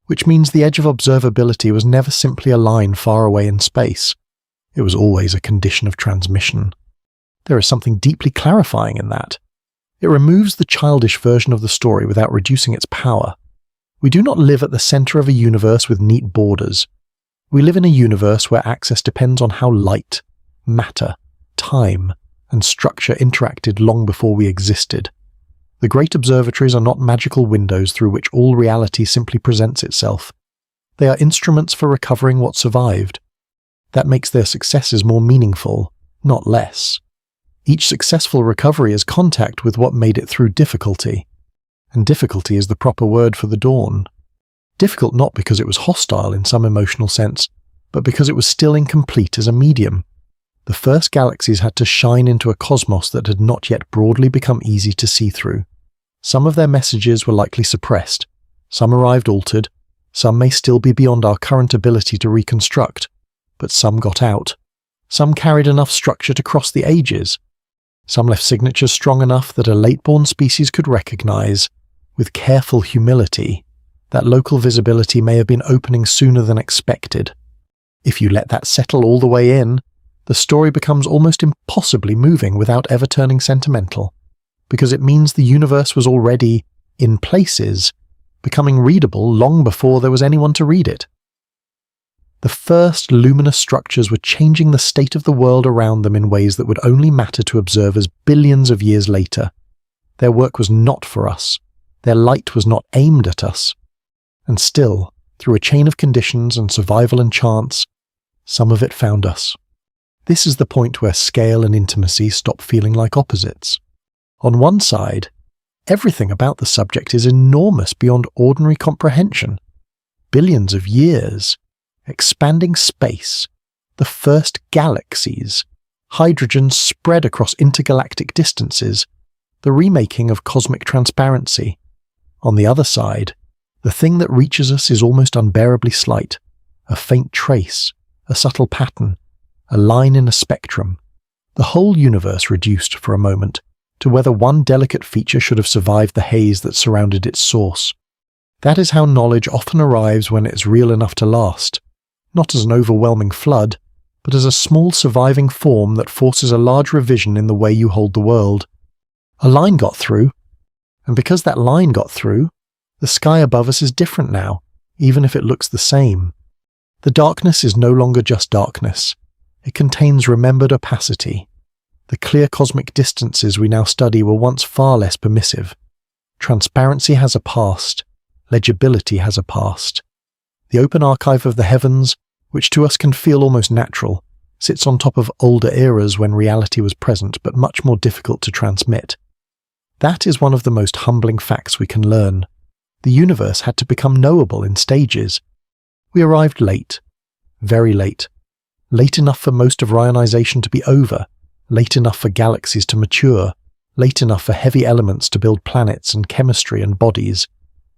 Which means the edge of observability was never simply a line far away in space. It was always a condition of transmission. There is something deeply clarifying in that. It removes the childish version of the story without reducing its power. We do not live at the center of a universe with neat borders. We live in a universe where access depends on how light, matter, time, and structure interacted long before we existed. The great observatories are not magical windows through which all reality simply presents itself. They are instruments for recovering what survived. That makes their successes more meaningful, not less. Each successful recovery is contact with what made it through difficulty. And difficulty is the proper word for the dawn. Difficult not because it was hostile in some emotional sense, but because it was still incomplete as a medium. The first galaxies had to shine into a cosmos that had not yet broadly become easy to see through. Some of their messages were likely suppressed, some arrived altered, some may still be beyond our current ability to reconstruct, but some got out. Some carried enough structure to cross the ages. Some left signatures strong enough that a late-born species could recognize, with careful humility, that local visibility may have been opening sooner than expected. If you let that settle all the way in, the story becomes almost impossibly moving without ever turning sentimental, because it means the universe was already, in places, becoming readable long before there was anyone to read it. The first luminous structures were changing the state of the world around them in ways that would only matter to observers billions of years later. Their work was not for us. Their light was not aimed at us. And still, through a chain of conditions and survival and chance, some of it found us. This is the point where scale and intimacy stop feeling like opposites. On one side, everything about the subject is enormous beyond ordinary comprehension. Billions of years, expanding space, the first galaxies, hydrogen spread across intergalactic distances, the remaking of cosmic transparency. On the other side, the thing that reaches us is almost unbearably slight, a faint trace, a subtle pattern, a line in a spectrum. The whole universe reduced for a moment to whether one delicate feature should have survived the haze that surrounded its source. That is how knowledge often arrives when it is real enough to last, not as an overwhelming flood, but as a small surviving form that forces a large revision in the way you hold the world. A line got through, and because that line got through, The sky above us is different now, even if it looks the same. The darkness is no longer just darkness. It contains remembered opacity. The clear cosmic distances we now study were once far less permissive. Transparency has a past. Legibility has a past. The open archive of the heavens, which to us can feel almost natural, sits on top of older eras when reality was present but much more difficult to transmit. That is one of the most humbling facts we can learn. The universe had to become knowable in stages. We arrived late. Very late. Late enough for most of Reionization to be over. Late enough for galaxies to mature. Late enough for heavy elements to build planets and chemistry and bodies.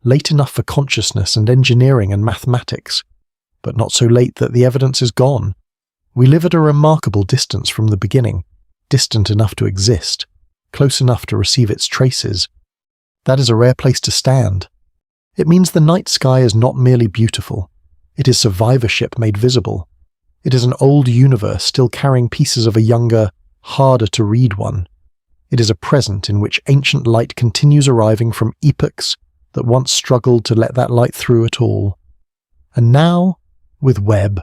Late enough for consciousness and engineering and mathematics. But not so late that the evidence is gone. We live at a remarkable distance from the beginning, distant enough to exist, close enough to receive its traces. That is a rare place to stand. It means the night sky is not merely beautiful. It is survivorship made visible. It is an old universe still carrying pieces of a younger, harder to read one. It is a present in which ancient light continues arriving from epochs that once struggled to let that light through at all. And now, with Webb,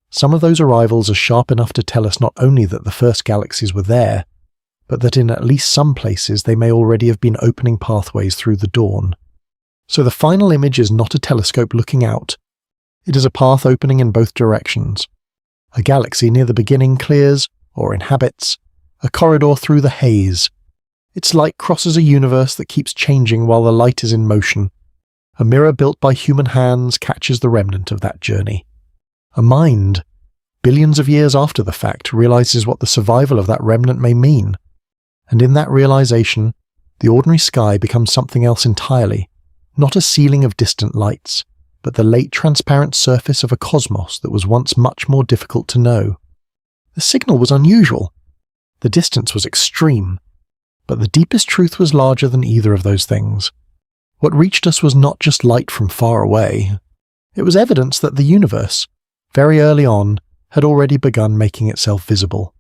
some of those arrivals are sharp enough to tell us not only that the first galaxies were there, but that in at least some places they may already have been opening pathways through the dawn. So the final image is not a telescope looking out. It is a path opening in both directions. A galaxy near the beginning clears, or inhabits, a corridor through the haze. Its light crosses a universe that keeps changing while the light is in motion. A mirror built by human hands catches the remnant of that journey. A mind, billions of years after the fact, realizes what the survival of that remnant may mean. And in that realization, the ordinary sky becomes something else entirely, not a ceiling of distant lights, but the late transparent surface of a cosmos that was once much more difficult to know. The signal was unusual. The distance was extreme. But the deepest truth was larger than either of those things. What reached us was not just light from far away. It was evidence that the universe, very early on, had already begun making itself visible.